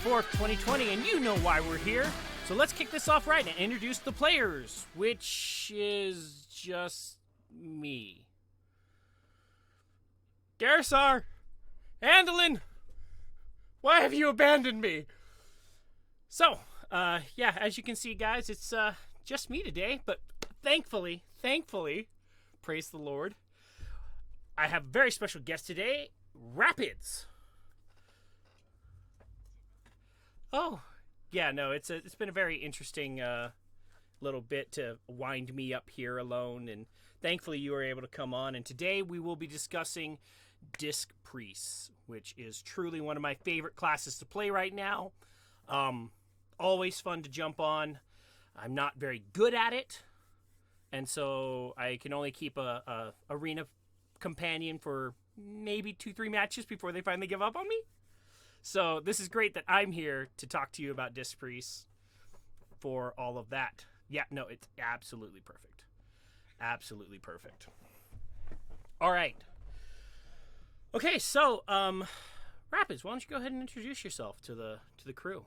4th, 2020, and you know why we're here. So let's kick this off right and introduce the players, which is just me. Garrasar! Andolin! Why have you abandoned me? So, yeah, as you can see, guys, it's just me today, but thankfully, praise the Lord, I have a very special guest today, Rapids. Oh, yeah, no, it's been a very interesting little bit to wind me up here alone, and thankfully you were able to come on. And today we will be discussing Disc Priests, which is truly one of my favorite classes to play right now. Always fun to jump on. I'm not very good at it, and so I can only keep a arena companion for maybe 2-3 matches before they finally give up on me. So this is great that I'm here to talk to you about Disc Priests for all of that. Yeah, no, it's absolutely perfect. Absolutely perfect. All right. Okay, so Rapids, why don't you go ahead and introduce yourself to the crew?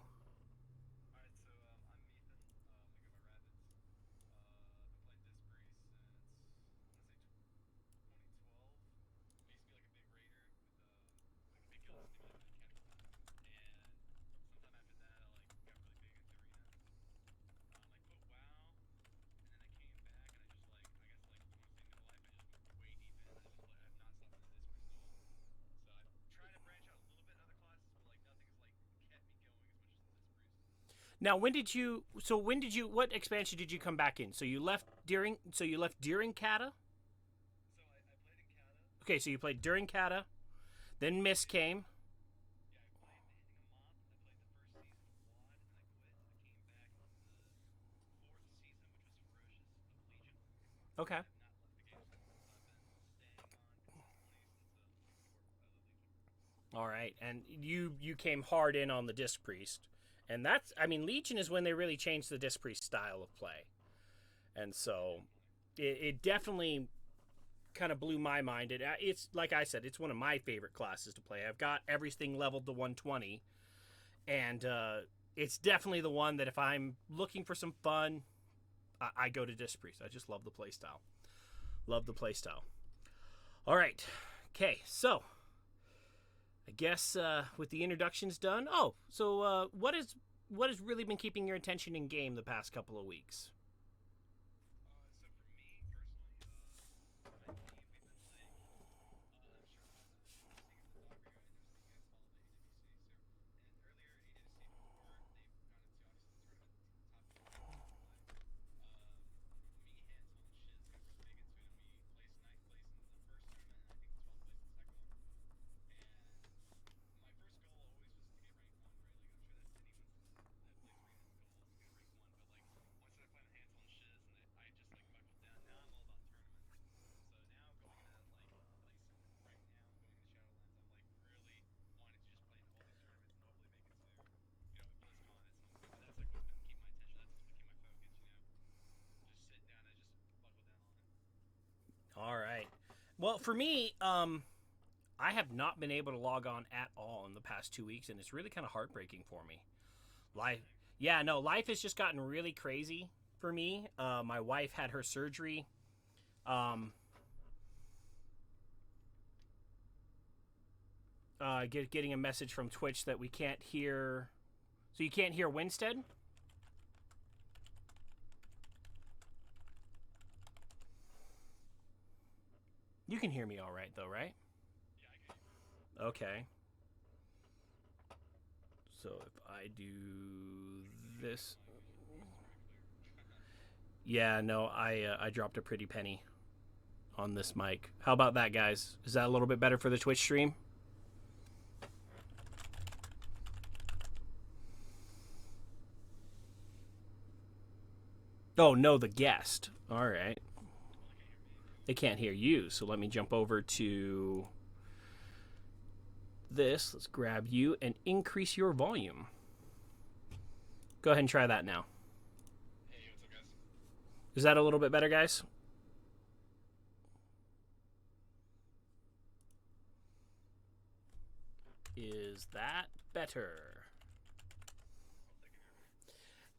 Now, what expansion did you come back in? So you left during Kata? Okay, so you played during Kata, then Mist came. Okay. All right, and you came hard in on the Disc Priest. And Legion is when they really changed the Disc Priest style of play. And so it definitely kind of blew my mind. It's like I said, it's one of my favorite classes to play. I've got everything leveled to 120, and it's definitely the one that if I'm looking for some fun, I go to Disc Priest. I just love the playstyle. All right. Okay, so I guess with the introductions done. What has really been keeping your attention in game the past couple of weeks? All right. Well, for me, I have not been able to log on at all in the past 2 weeks, and it's really kind of heartbreaking for me. Life has just gotten really crazy for me. My wife had her surgery. Getting a message from Twitch that we can't hear. So you can't hear Windstead? You can hear me all right, though, right? Yeah, I can. Okay. So if I do this... Yeah, no, I dropped a pretty penny on this mic. How about that, guys? Is that a little bit better for the Twitch stream? Oh, no, the guest. All right. They can't hear you, so let me jump over to this. Let's grab you and increase your volume. Go ahead and try that now. Hey, what's up, guys? Is that a little bit better, guys? Is that better?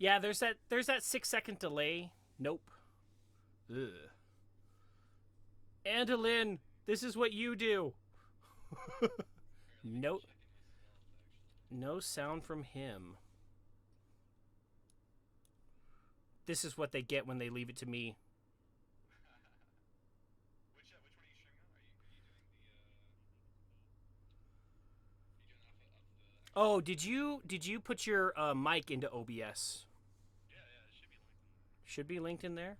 Yeah, there's that 6 second delay. Nope. Ugh. Antolin, this is what you do. No, no sound from him. This is what they get when they leave it to me. Oh, did you put your mic into OBS? Should be linked in there.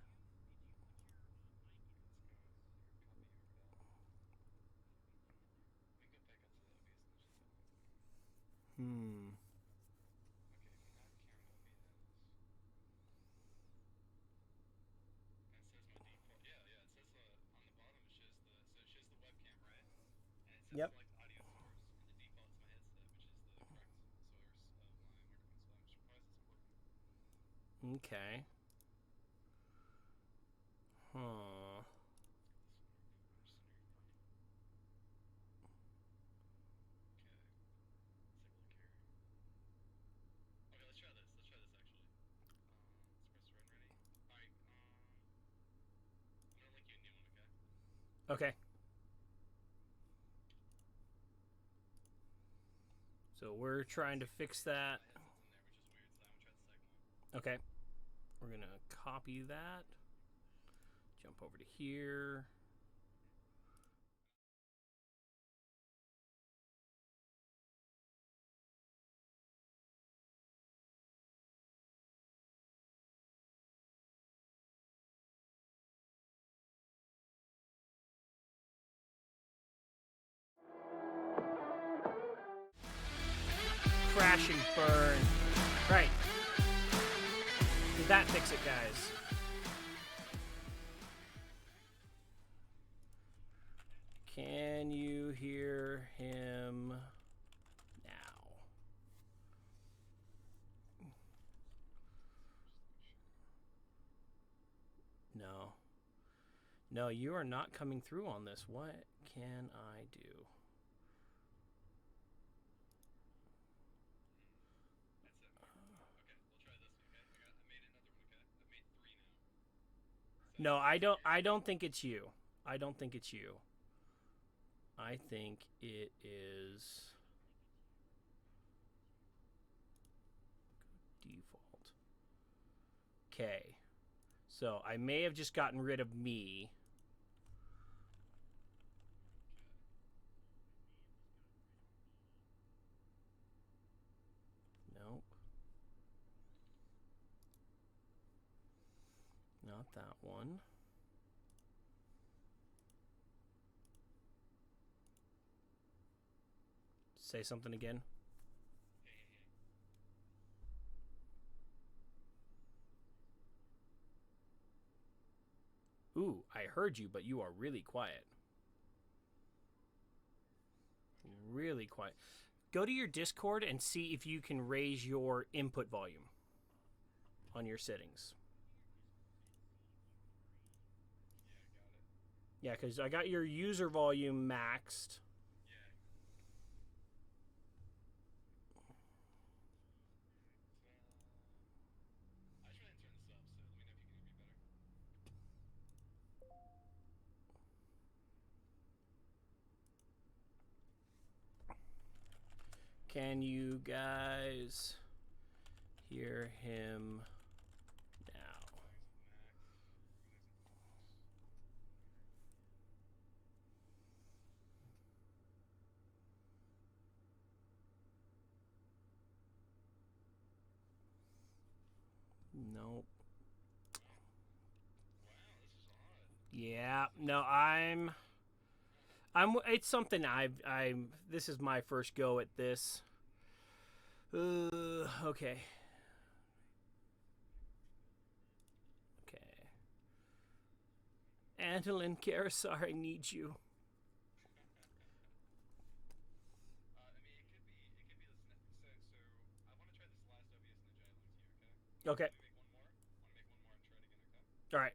Hmm. Yep. Okay. Huh. Okay. So we're trying to fix that. Okay. We're gonna copy that. Jump over to here. Crash and burn. Right. Did that fix it, guys? Can you hear him now? No. No, you are not coming through on this. What can I do? No, I don't think it's you. I don't think it's you. I think it is default. Okay. So I may have just gotten rid of me. Nope. Not that one. Say something again. Ooh, I heard you, but you are really quiet. Really quiet. Go to your Discord and see if you can raise your input volume on your settings. Yeah, because I got your user volume maxed. Can you guys hear him now? Nope. Yeah, no, it's something I'm this is my first go at this. Okay. Okay. Antolin Karasar, I need you. Okay. All right.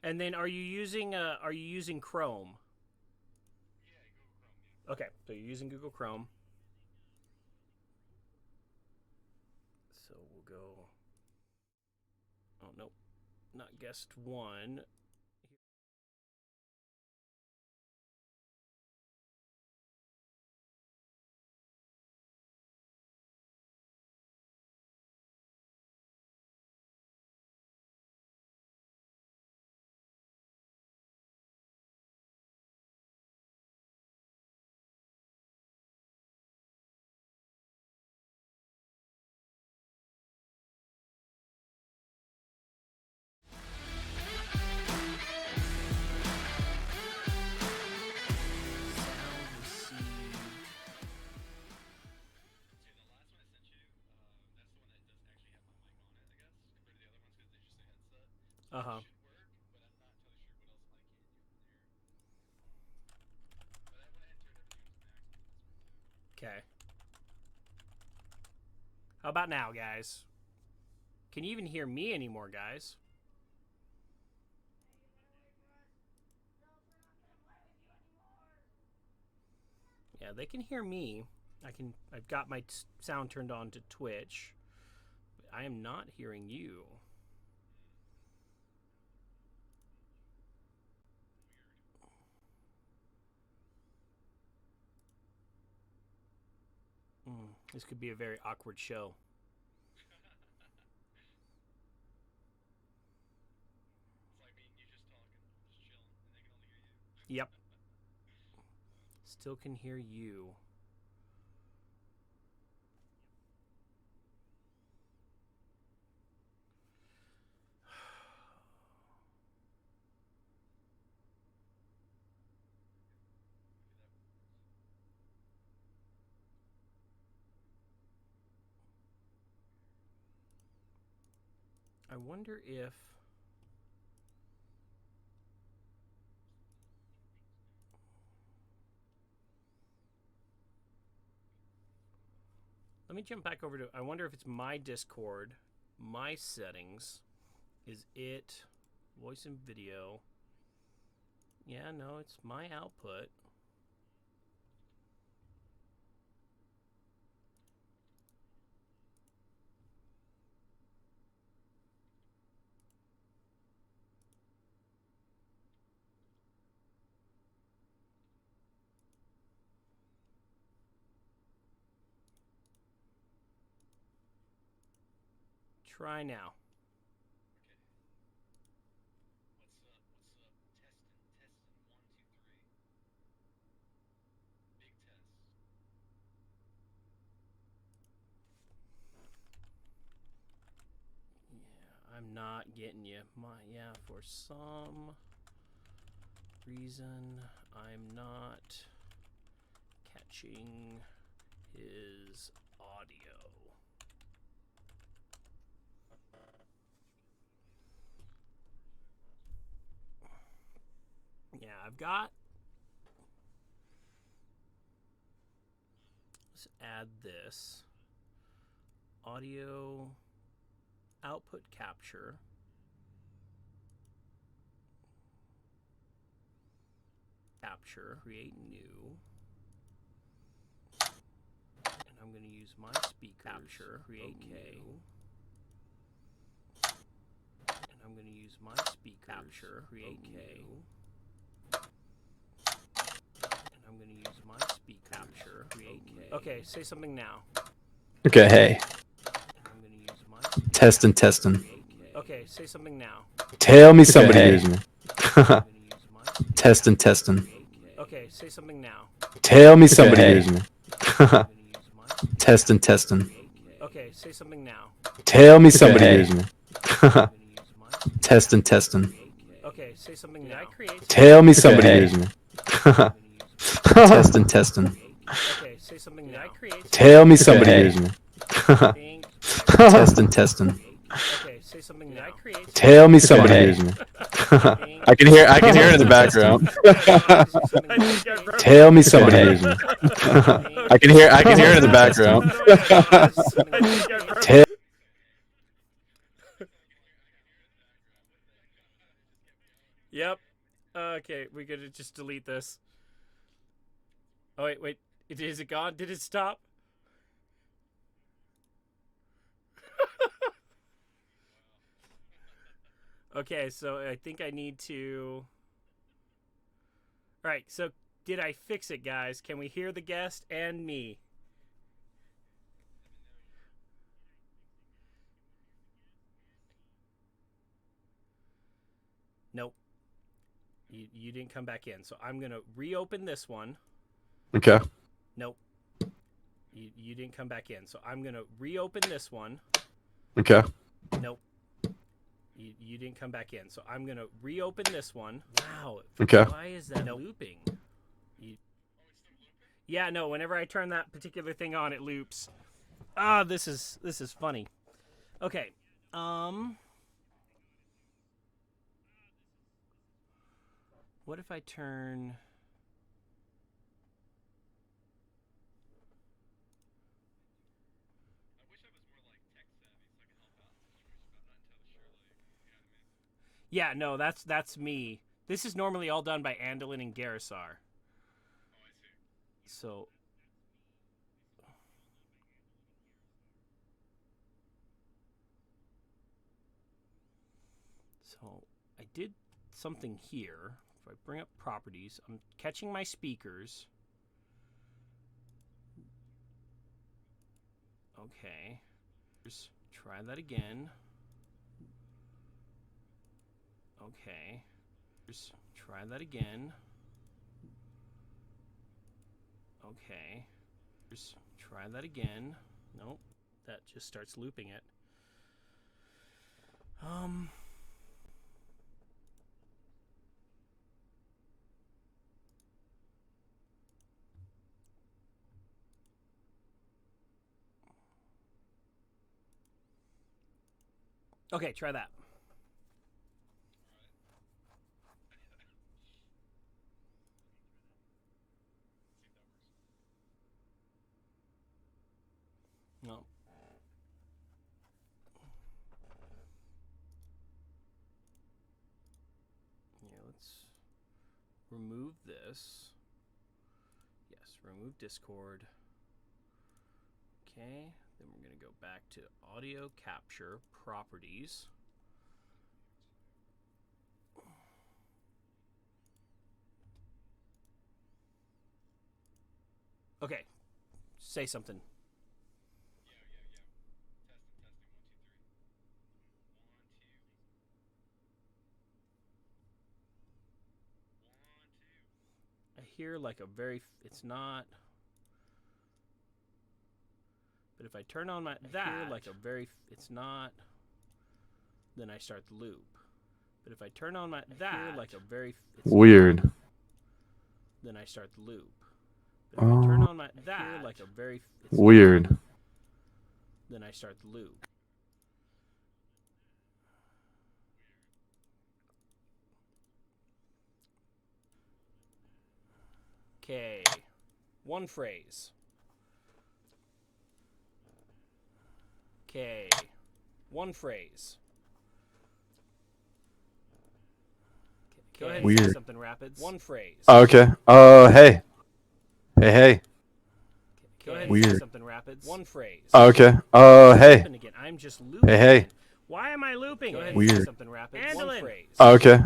And then are you using Chrome? Okay, so you're using Google Chrome. So we'll go. Oh nope, not guest one. Uh-huh. Okay. How about now, guys? Can you even hear me anymore, guys? Yeah, they can hear me. I've got my sound turned on to Twitch. But I am not hearing you. This could be a very awkward show. Yep. Still can hear you. I wonder if... Let me jump back over to... I wonder if it's my Discord, my settings. Is it voice and video? Yeah, no, it's my output. Try now. I'm not getting you. For some reason, I'm not catching his audio. Yeah, I've got... Let's add this. Audio output capture. Create new. And I'm going to use my speakers. Capture, create new. And I'm going to use my speakers. Capture, create new. And I'm going to use my speaker. Capture, create new. Okay, say something now. Okay, hey. I'm going to use my Testing. Okay, say something now. Tell me somebody hears me. Testing. Okay, say something now. Tell me somebody hears me. Testing. Okay, say something now. Tell me somebody hears me. Testing. Okay, say something now. Tell me somebody hears me. Testing. Okay, say something now. Tell me somebody hears me. Testing. Okay, say something now. Tell me somebody hears me. I can hear it in the background. Tell me somebody hears me. I can hear it in the background. Yep. Okay, we gotta just delete this. Oh wait. Is it gone? Did it stop? Okay, so I think I need to. All right. So did I fix it, guys? Can we hear the guest and me? Nope. You didn't come back in. So I'm gonna reopen this one. Okay. Nope. You didn't come back in. So I'm gonna reopen this one. Okay. Nope. You didn't come back in. So I'm gonna reopen this one. Wow. Okay. Why is that looping? Yeah, no. Whenever I turn that particular thing on, it loops. Ah, this is funny. Okay. What if I turn? Yeah, no. That's me. This is normally all done by Andalin and Garrisar. So. So I did something here. If I bring up properties, I'm catching my speakers. Okay. Just try that again. Okay. Just try that again. Okay. Just try that again. Nope. That just starts looping it. Okay, try that. No. Yeah, let's remove this. Yes, remove Discord. Okay, then we're going to go back to audio capture properties. Okay, say something. I hear like a very. It's not. But if I turn on my I hear like a very. It's not. Then I start the loop. But if I turn on my I hear like a very. It's Weird. not, then I start the loop. But if I turn on my I hear like a very. It's Weird. Not, then I start the loop. Okay. One phrase. Okay. One phrase. Go ahead and Weird. say something, Rapids. One phrase. Oh, okay. Hey. Hey. Go ahead and Weird. say something, Rapids. One phrase. Oh, okay. Hey. Again. I'm just looping. Hey. Why am I looping? Go ahead and Weird. say something, Rapids. One phrase. Oh, okay.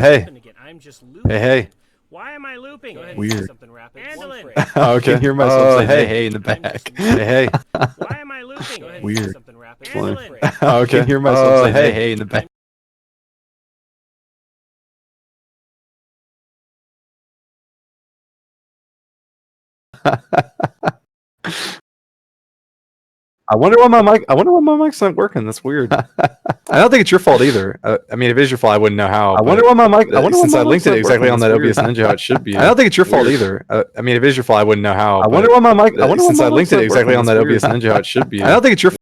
Hey. Again. I'm just looping. Hey. Why am I looping? Go ahead Weird. and say something, Rapids. One phrase. Oh, okay. I can hear myself say hey in the back. Hey. Why am I looping? Go ahead and Weird. say something, Rapids. Oh, One okay. phrase. I can hear myself say hey in the back. I wonder why my mic's not working. That's weird. I don't think it's your fault either. I mean, if it is your fault, I wouldn't know how. I wonder why my mic. Since I linked it exactly on that OBS Ninja how it should be. I don't think it's your fault either. I mean, if it is your fault, I wouldn't know how. I wonder why my mic. Since I linked it exactly on that OBS Ninja how it should be. I don't think it's your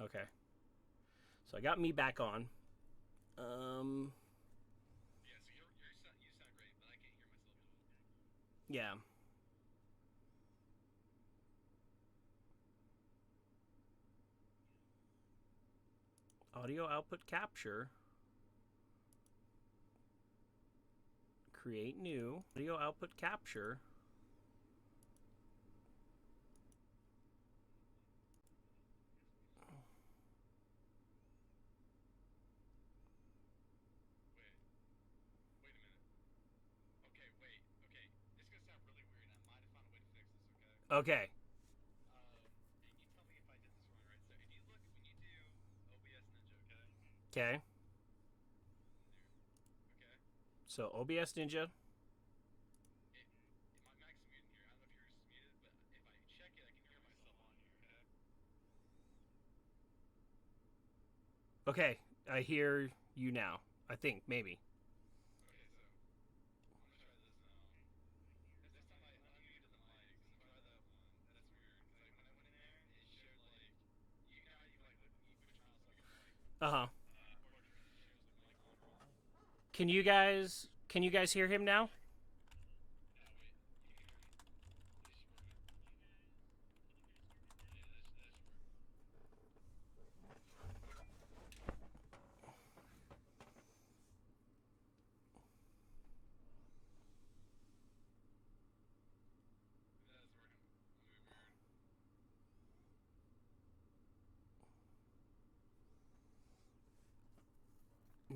Okay. So I got me back on. Yeah. Audio output capture. Create new. Audio output capture. Okay. Okay. So OBS Ninja. Okay, I hear you now. I think maybe. Uh huh. Can you guys hear him now?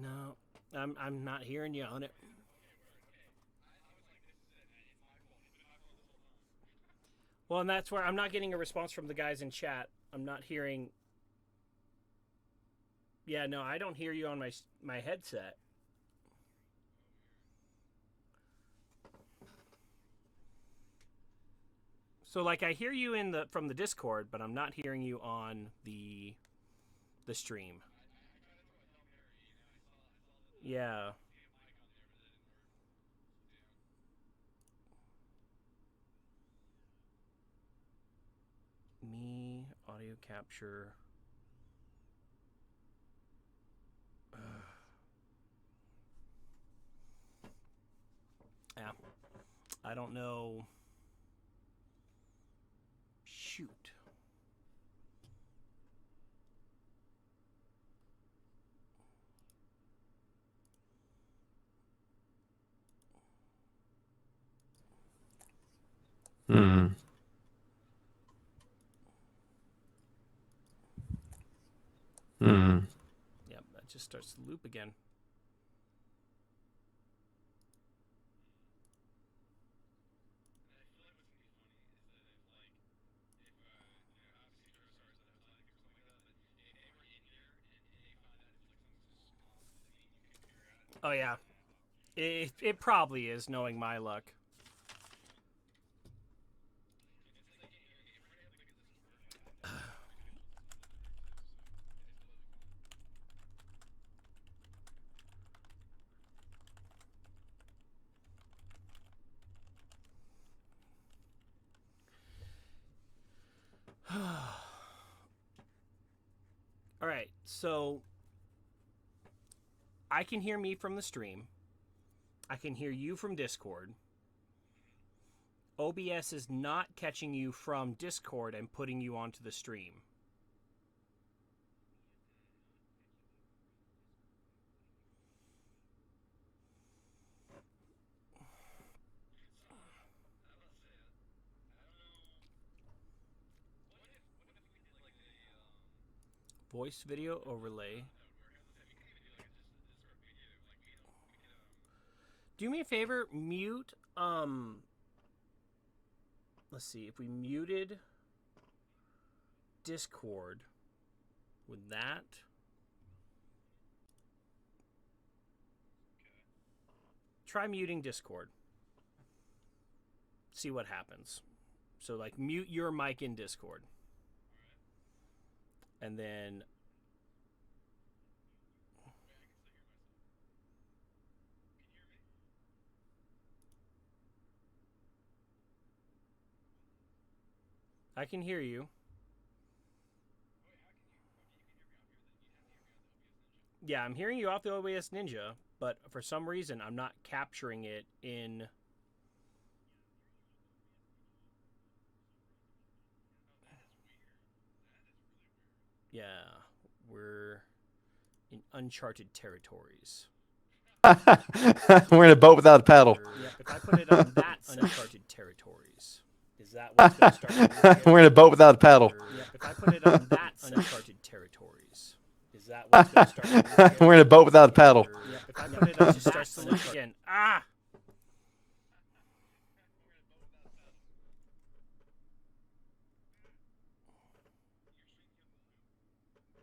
No, I'm not hearing you on it. Well, and that's where I'm not getting a response from the guys in chat. I'm not hearing. Yeah, no, I don't hear you on my headset. So like I hear you in the from the Discord, but I'm not hearing you on the stream. Yeah. Me audio capture. Yeah. I don't know. Shoot. Hmm. Hmm. Yep, that just starts to loop again. Oh yeah. It probably is, knowing my luck. All right, so I can hear me from the stream. I can hear you from Discord. OBS is not catching you from Discord and putting you onto the stream. Voice video overlay. Do me a favor, mute. Let's see, if we muted Discord, would that? Try muting Discord. See what happens. So like mute your mic in Discord. And then I can hear you. Yeah, I'm hearing you off the OBS Ninja, but for some reason I'm not capturing it in. Yeah, we're in uncharted territories. We're in a boat without a paddle. Yep, if I put it on that uncharted territories, is that what's going to start the loop again? We're in a boat without a paddle. Yep, if I put it on that uncharted territories, is that what's going to start the loop again? We're in a boat without a paddle. Yep, if I put it on that starts the loop again. Ah!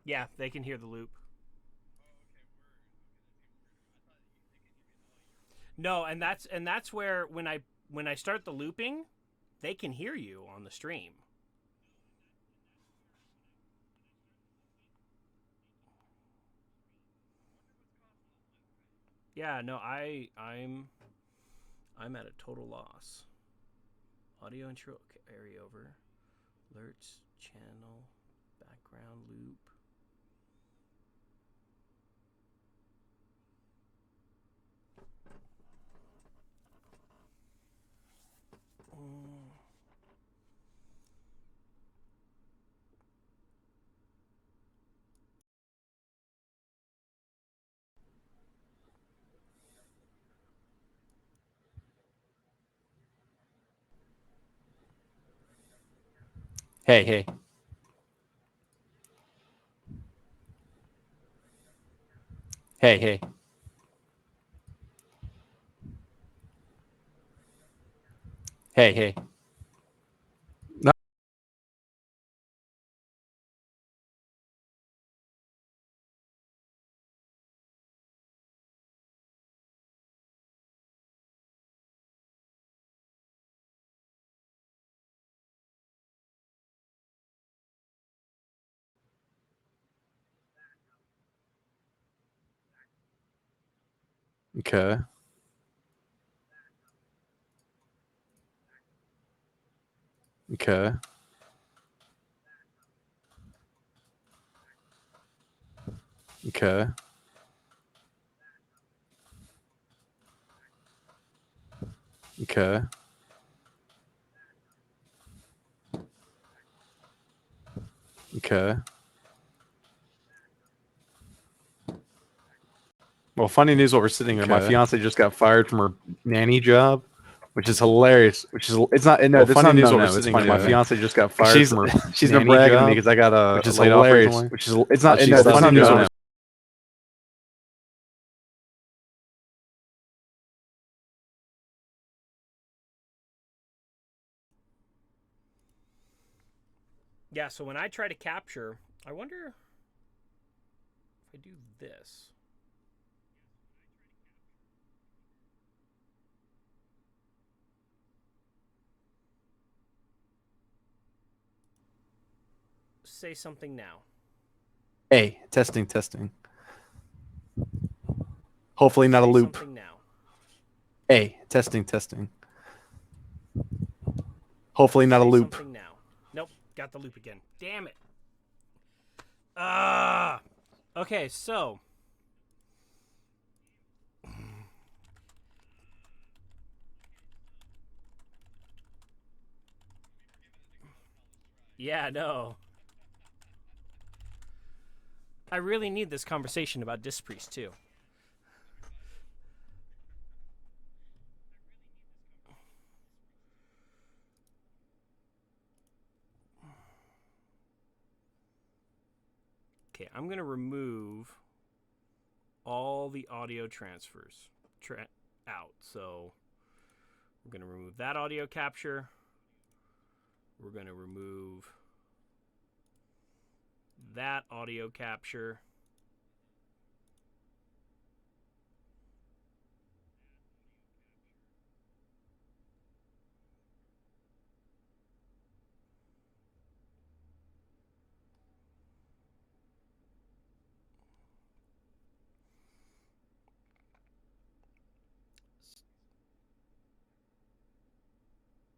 Yeah, they can hear the loop. No, and that's where when I start the looping, they can hear you on the stream. Yeah, no, I'm at a total loss. Audio intro carry over. Alerts, channel, background loop. Hey, hey. Hey, hey. Hey, hey. No. Okay. Okay. Okay. Okay. Okay. Well, funny news while we're sitting here. My fiance just got fired from her nanny job, which is hilarious. Which is it's not no. Well, funny news while we're sitting here. My fiance just got fired from her. She's been bragging to me because I got a which is hilarious. Which is it's not no. It's funny news. Yeah, so when I try to capture, I wonder if I do this. Say something now. Hey, testing, testing. Hopefully not a loop. Something now. Hey, testing, testing. Hopefully not a loop. Something now. Nope, got the loop again. Damn it. Ah. Okay, so yeah, no. I really need this conversation about Disc Priest too. Okay, I'm going to remove all the audio transfers out. So we're going to remove that audio capture. We're going to remove that audio capture.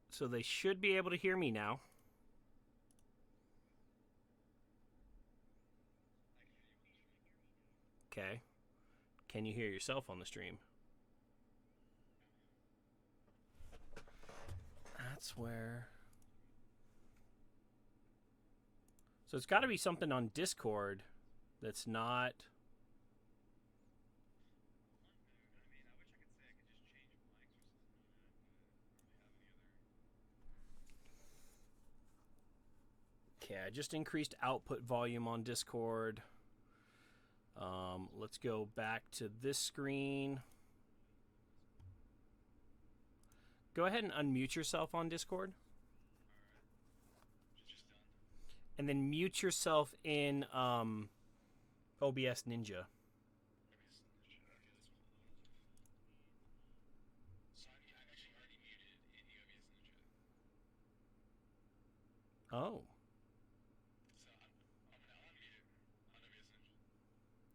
So they should be able to hear me now. Okay. Can you hear yourself on the stream? That's where... So it's got to be something on Discord that's not... Okay, I just increased output volume on Discord. Let's go back to this screen. Go ahead and unmute yourself on Discord. And then mute yourself in OBS Ninja. Oh.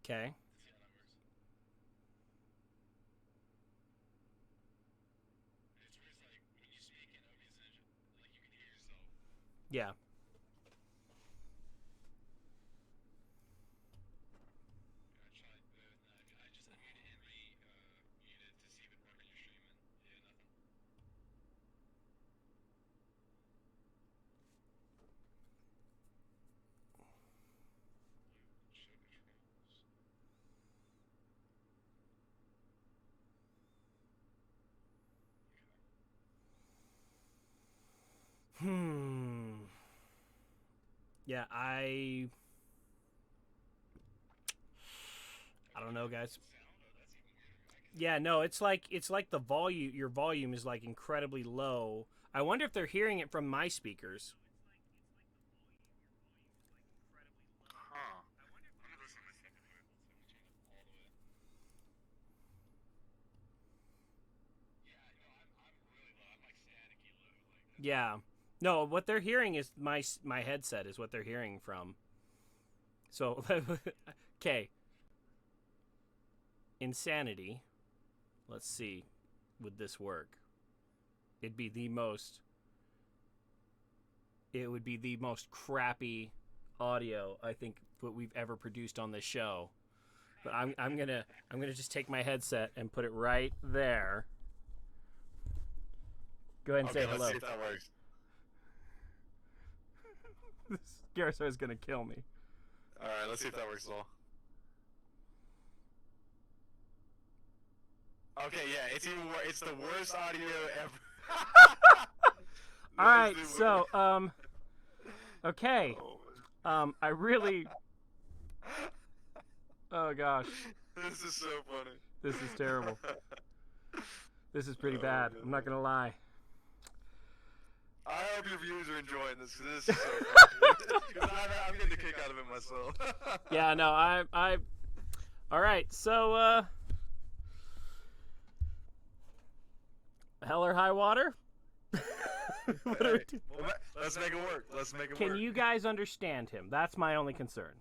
Okay. Yeah. Yeah, I don't know, guys. Yeah, no, it's like the volume. Your volume is like incredibly low. I wonder if they're hearing it from my speakers. Yeah. No, what they're hearing is my headset is what they're hearing from. So, okay. Insanity. Let's see. Would this work? It would be the most crappy audio I think what we've ever produced on this show. But I'm gonna just take my headset and put it right there. Go ahead and say hello. Let's see if that works. Garrison is gonna kill me. All right, let's see if that works at all. Okay, yeah, it's even worse. It's the worst audio ever. All right, so okay, I really. Oh gosh. This is so funny. This is terrible. This is pretty bad. I'm not gonna lie. I hope your viewers are enjoying this because this is so funny. I'm getting a kick out of it myself. Yeah, no, I. All right, so hell or high water. Let's make it work. Let's make it work. Can you guys understand him? That's my only concern.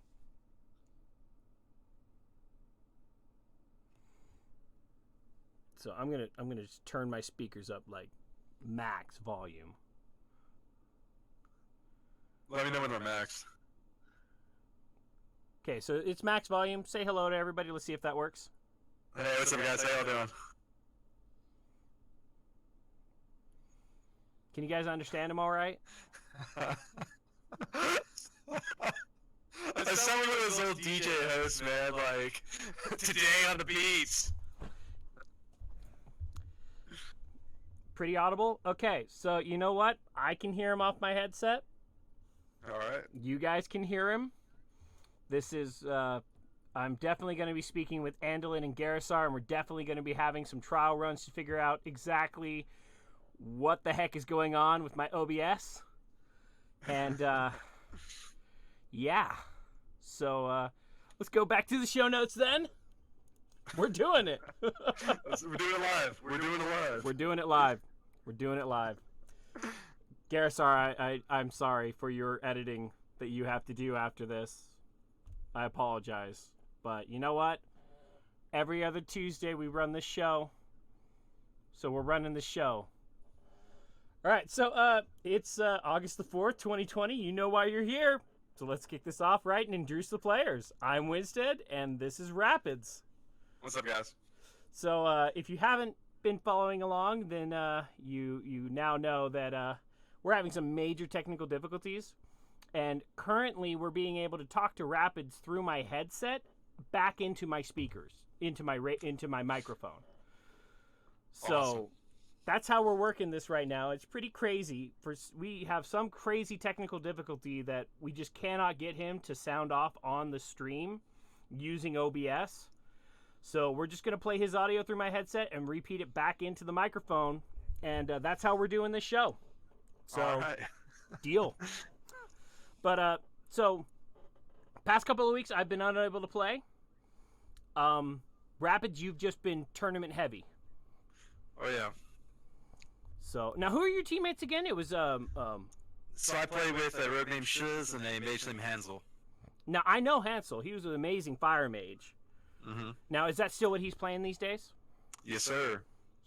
So I'm gonna just turn my speakers up like max volume. Let me know when they're max. Okay, so it's max volume. Say hello to everybody. Let's see if that works. Hey, what's up, guys? How y'all doing? Can you guys understand him all right? I sound like one of those old DJ hosts, man. Like, today on the beats. Pretty audible? Okay, so you know what? I can hear him off my headset. All right. You guys can hear him. This is, I'm definitely going to be speaking with Andalin and Garrisar, and we're definitely going to be having some trial runs to figure out exactly what the heck is going on with my OBS. And, yeah. So, let's go back to the show notes then. We're doing it. We're doing it live. We're doing it live. We're doing it live. We're doing it live. Garrisar, I'm sorry for your editing that you have to do after this. I apologize. But you know what? Every other Tuesday we run this show. So we're running the show. All right, so it's August the 4th, 2020. You know why you're here. So let's kick this off right and introduce the players. I'm Windstead, and this is Rapids. What's up, guys? So if you haven't been following along, then you now know that we're having some major technical difficulties, and currently we're being able to talk to Rapids through my headset back into my speakers, into my microphone. So Awesome. that's how we're working this right now. It's pretty crazy. We have some crazy technical difficulty that we just cannot get him to sound off on the stream using OBS. So we're just going to play his audio through my headset and repeat it back into the microphone. And that's how we're doing this show. So, All right. deal. But, so, past couple of weeks, I've been unable to play. Rapids, you've just been tournament heavy. Oh, yeah. So, now who are your teammates again? It was, So I play with a rogue named Shiz and a mage named Hansel. now I know Hansel. He was an amazing fire mage. Mm-hmm. Now, is that still what he's playing these days? Yes, sir.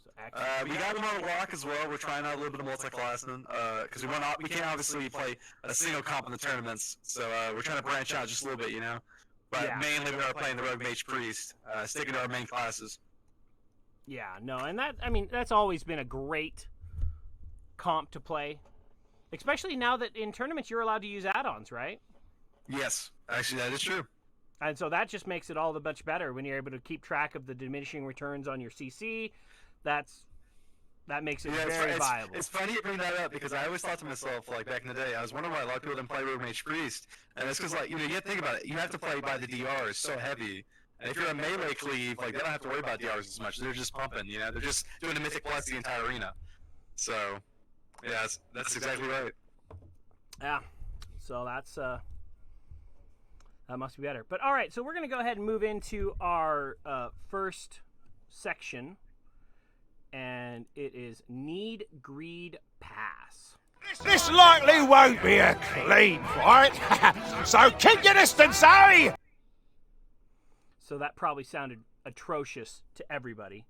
So, excellent. We got him on a lock as well. We're trying out a little bit of multi-classing because we can't obviously play a single comp in the tournaments. So we're trying to branch out just a little bit, you know. But Yeah. mainly we are playing the rogue mage priest, sticking to our main classes. Yeah, no, and that's always been a great comp to play. Especially now that in tournaments you're allowed to use add-ons, right? Yes, actually that is true. And so that just makes it all the much better when you're able to keep track of the diminishing returns on your CC. That makes it very viable. It's funny you bring that up because I always thought to myself, like back in the day, I was wondering why a lot of people didn't play Rogue Mage Priest, and it's because like you have to think about it. You have to play by the DR. It's so heavy, and if you're a melee cleave, like they don't have to worry about DRs as much. They're just pumping, you know. They're just doing a Mythic Plus the entire arena. So, yeah, that's exactly right. Yeah, so that must be better. But all right, so we're going to go ahead and move into our first section, and it is Need, Greed, Pass. This likely won't be a clean fight, so keep your distance, Harry! So that probably sounded atrocious to everybody.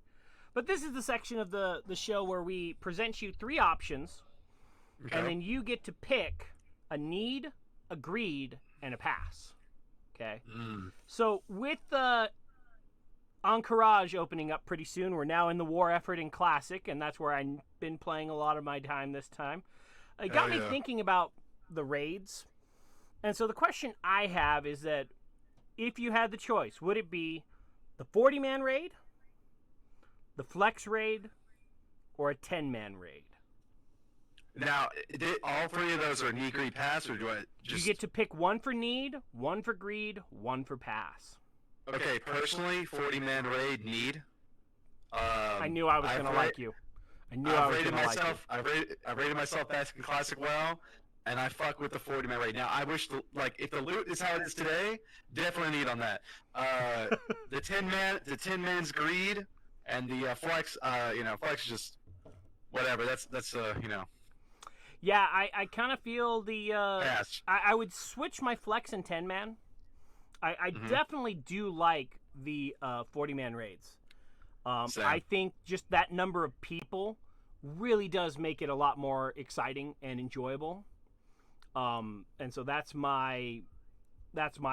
But this is the section of the show where we present you three options, Okay. and then you get to pick a need, a greed, and a pass. Okay? So with the Encourage opening up pretty soon, we're now in the War Effort in Classic, and that's where I've been playing a lot of my time this time. It got me thinking about the raids. And so the question I have is that if you had the choice, would it be the 40-man raid, the flex raid, or a 10-man raid? Now, all three of those are need, greed, pass, or do I just... You get to pick one for need, one for greed, one for pass. Okay, personally, 40-man raid, need. I knew I was going to like you. I knew I was going to like you. I rated myself back in Classic well, and I fuck with the 40-man raid. Now, I wish, if the loot is how it is today, definitely need on that. The 10-man's greed, and the flex, flex is just whatever. That's Yeah, I kind of feel the... pass. I would switch my flex and 10-man. I definitely do like the 40-man raids. Same. I think just that number of people really does make it a lot more exciting and enjoyable. And so that's my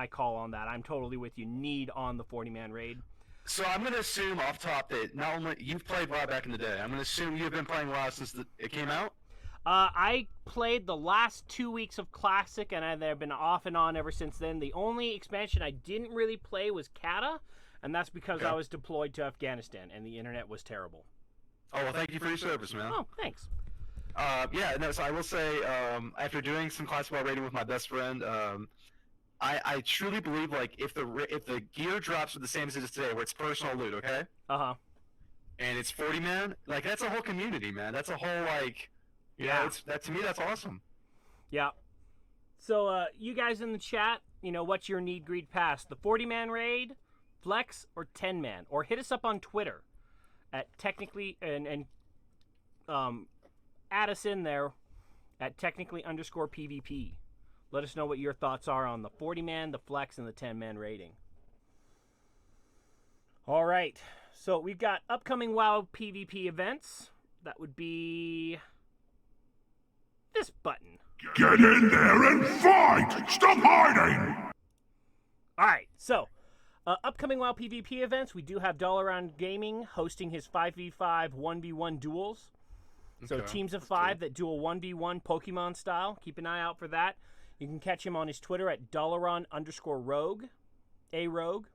call on that. I'm totally with you. Need on the 40-man raid. So I'm going to assume off top that not only you've played WoW back in the day, I'm going to assume you've been playing WoW since it came out? I played the last 2 weeks of Classic, and I've been off and on ever since then. The only expansion I didn't really play was Kata, and that's because I was deployed to Afghanistan, and the internet was terrible. Oh, well, thank you for your service, man. Oh, thanks. So I will say, after doing some Classic WoW raiding with my best friend, I truly believe, like, if the gear drops with the same as it is today, where it's personal loot, okay? Uh-huh. And it's 40-man, like, that's a whole community, man. That's a whole, like... Yeah. To me, that's awesome. Yeah. So, you guys in the chat, what's your need, greed, pass? The 40-man raid, flex, or 10-man? Or hit us up on Twitter at technically, and add us in there at technically_PvP. Let us know what your thoughts are on the 40-man, the flex, and the 10-man raiding. All right. So, we've got upcoming WoW PvP events. That would be... this button. Get in there and fight! Stop hiding! All right, so Upcoming WoW PvP events, we do have Dalaran Gaming hosting his 5v5 1v1 duels. So teams of 5 that duel 1v1 Pokemon style. Keep an eye out for that. You can catch him on his Twitter at Dalaran_rogue. A rogue.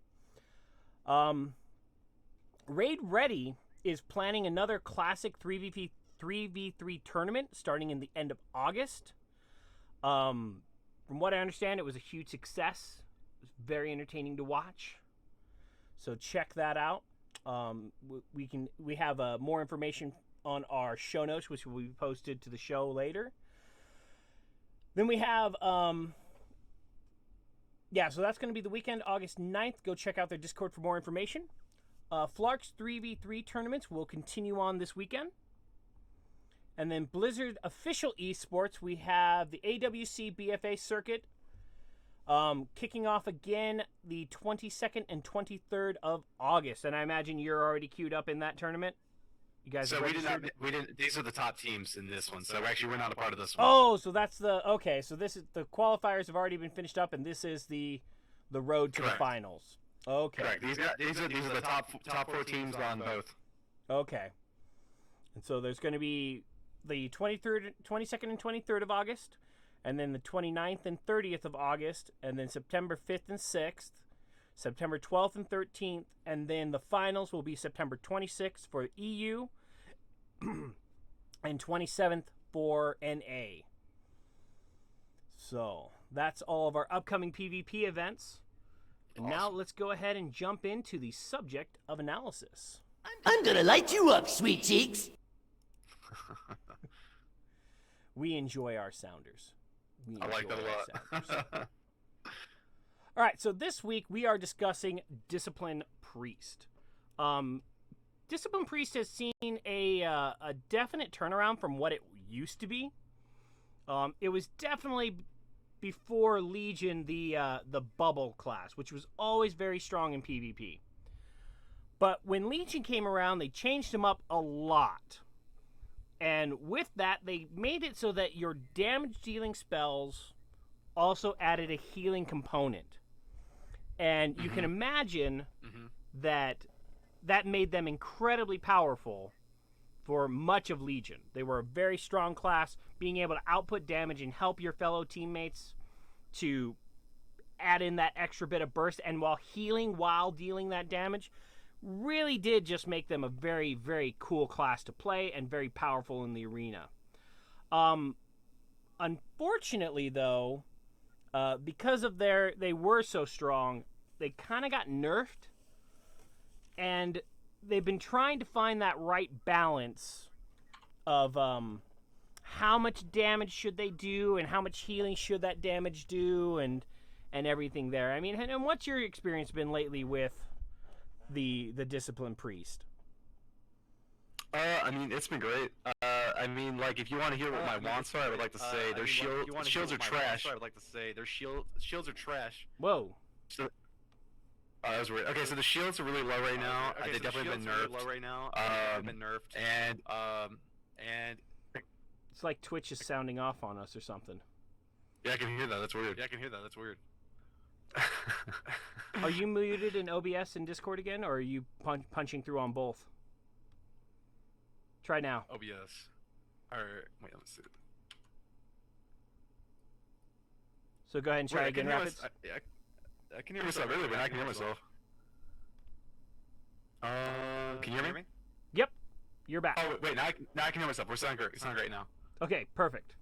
Raid Ready is planning another classic 3v3 tournament starting in the end of August. From what I understand, it was a huge success. It was very entertaining to watch. So check that out. We have more information on our show notes, which will be posted to the show later. Then we have, so that's going to be the weekend, August 9th. Go check out their Discord for more information. Flark's 3v3 tournaments will continue on this weekend. And then Blizzard Official Esports, we have the AWC BFA circuit kicking off again the 22nd and 23rd of August. And I imagine you're already queued up in that tournament. You guys. So we didn't. These are the top teams in this one. So actually, we're not a part of this one. Oh, so that's okay. So this is the qualifiers have already been finished up, and this is the road to the finals. Okay. Correct. These are the top 4 teams on both. Okay. And so there's going to be the 23rd, 22nd, and 23rd of August, and then the 29th and 30th of August, and then September 5th and 6th, September 12th and 13th, and then the finals will be September 26th for EU and 27th for NA. So that's all of our upcoming PvP events. And now let's go ahead and jump into the subject of analysis. I'm gonna light you up, sweet cheeks. We enjoy our sounders. I like that a lot. All right, so this week we are discussing Discipline Priest. Discipline Priest has seen a definite turnaround from what it used to be. It was definitely before Legion the bubble class, which was always very strong in PvP. But when Legion came around, they changed him up a lot. And with that, they made it so that your damage-dealing spells also added a healing component. And you can imagine that made them incredibly powerful for much of Legion. They were a very strong class, being able to output damage and help your fellow teammates to add in that extra bit of burst, and while dealing that damage, really did just make them a very, very cool class to play and very powerful in the arena. Unfortunately, though, because of they were so strong, they kind of got nerfed, and they've been trying to find that right balance of how much damage should they do and how much healing should that damage do and everything there. I mean, and what's your experience been lately with the Discipline Priest? I mean, it's been great. I mean, like, if you want to hear what my wants are, I would like to say their shields are trash. I would like to say their shields are trash. Whoa. So, that was weird. Okay, so the shields are really low right now. They've definitely been nerfed. And it's like Twitch is sounding off on us or something. Yeah, I can hear that. That's weird. Are you muted in OBS and Discord again, or are you punching through on both? Try now. OBS. Or wait, let's see. So go ahead and try again, Rapids. I can hear myself really, but I can hear myself. Can you hear me? Yep, you're back. Oh wait, now I can hear myself. We're sounding great. It's not great now. Okay, perfect.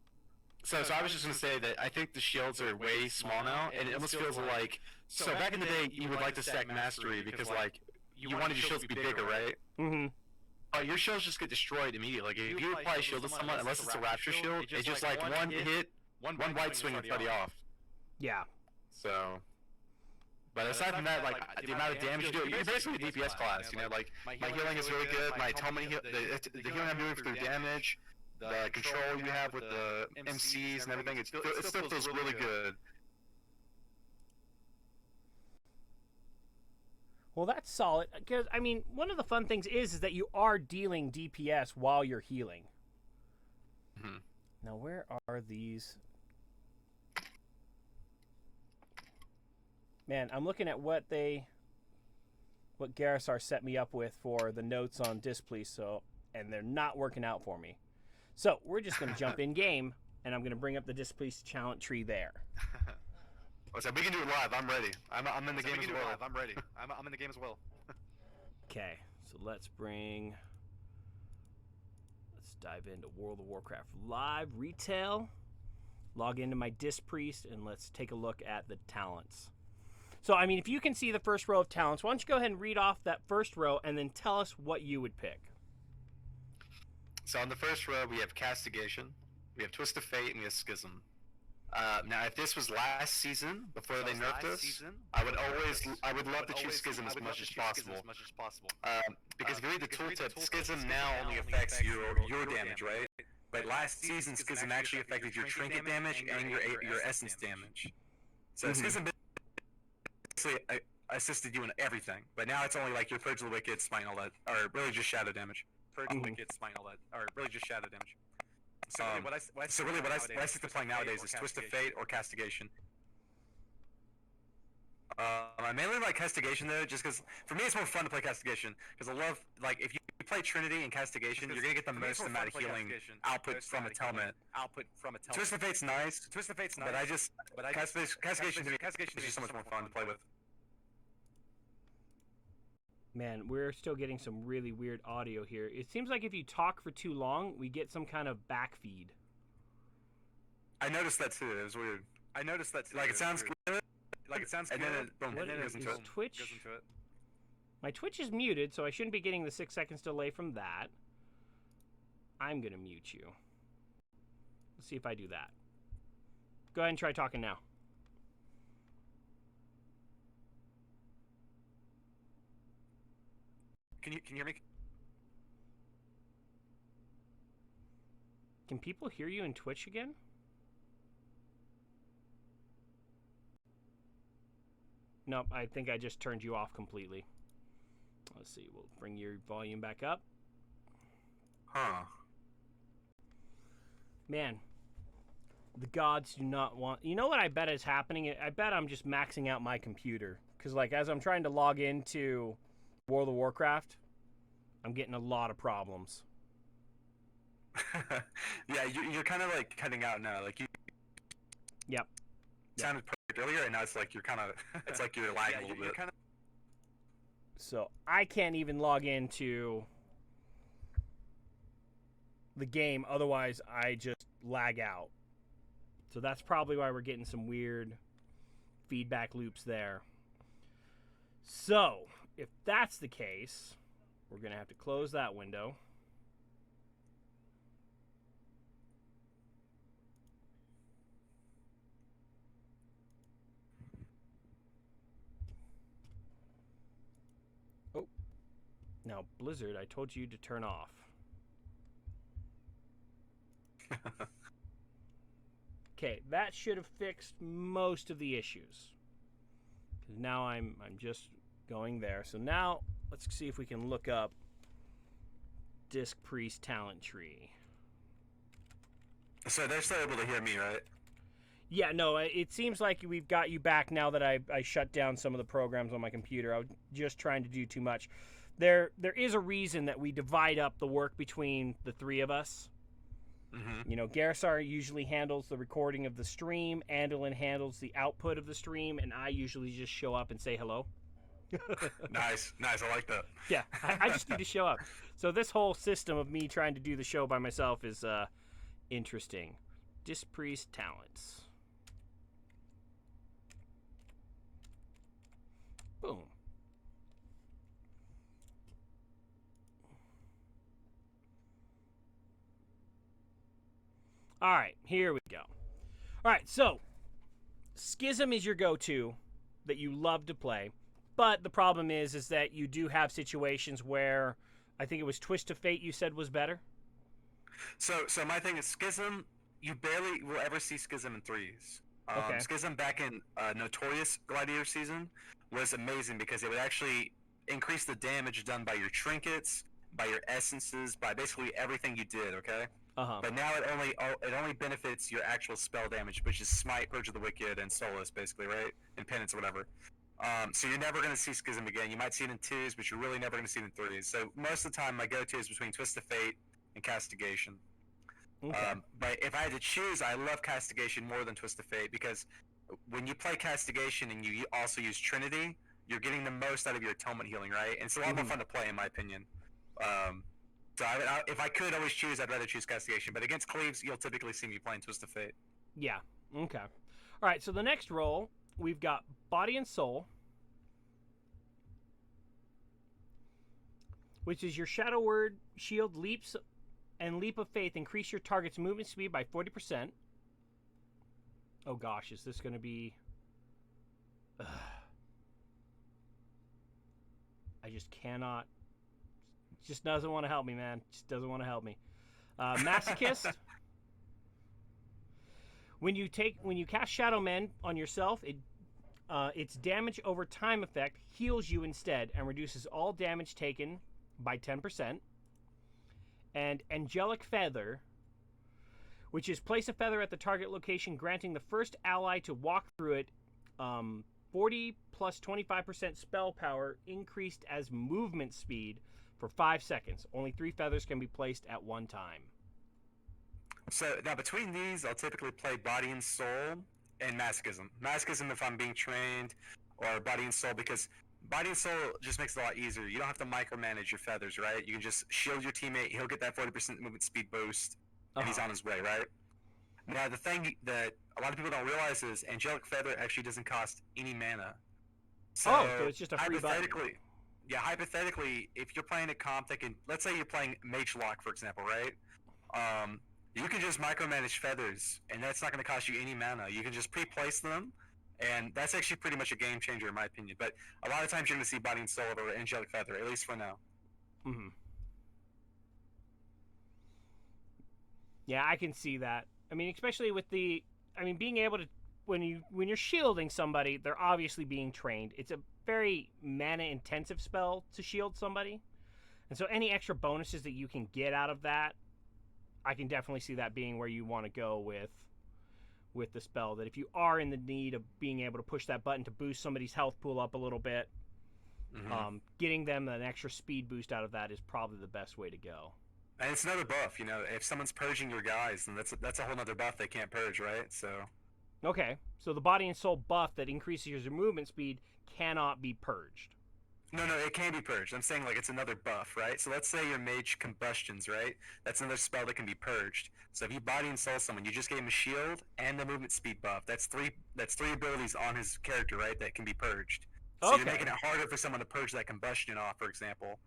So I was just gonna say that I think the shields are way small now, and it almost feels like so back in the day you would like to stack mastery because like you wanted your shields to be bigger, right? Mm-hmm. Your shields just get destroyed immediately. Like if you apply a shield to someone, unless it's a rapture shield, it's just like one hit, one white swing and buddy off. Yeah. So. But aside from that, like the amount of damage you do, you're basically a DPS class. You know, like my healing is really good. My atonement, the healing I'm doing through damage, the control you have with the MCs and everything, it still feels really good. Well, that's solid. Because I mean, one of the fun things is that you are dealing DPS while you're healing. Mm-hmm. Now, where are these? Man, I'm looking at what they what Garrasar set me up with for the notes on Displease, and they're not working out for me. So we're just going to jump in game, and I'm going to bring up the Displease talent tree there. What's up? We can do it live. I'm ready. I'm in the game as well. I'm ready. I'm in the game as well. Okay, so let's dive into World of Warcraft Live Retail. Log into my Dispriest, and let's take a look at the talents. So, I mean, if you can see the first row of talents, why don't you go ahead and read off that first row and then tell us what you would pick. So on the first row, we have Castigation, we have Twist of Fate, and we have Schism. Now, if this was last season, before they nerfed us, I would love to choose Schism as much as possible. Because if you read the tooltip, Schism now only affects your damage, right? But last season, Schism actually affected your trinket damage and your essence damage. So Schism basically assisted you in everything. But now it's only like your Purge of the Wicked, Smite, and all that, or really just Shadow damage. Purge of the Wicked, Smite, and all that, or really just Shadow damage. So what I stick to playing nowadays is Twist of Fate or Castigation. I mainly like Castigation though, just because for me it's more fun to play Castigation. Because I love, like, if you play Trinity and Castigation, you're gonna get the most amount of healing output from Atelment. Twist of Fate's nice, but Castigation to me is just so much more fun to play with. Man, we're still getting some really weird audio here. It seems like if you talk for too long, we get some kind of back feed. I noticed that too. It was weird. Like it sounds good. And then it goes into it. Twitch? My Twitch is muted, so I shouldn't be getting the 6 seconds delay from that. I'm gonna mute you. Let's see if I do that. Go ahead and try talking now. Can you hear me? Can people hear you in Twitch again? Nope, I think I just turned you off completely. Let's see, we'll bring your volume back up. Huh. Man, the gods do not want... You know what I bet is happening? I bet I'm just maxing out my computer. Because, like, as I'm trying to log into World of Warcraft, I'm getting a lot of problems. Yeah, you're kind of, like, cutting out now. Like, you... Yep. Sounded perfect earlier, and now it's like you're kind of... It's like you're lagging a little bit. So, I can't even log into the game, otherwise I just lag out. So that's probably why we're getting some weird feedback loops there. So, if that's the case, we're going to have to close that window. Oh. Now, Blizzard, I told you to turn off. Okay, that should have fixed most of the issues. Because now I'm just going there. So now let's see if we can look up Disc Priest talent tree. So they're still able to hear me, right? Yeah, no, it seems like we've got you back now that I shut down some of the programs on my computer. I was just trying to do too much. There is a reason that we divide up the work between the three of us. Mm-hmm. You know, Garrasar usually handles the recording of the stream, Andolin handles the output of the stream, and I usually just show up and say hello. Nice, I like that. Yeah, I just need to show up. So this whole system of me trying to do the show by myself is interesting. Dispriest talents. Boom. All right, here we go. All right, so Schism is your go-to that you love to play, but the problem is that you do have situations where I think it was Twist of Fate you said was better. So my thing is Schism. You barely will ever see Schism in threes. Okay. Schism back in Notorious Gladiator season was amazing because it would actually increase the damage done by your trinkets, by your essences, by basically everything you did. Okay. Uh-huh. But now it only benefits your actual spell damage, which is Smite, Purge of the Wicked, and Solace, basically, right? And Penance or whatever. So you're never going to see Schism again. You might see it in 2s, but you're really never going to see it in 3s. So most of the time, my go-to is between Twist of Fate and Castigation. Okay. But if I had to choose, I love Castigation more than Twist of Fate because when you play Castigation and you also use Trinity, you're getting the most out of your Atonement healing, right? And it's a lot more fun to play, in my opinion. So if I could always choose, I'd rather choose Castigation. But against Cleaves, you'll typically see me playing Twist of Fate. Yeah. Okay. All right. So the next role, we've got Body and Soul, which is your Shadow Word shield leaps and Leap of Faith increase your target's movement speed by 40%. Oh gosh, is this going to be... I just cannot... Just doesn't want to help me, man. Just doesn't want to help me. Masochist. When you cast Shadow Men on yourself, its damage over time effect heals you instead and reduces all damage taken by 10%. And Angelic Feather, which is place a feather at the target location, granting the first ally to walk through it 40 plus 25% spell power increased as movement speed for 5 seconds. Only 3 feathers can be placed at one time. So now between these, I'll typically play Body and Soul and Masochism. Masochism if I'm being trained, or Body and Soul because Body and Soul just makes it a lot easier. You don't have to micromanage your feathers, right? You can just shield your teammate. He'll get that 40% movement speed boost, and he's on his way, right? Now, the thing that a lot of people don't realize is Angelic Feather actually doesn't cost any mana. So it's just a free button. Yeah, hypothetically, if you're playing a comp that can, let's say you're playing Mage Lock, for example, right? You can just micromanage feathers, and that's not going to cost you any mana. You can just pre-place them, and that's actually pretty much a game changer in my opinion. But a lot of times you're going to see Body and Soul or Angelic Feather, at least for now. Mm-hmm. Yeah, I can see that. I mean, especially with being able to, when you're shielding somebody, they're obviously being trained. It's a very mana-intensive spell to shield somebody. And so any extra bonuses that you can get out of that, I can definitely see that being where you want to go with the spell. That if you are in the need of being able to push that button to boost somebody's health pool up a little bit, getting them an extra speed boost out of that is probably the best way to go. And it's another buff, if someone's purging your guys, then that's a whole other buff they can't purge, right? So. Okay, so the Body and Soul buff that increases your movement speed cannot be purged. No, it can be purged. I'm saying it's another buff, right? So let's say your Mage Combustions, right? That's another spell that can be purged. So if you Body and Soul someone, you just gave him a shield and the movement speed buff. That's three abilities on his character, right? That can be purged. So you're making it harder for someone to purge that combustion off, for example.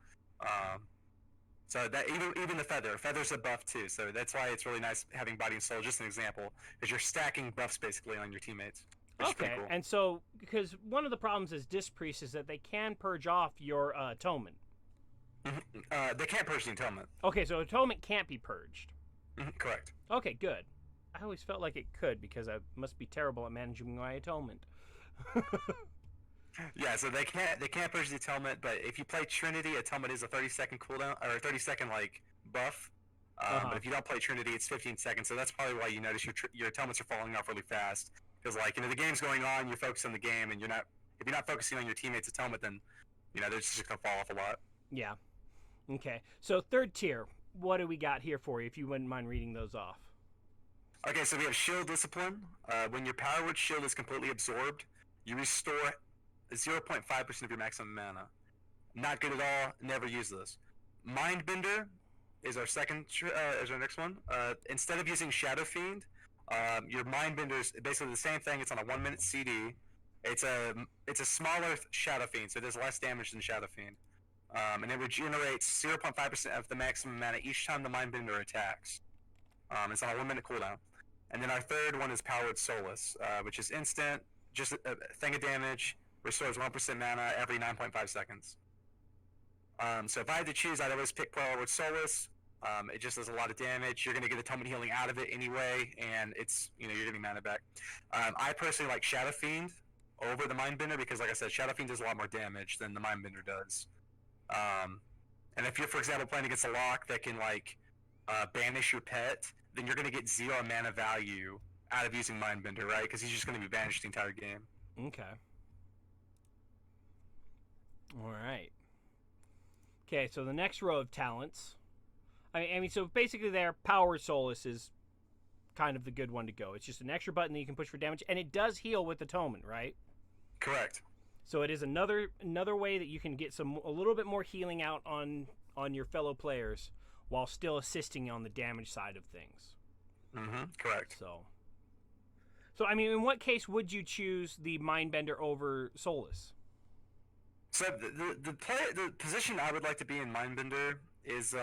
So that even the feather's a buff too. So that's why it's really nice having Body and Soul. Just an example, is you're stacking buffs basically on your teammates. Okay, cool. And so because one of the problems is Disc Priest is that they can purge off your atonement. They can't purge the atonement. Okay, so atonement can't be purged. Correct. Okay, good. I always felt like it could because I must be terrible at managing my atonement. Yeah, so they can't purge the atonement, but if you play Trinity, atonement is a 30-second cooldown or a 30-second buff. But if you don't play Trinity, it's 15 seconds. So that's probably why you notice your atonements are falling off really fast. Because the game's going on, you're focused on the game, and if you're not focusing on your teammates' atonement, then they're just gonna fall off a lot. Yeah. Okay. So third tier, what do we got here for you? If you wouldn't mind reading those off. Okay, so we have Shield Discipline. When your Power Word shield is completely absorbed, you restore 0.5% of your maximum mana. Not good at all. Never use this. Mindbender is our next one. Instead of using Shadow Fiend, your Mindbender is basically the same thing. It's on a 1-minute CD. It's a smaller Shadow Fiend, so it does less damage than Shadow Fiend. And it regenerates 0.5% of the maximum mana each time the Mindbender attacks. It's on a 1-minute cooldown. And then our third one is Powered Solace, which is instant, just a thing of damage, restores 1% mana every 9.5 seconds. So if I had to choose, I'd always pick Powered Solace. It just does a lot of damage. You're going to get atonement healing out of it anyway, and it's you're getting mana back. I personally like Shadow Fiend over the Mindbender because, like I said, Shadow Fiend does a lot more damage than the Mindbender does. And if you're, for example, playing against a lock that can banish your pet, then you're going to get 0 mana value out of using Mindbender, right? Because he's just going to be banished the entire game. Okay. All right. Okay, so the next row of talents. I mean, so basically, their Power Solace is kind of the good one to go. It's just an extra button that you can push for damage, and it does heal with Atonement, right? Correct. So it is another way that you can get a little bit more healing out on your fellow players while still assisting on the damage side of things. Correct. So I mean, in what case would you choose the Mindbender over Solace? So the position I would like to be in Mindbender is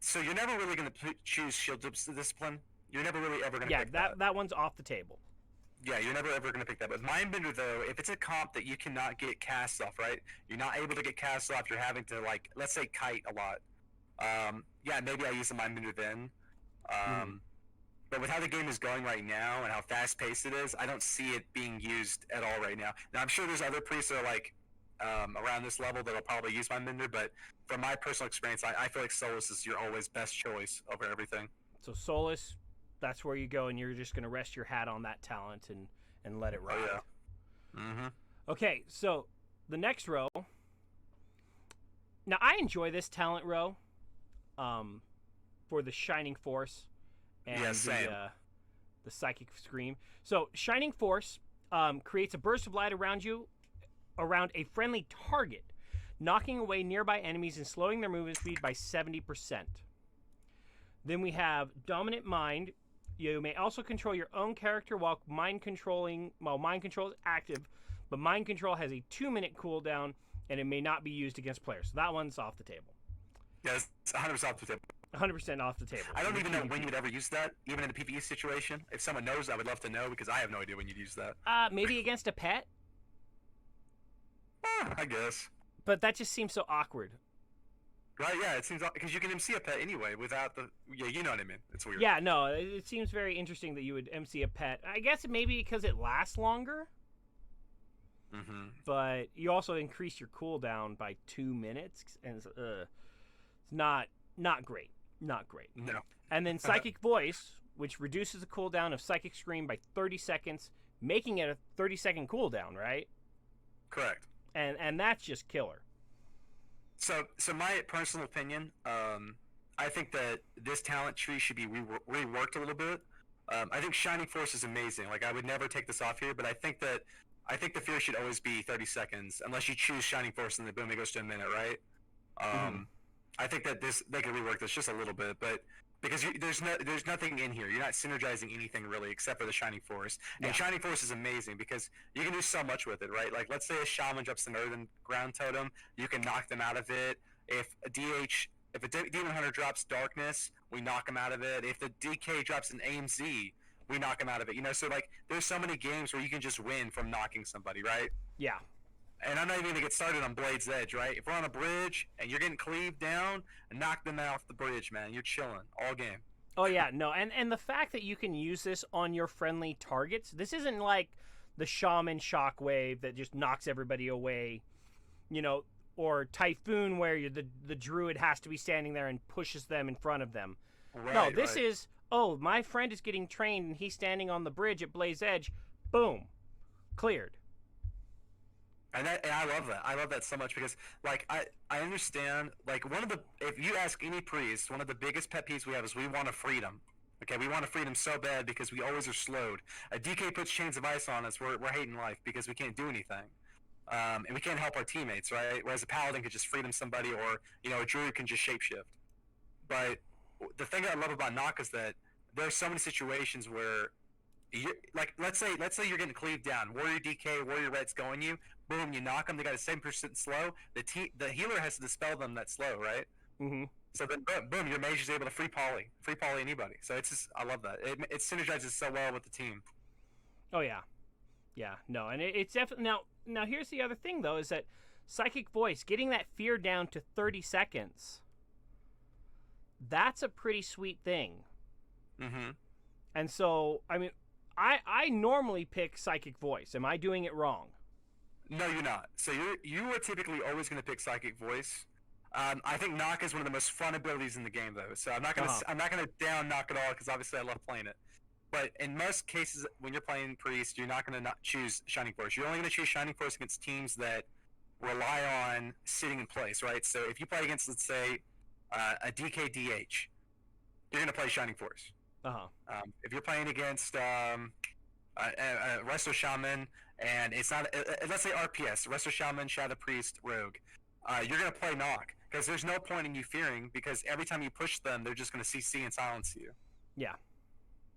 so you're never really going to choose Shield Discipline. You're never really ever going to pick that. That one's off the table. Yeah, you're never ever going to pick that. But Mindbender, though, if it's a comp that you cannot get cast off, right? You're not able to get cast off. You're having to, like, let's say, kite a lot. Yeah, maybe I use the Mindbender then. But with how the game is going right now and how fast-paced it is, I don't see it being used at all right now. Now, I'm sure there's other priests that are, like, around this level that'll probably use Mindbender, but from my personal experience, I feel like Solus is your always best choice over everything. So Solus, that's where you go, and you're just going to rest your hat on that talent and let it ride. Oh, yeah. Okay, so the next row. Now, I enjoy this talent row for the Shining Force and the Psychic Scream. So Shining Force creates a burst of light around a friendly target, knocking away nearby enemies and slowing their movement speed by 70%. Then we have Dominant Mind. You may also control your own character while mind control is active, but mind control has a 2-minute cooldown and it may not be used against players. So that one's off the table. Yeah, it's 100% off the table. 100% off the table. I don't even know when you would ever use that, even in a PvE situation. If someone knows, I would love to know because I have no idea when you'd use that. Maybe against a pet? I guess. But that just seems so awkward. Right, yeah, it seems because you can MC a pet anyway without the... Yeah, you know what I mean. It's weird. Yeah, no, it seems very interesting that you would MC a pet. I guess maybe because it lasts longer. But you also increase your cooldown by 2 minutes, and it's not great. Not great. No. And then Psychic Voice, which reduces the cooldown of Psychic Scream by 30 seconds, making it a 30-second cooldown, right? Correct. And that's just killer. So my personal opinion, I think that this talent tree should be reworked a little bit. I think Shining Force is amazing. Like, I would never take this off here, but I think the fear should always be 30 seconds, unless you choose Shining Force and then boom, it goes to a minute, right? I think that they could rework this just a little bit, but because there's nothing in here. You're not synergizing anything really except for the Shining Force. And Shining Force is amazing because you can do so much with it, right? Like, let's say a Shaman drops an Earthen Ground Totem, you can knock them out of it. If a Demon Hunter drops Darkness, we knock them out of it. If the DK drops an AMZ, we knock them out of it. You know, so like there's so many games where you can just win from knocking somebody, right? Yeah. And I'm not even gonna get started on Blade's Edge, right? If we're on a bridge and you're getting cleaved down, knock them off the bridge, man. You're chilling all game. Oh yeah, no, and the fact that you can use this on your friendly targets, this isn't like the Shaman Shockwave that just knocks everybody away, you know, or Typhoon where the Druid has to be standing there and pushes them in front of them. Right, no, this is, oh, my friend is getting trained and he's standing on the bridge at Blaze Edge, boom, cleared. And I love that. I love that so much because, like, I understand, like, if you ask any priest, one of the biggest pet peeves we have is we want a freedom. Okay, we want a freedom so bad because we always are slowed. A DK puts Chains of Ice on us, we're hating life because we can't do anything. And we can't help our teammates, right? Whereas a Paladin could just freedom somebody or, you know, a Druid can just shapeshift. But the thing I love about Knock is that there are so many situations where, like, let's say you're getting cleaved down. Warrior DK, Warrior Red's going you. Boom, you knock them. They got a 7% slow. The healer has to dispel them that slow, right? Mm-hmm. So then, boom, your mage is able to free poly anybody. So it's just, I love that. It synergizes so well with the team. Oh yeah, yeah, no, and it's definitely now. Here's the other thing though, is that Psychic Voice getting that fear down to 30 seconds. That's a pretty sweet thing. Mm-hmm. And so, I mean, I normally pick Psychic Voice. Am I doing it wrong? No, you're not. So you are typically always going to pick Psychic Voice. I think Knock is one of the most fun abilities in the game, though. So I'm not gonna down Knock at all because obviously I love playing it. But in most cases, when you're playing Priest, you're not gonna choose Shining Force. You're only gonna choose Shining Force against teams that rely on sitting in place, right? So if you play against, let's say, a DKDH, you're going to play Shining Force. If you're playing against Resto Shaman, and it's not, let's say RPS, Resto Shaman, Shadow Priest, Rogue, you're going to play Knock, because there's no point in you fearing, because every time you push them, they're just going to CC and silence you. Yeah.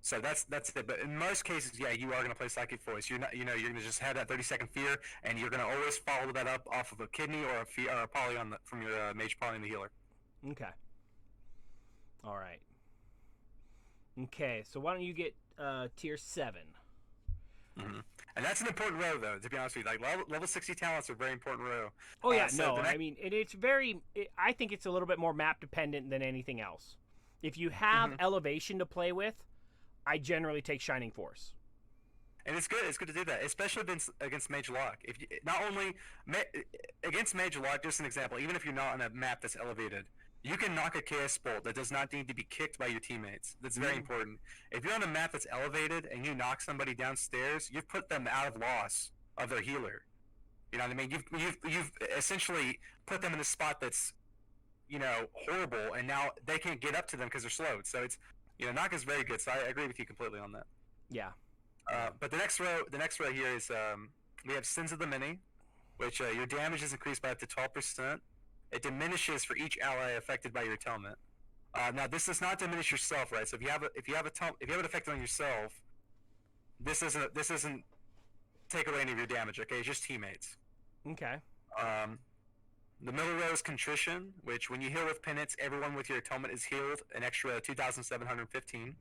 So that's it. But in most cases, yeah, you are going to play Psychic Voice. You're not, you're going to just have that 30-second fear, and you're going to always follow that up off of a kidney or a poly from your mage poly and the healer. Okay. All right. Okay, so why don't you get tier 7? Mm-hmm. And that's an important row, though, to be honest with you. Like, level 60 talents are a very important row. Oh, yeah, I mean, I think it's a little bit more map-dependent than anything else. If you have elevation to play with, I generally take Shining Force. And it's good to do that, especially against Mage Lock. If you, not only against Mage Lock, just an example, even if you're not on a map that's elevated, you can knock a Chaos Bolt that does not need to be kicked by your teammates. That's very important. If you're on a map that's elevated and you knock somebody downstairs, you've put them out of loss of their healer. You know what I mean? You've essentially put them in a spot that's, you know, horrible, and now they can't get up to them because they're slowed. So it's, you know, knock is very good. So I agree with you completely on that. Yeah. But the next row here is we have Sins of the Many, which your damage is increased by up to 12%. It diminishes for each ally affected by your atonement. Now this does not diminish yourself, right? So if you have it affected on yourself, this doesn't take away any of your damage. Okay, it's just teammates. Okay. The middle row is Contrition, which when you heal with Penance, everyone with your atonement is healed an extra 2,715.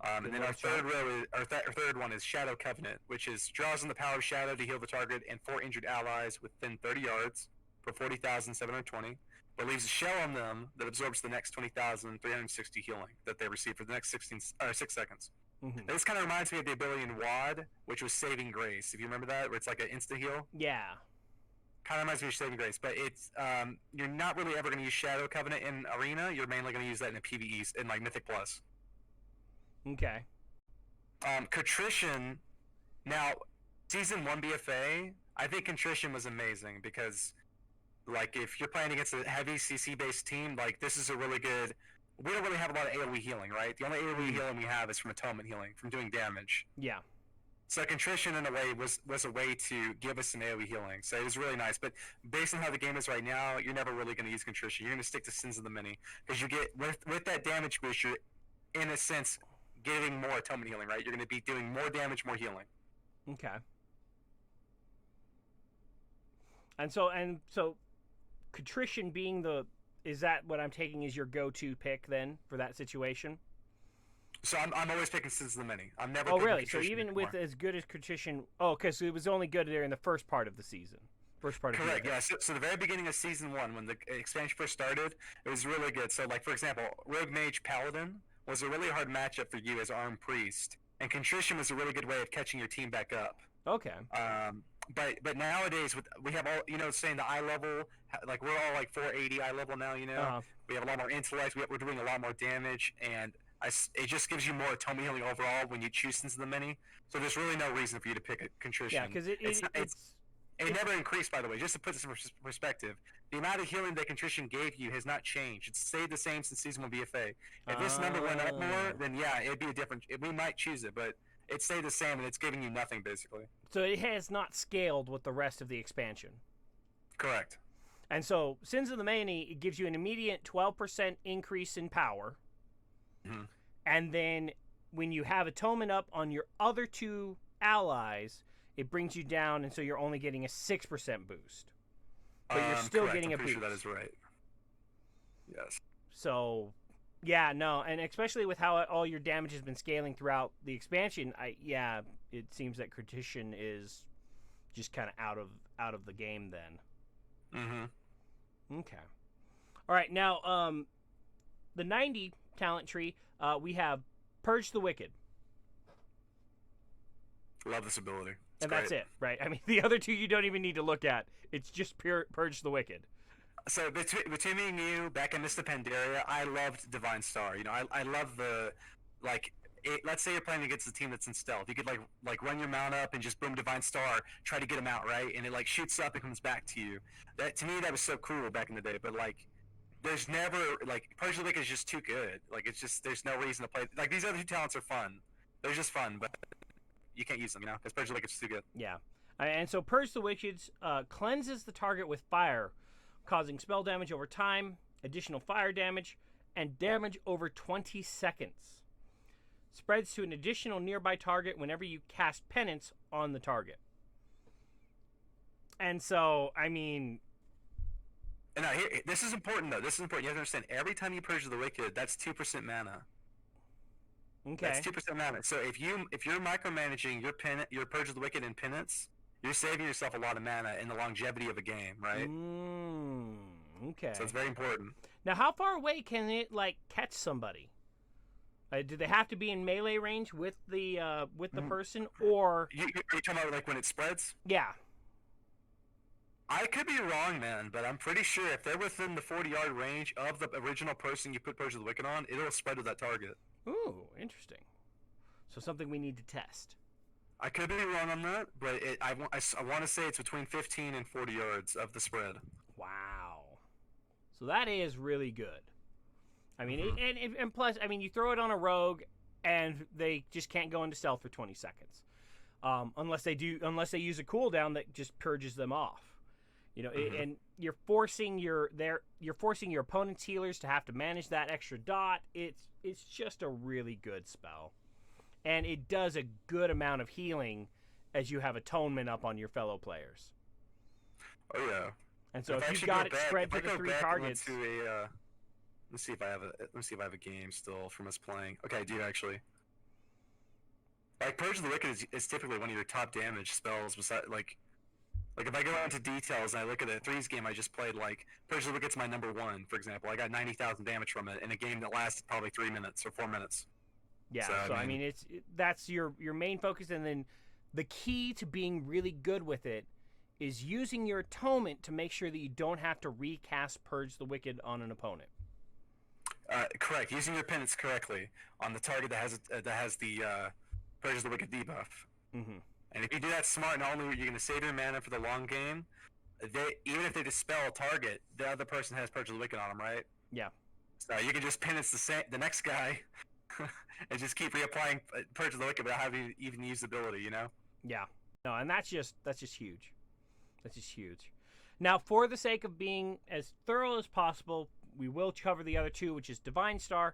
And then our third one is Shadow Covenant, which is draws on the power of Shadow to heal the target and 4 injured allies within 30 yards for 40,720, but leaves a shell on them that absorbs the next 20,360 healing that they receive for the next 6 seconds. This kind of reminds me of the ability in WoD, which was Saving Grace. If you remember that, where it's like an insta heal. Yeah. Kind of reminds me of Saving Grace, but it's you're not really ever going to use Shadow Covenant in Arena. You're mainly going to use that in a PvE in like Mythic Plus. Okay. Contrition. Now, Season 1 BFA, I think Contrition was amazing because, like, if you're playing against a heavy CC-based team, like, this is a really good... We don't really have a lot of AoE healing, right? The only AoE healing we have is from atonement healing, from doing damage. Yeah. So Contrition, in a way, was a way to give us some AoE healing. So it was really nice. But based on how the game is right now, you're never really going to use Contrition. You're going to stick to Sins of the Many. Because you get, with that damage boost, you're, in a sense, getting more atonement healing, right? You're going to be doing more damage, more healing. Okay. And so Contrition being is that what I'm taking as your go-to pick then for that situation? So I'm always picking Sins of the Many. I'm never. Oh, really? So Contrition even anymore. with as good as Contrition, because it was only good there in the first part of the season. First part of Correct, the yeah. So the very beginning of Season 1, when the expansion first started, it was really good. So, like, for example, Rogue Mage Paladin was a really hard matchup for you as Armed Priest, and Contrition was a really good way of catching your team back up. Okay. But nowadays, we have all, you know, saying the eye level, like, we're all, like, 480 eye level now, you know? We have a lot more intellect, we're doing a lot more damage, and it just gives you more atonement healing overall when you choose Sins of the Many. So there's really no reason for you to pick a Contrition. Yeah, because it never increased, by the way. Just to put this in perspective, the amount of healing that Contrition gave you has not changed. It's stayed the same since Season 1 BFA. If this number went up more, then yeah, it'd be a different... We might choose it, but it stayed the same, and it's giving you nothing, basically. So it has not scaled with the rest of the expansion. Correct. And so Sins of the Many, it gives you an immediate 12% increase in power. Mm-hmm. And then when you have Atonement up on your other 2 allies, it brings you down, and so you're only getting a 6% boost. But you're still correct. getting I'm a pretty boost. sure that is right. Yes. So, yeah, no, and especially with how all your damage has been scaling throughout the expansion, it seems that Contrition is just kind of out of the game then. Mm-hmm. Okay. All right, now, the 90 talent tree, we have Purge the Wicked. Love this ability. And that's it, right? I mean, the other 2 you don't even need to look at. It's just pure Purge the Wicked. So between me and you, back in Mr. Pandaria, I loved Divine Star. You know, I love the, like, let's say you're playing against a team that's in stealth. You could like run your mount up and just boom Divine Star, try to get him out, right? And it like shoots up and comes back to you. That to me that was so cool back in the day. But like, there's never like Persia Wicked is just too good. Like it's just there's no reason to play. Like these other two talents are fun. They're just fun, but you can't use them, because Persia Wicked is too good. Yeah. And so Purge the Witches cleanses the target with fire, causing spell damage over time, additional fire damage, and damage over 20 seconds. Spreads to an additional nearby target whenever you cast Penance on the target. And so, I mean... And now, here, this is important, though. This is important. You have to understand, every time you Purge the Wicked, that's 2% mana. Okay. That's 2% mana. So if you're micromanaging your Purge of the Wicked and Penance, you're saving yourself a lot of mana in the longevity of a game, right? Okay. So it's very important. Now, how far away can it like catch somebody? Do they have to be in melee range with the person, or you're talking about like when it spreads? Yeah. I could be wrong, man, but I'm pretty sure if they're within the 40-yard range of the original person you put Purge of the Wicked on, it'll spread to that target. Ooh, interesting. So something we need to test. I could be wrong on that, but I want to say it's between 15 and 40 yards of the spread. Wow. So that is really good. I mean, and plus, I mean, you throw it on a rogue, and they just can't go into stealth for 20 seconds, unless they use a cooldown that just purges them off. And you're forcing your opponent's healers to have to manage that extra dot. It's just a really good spell, and it does a good amount of healing as you have atonement up on your fellow players. Oh yeah. And so if you've got it spread to the 3 targets. Let's see if I have a game still from us playing. Okay, I do actually. Like Purge of the Wicked is typically one of your top damage spells. Besides, like if I go into details and I look at the threes game I just played, like Purge of the Wicked's my number 1, for example. I got 90,000 damage from it in a game that lasted probably 3 minutes or 4 minutes. Yeah, so I mean that's your main focus, and then the key to being really good with it is using your atonement to make sure that you don't have to recast Purge the Wicked on an opponent. Correct. Using your penance correctly on the target that has the Purge the Wicked debuff. Mm-hmm. And if you do that smart, not only are you going to save your mana for the long game, even if they dispel a target, the other person has Purge the Wicked on them, right? Yeah. So you can just penance the next guy and just keep reapplying Purge the Wicked without having to even use the ability, Yeah. No, and that's just huge. That's just huge. Now, for the sake of being as thorough as possible, we will cover the other two, which is Divine Star.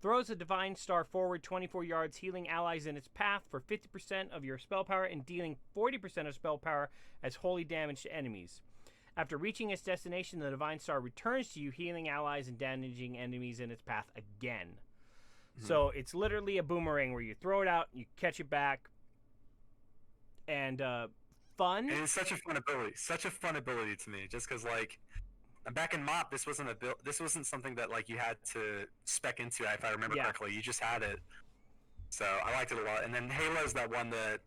Throws a Divine Star forward 24 yards, healing allies in its path for 50% of your spell power and dealing 40% of spell power as holy damage to enemies. After reaching its destination, the Divine Star returns to you, healing allies and damaging enemies in its path again. Mm-hmm. So it's literally a boomerang where you throw it out, you catch it back, and fun. And it's such a fun ability to me, just because like back in MOP, this wasn't something that like you had to spec into, if I remember correctly. You just had it, so I liked it a lot. And then Halo's that one that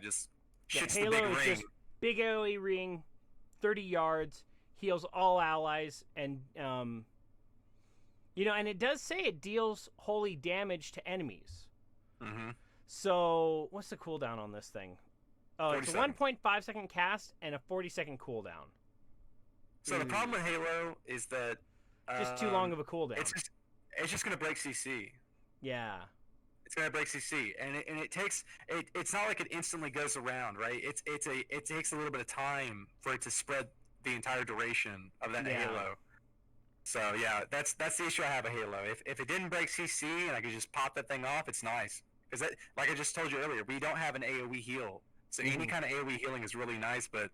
just shoots the big ring. Just big AoE ring, 30 yards, heals all allies, and and it does say it deals holy damage to enemies. Mm-hmm. So what's the cooldown on this thing? Oh, it's a 1.5 second cast and a 40-second cooldown. So the problem with Halo is that just too long of a cooldown. It's just gonna break CC. Yeah. It's gonna break CC, and it takes it. It's not like it instantly goes around, right? It takes a little bit of time for it to spread the entire duration of that Halo. So yeah, that's the issue I have with Halo. If it didn't break CC and I could just pop that thing off, it's nice. Because like I just told you earlier, we don't have an AoE heal, so any kind of AoE healing is really nice, but.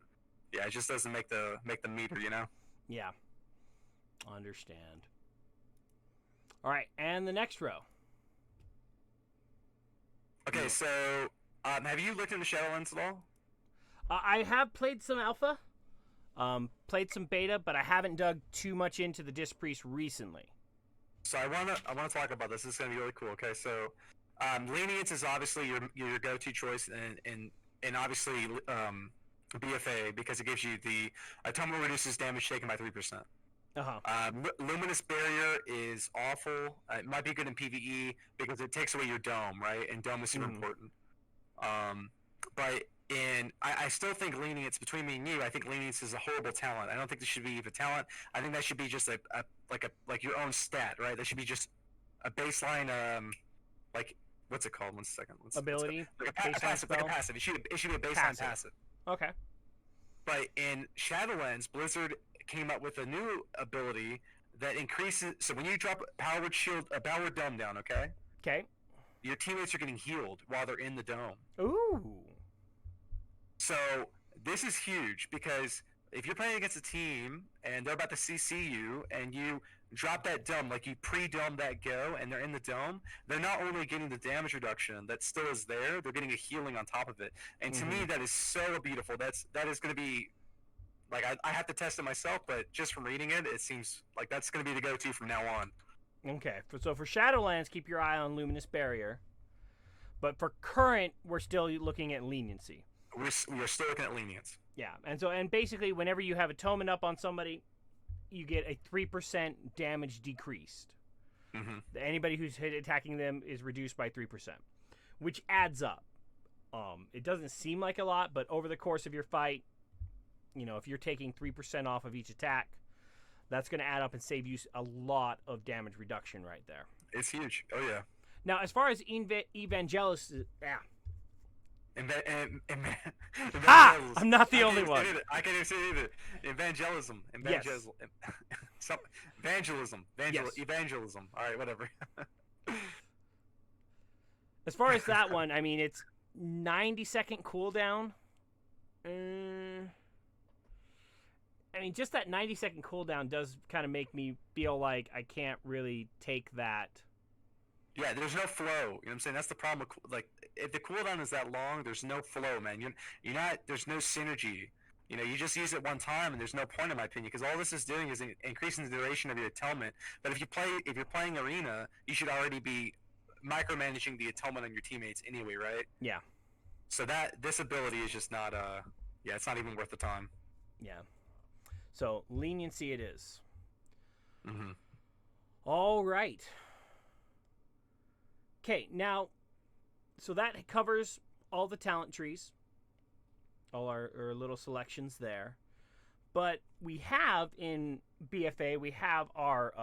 Yeah, it just doesn't make the meter, Yeah. Understand. All right, and the next row. Okay, so have you looked into Shadowlands at all? I have played some alpha, played some beta, but I haven't dug too much into the Disc Priest recently. So I wanna talk about this. This is gonna be really cool. Okay, so Lenience is obviously your go-to choice, and obviously BFA, because it gives you the atonement reduces damage taken by 3%. Luminous Barrier is awful. It might be good in PvE because it takes away your dome, right? And dome is super important. But I still think Lenience, between me and you, I think Lenience is a horrible talent. I don't think this should be even talent. I think that should be just like your own stat, right? That should be just a baseline, like, what's it called? One second. Ability? Like a passive. Like a passive. It should be a baseline passive. Okay. But in Shadowlands, Blizzard came up with a new ability that increases. So when you drop a Power Word Dome down, okay? Okay. Your teammates are getting healed while they're in the dome. Ooh. So this is huge because if you're playing against a team and they're about to CC you and you drop that dome, like you pre-dome that go and they're in the dome, they're not only getting the damage reduction that still is there, they're getting a healing on top of it. And to me, that is so beautiful. That is going to be, like, I have to test it myself, but just from reading it, it seems like that's going to be the go-to from now on. Okay, so for Shadowlands, keep your eye on Luminous Barrier. But for current, we're still looking at Leniency. We're still looking at Lenience. Yeah, and basically, whenever you have Atonement up on somebody, you get a 3% damage decreased. Anybody who's attacking them is reduced by 3%, which adds up. It doesn't seem like a lot, but over the course of your fight, if you're taking 3% off of each attack, that's going to add up and save you a lot of damage reduction right there. It's huge. Oh, yeah. Now, as far as Evangelist... I'm not the only one. I can't even say it either. Evangelism. Yes. Evangelism. Yes. Evangelism. All right, whatever. As far as that one, I mean, it's 90-second cooldown. I mean, just that 90-second cooldown does kind of make me feel like I can't really take that. Yeah, there's no flow. You know what I'm saying? That's the problem. Like, if the cooldown is that long, there's no flow, man. You're not. There's no synergy. You just use it one time, and there's no point, in my opinion, because all this is doing is increasing the duration of your atonement. But if you're playing arena, you should already be micromanaging the atonement on your teammates anyway, right? Yeah. So this ability is just not. It's not even worth the time. Yeah. So Leniency it is. All right. Okay, now, so that covers all the talent trees, all our little selections there. But we have in BFA, we have our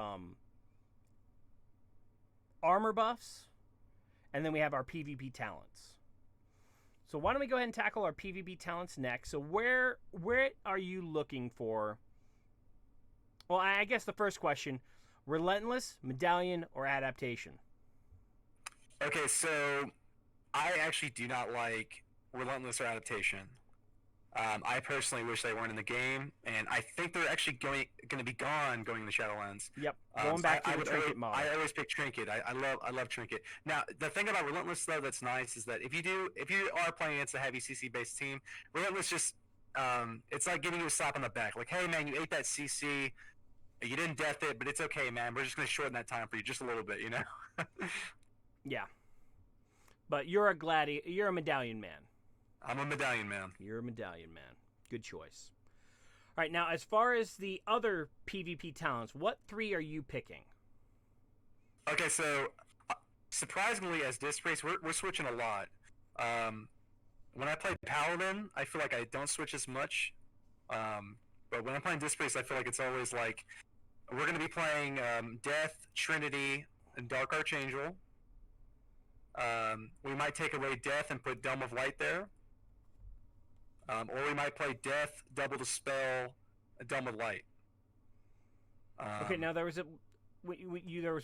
armor buffs, and then we have our PvP talents. So why don't we go ahead and tackle our PvP talents next? So where are you looking for? Well, I guess the first question, Relentless, Medallion, or Adaptation? Okay, so I actually do not like Relentless or Adaptation. I personally wish they weren't in the game, and I think they're actually going to be gone going into Shadowlands. Yep, going back to the Trinket model. I always pick Trinket. I love Trinket. Now, the thing about Relentless, though, that's nice is that if you are playing against a heavy CC-based team, Relentless just it's like giving you a slap on the back. Like, hey, man, you ate that CC. You didn't death it, but it's okay, man. We're just going to shorten that time for you just a little bit, Yeah. But you're a Medallion man. I'm a Medallion man. You're a Medallion man. Good choice. All right, now as far as the other PvP talents, what 3 are you picking? Okay, so surprisingly, as Disc Race, we're switching a lot. When I play Paladin, I feel like I don't switch as much. But when I'm playing Disc Race, I feel like it's always like we're going to be playing Death, Trinity, and Dark Archangel. We might take away Death and put Dome of Light there. Or we might play Death, double the spell, a Dome of Light. Okay, now there was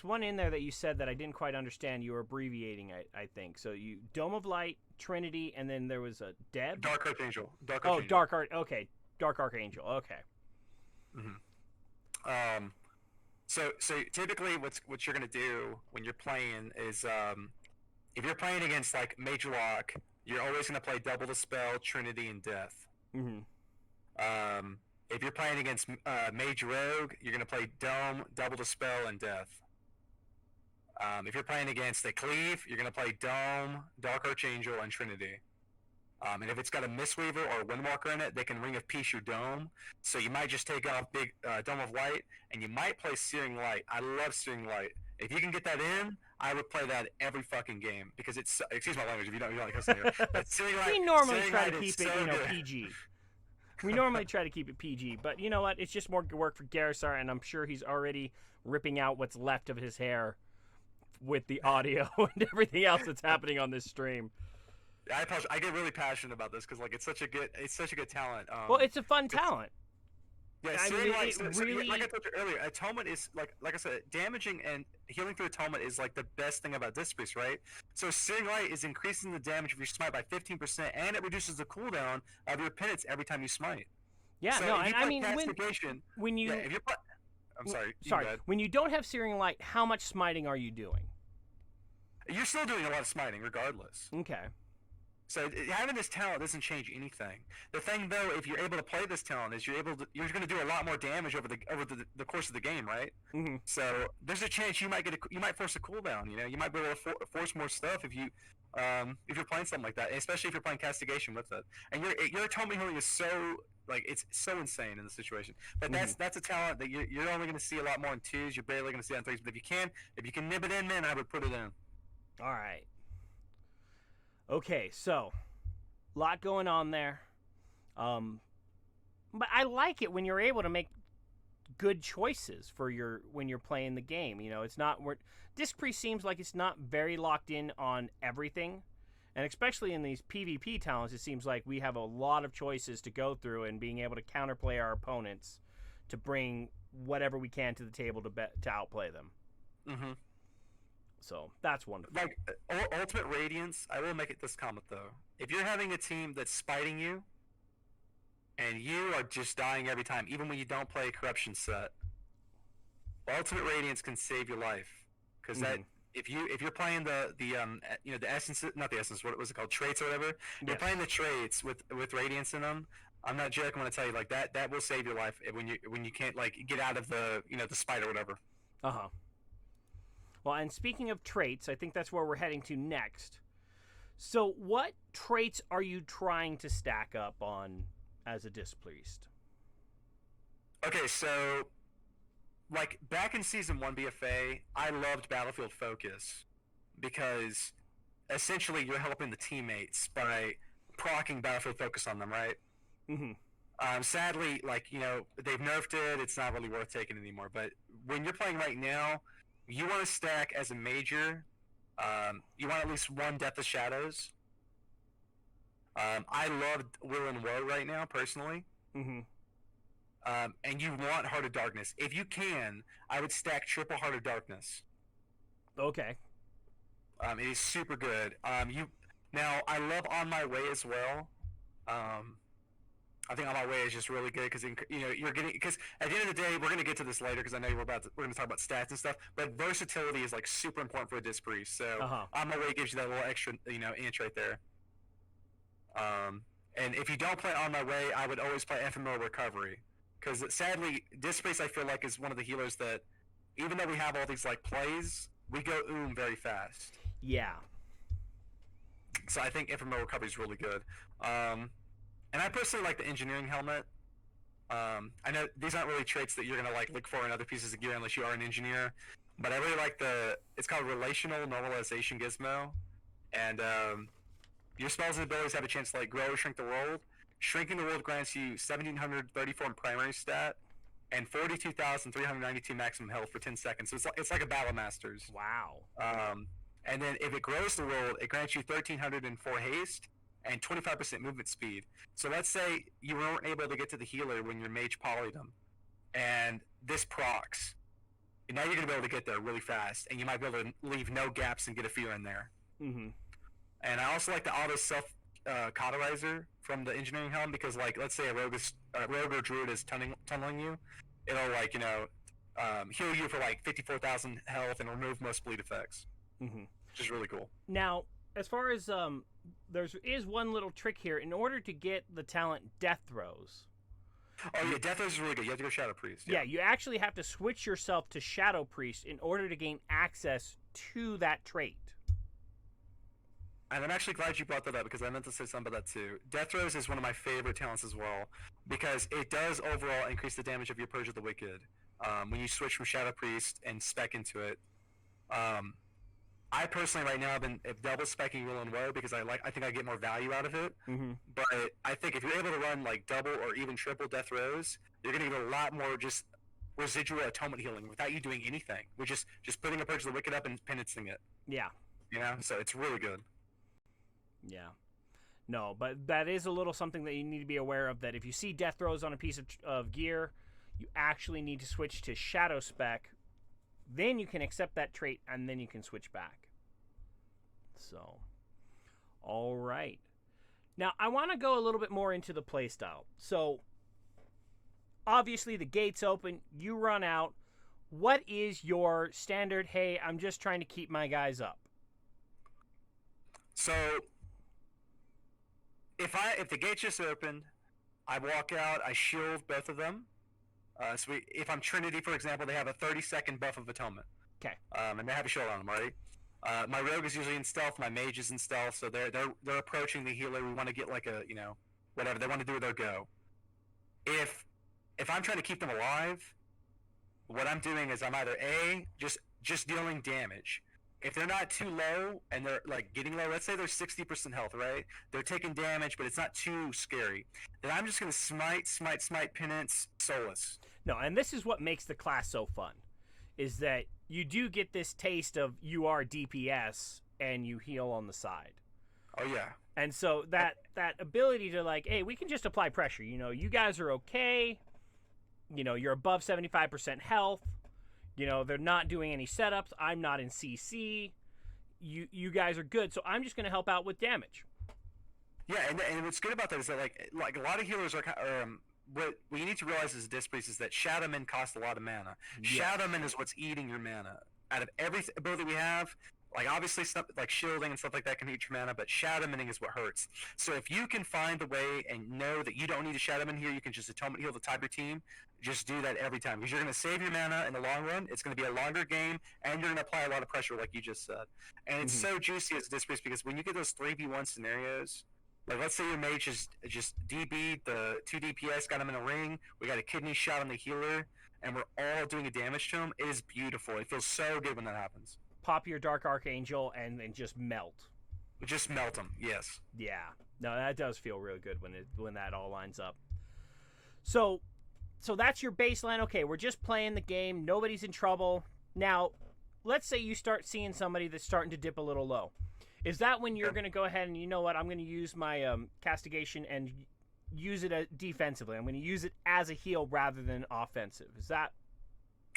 one in there that you said that I didn't quite understand. You were abbreviating, I think. So you Dome of Light, Trinity, and then there was a Deb? Dark Archangel. Okay. Dark Archangel. Okay. So typically what you're gonna do when you're playing is if you're playing against like Mage Lock, you're always gonna play double the spell, Trinity, and Death. If you're playing against Mage Rogue, you're gonna play Dome, double the spell, and Death. If you're playing against a Cleave, you're gonna play Dome, Dark Archangel, and Trinity. And if it's got a Mistweaver or a Windwalker in it, they can Ring of Peace your Dome. So you might just take off big Dome of Light, and you might play Searing Light. I love Searing Light. If you can get that in, I would play that every fucking game because it's. Excuse my language if you don't like cussing here. But Searing Light. We normally Searing try Light to keep is it, so good. PG. We normally try to keep it PG, but you know what? It's just more work for Garrison, and I'm sure he's already ripping out what's left of his hair with the audio and everything else that's happening on this stream. I get really passionate about this because like it's such a good talent. Well, it's a fun talent. Yeah, I Searing mean, Light, it really- like I told you earlier, Atonement is like I said, damaging and healing through Atonement is like the best thing about Disc Priest, right? So Searing Light is increasing the damage of your smite by 15%, and it reduces the cooldown of your penance every time you smite. Yeah, So no, if you I play mean, Castigation, when you... yeah, if you play, I'm sorry. you Sorry, go ahead. when you don't have Searing Light, how much smiting are you doing? You're still doing a lot of smiting regardless. Okay. So having this talent doesn't change anything. The thing though, if you're able to play this talent, is you're going to do a lot more damage over the course of the game, right? Mm-hmm. So there's a chance you might force a cooldown. You know, you might be able to force more stuff if you're playing something like that, especially if you're playing Castigation with it. And your atonement healing is so like it's so insane in the situation. But that's a talent that you're only going to see a lot more in 2s. You're barely going to see it in 3s. But if you can nib it in, man, I would put it in. All right. Okay, so a lot going on there. But I like it when you're able to make good choices for when you're playing the game. You know, it's not Disc Priest seems like it's not very locked in on everything. And especially in these PvP talents, it seems like we have a lot of choices to go through and being able to counterplay our opponents to bring whatever we can to the table to outplay them. Mm-hmm. So that's wonderful. Like Ultimate Radiance, I will make it this comment though. If you're having a team that's spiting you, and you are just dying every time, even when you don't play a corruption set, Ultimate Radiance can save your life. Because that if you're playing the essence, not the essence, what was it called, traits or whatever. You're playing the traits with Radiance in them. I'm not joking when I tell you like that will save your life when you can't like get out of the the spite or whatever. Uh-huh. Well, and speaking of traits, I think that's where we're heading to next. So what traits are you trying to stack up on as a Disc Priest? Okay, so like back in Season 1 BFA, I loved Battlefield Focus because essentially you're helping the teammates by proccing Battlefield Focus on them, right? Mm-hmm. Sadly, like, they've nerfed it, it's not really worth taking anymore. But when you're playing right now, you want to stack as a major. You want at least one Death of Shadows. I love Will and Woe right now, personally. Mm-hmm. And you want Heart of Darkness. If you can, I would stack triple Heart of Darkness. Okay. It is super good. Now, I love On My Way as well. I think On My Way is just really good because you're getting, because at the end of the day, we're going to get to this later because I know we're going to talk about stats and stuff, but versatility is like super important for a Disc Priest. So On My Way gives you that little extra inch right there. And if you don't play On My Way, I would always play Ephemeral Recovery because sadly, Disc Priest I feel like is one of the healers that even though we have all these like plays, we go very fast. Yeah. So I think Ephemeral Recovery is really good. And I personally like the Engineering Helmet. I know these aren't really traits that you're going to like look for in other pieces of gear unless you are an engineer, but I really like it's called Relational Normalization Gizmo, and your spells and abilities have a chance to like grow or shrink the world. Shrinking the world grants you 1,734 in primary stat and 42,392 maximum health for 10 seconds. So it's like a Battle Masters. Wow. And then if it grows the world, it grants you 1,304 haste and 25% movement speed. So let's say you weren't able to get to the healer when your mage polyed them, and this procs. And now you're going to be able to get there really fast, and you might be able to leave no gaps and get a fear in there. Mm-hmm. And I also like the auto self cauterizer from the Engineering Helm because, like, let's say a rogue or druid is tunneling you, it'll like heal you for like 54,000 health and remove most bleed effects, which is really cool. Now, as far as there is one little trick here. In order to get the talent Death Throes. Oh yeah, Death Throes is really good. You have to go Shadow Priest. Yeah, you actually have to switch yourself to Shadow Priest in order to gain access to that trait. And I'm actually glad you brought that up because I meant to say something about that too. Death Throes is one of my favorite talents as well because it does overall increase the damage of your Purge of the Wicked when you switch from Shadow Priest and spec into it. I personally right now have been double specking Will and Woe because I think I get more value out of it. Mm-hmm. But I think if you're able to run like double or even triple Death Throes, you're gonna get a lot more just residual atonement healing without you doing anything. We're just putting a Purge of the Wicked up and penancing it. Yeah. You know, so it's really good. Yeah. No, but that is a little something that you need to be aware of, that if you see Death Throes on a piece of gear, you actually need to switch to Shadow Spec. Then you can accept that trait, and then you can switch back. So, all right. Now, I want to go a little bit more into the playstyle. So, obviously, the gate's open. You run out. What is your standard, hey, I'm just trying to keep my guys up? So, if the gate's just opened, I walk out, I shield both of them. So if I'm Trinity, for example, they have a 30-second buff of Atonement. Okay. And they have a shield on them, right? My Rogue is usually in stealth. My Mage is in stealth, so they're approaching the healer. We want to get like a whatever they want to do with their go. If I'm trying to keep them alive, what I'm doing is I'm either just dealing damage. If they're not too low and they're like getting low, let's say they're 60% health, right? They're taking damage, but it's not too scary. Then I'm just gonna smite, penance, solace. No, and this is what makes the class so fun, is that you do get this taste of you are DPS and you heal on the side. Oh yeah. And so that ability to like, hey, we can just apply pressure. You know, you guys are okay. You know, you're above 75% health. You know, they're not doing any setups. I'm not in CC. You guys are good, so I'm just going to help out with damage. Yeah, and what's good about that is that like a lot of healers are what you need to realize as a Disc Priest is that Shadowmen cost a lot of mana. Yes. Shadowmen is what's eating your mana. Out of every ability we have, like obviously stuff like shielding and stuff like that can eat your mana, but Shadowmening is what hurts. So if you can find a way and know that you don't need a Shadowman here, you can just Atonement heal the top of your team. Just do that every time because you're going to save your mana in the long run. It's going to be a longer game, and you're going to apply a lot of pressure, like you just said. And it's so juicy as a Disc Priest because when you get those 3v1 scenarios, like let's say your mage is just DB, the 2 DPS got him in a ring, we got a kidney shot on the healer, and we're all doing a damage to him. It is beautiful. It feels so good when that happens. Pop your Dark Archangel and just melt. Just melt them, yes. Yeah. No, that does feel really good when that all lines up. So that's your baseline. Okay, we're just playing the game. Nobody's in trouble. Now, let's say you start seeing somebody that's starting to dip a little low. Is that when you're going to go ahead and, you know what, I'm going to use my castigation and use it defensively? I'm going to use it as a heal rather than offensive. Is that?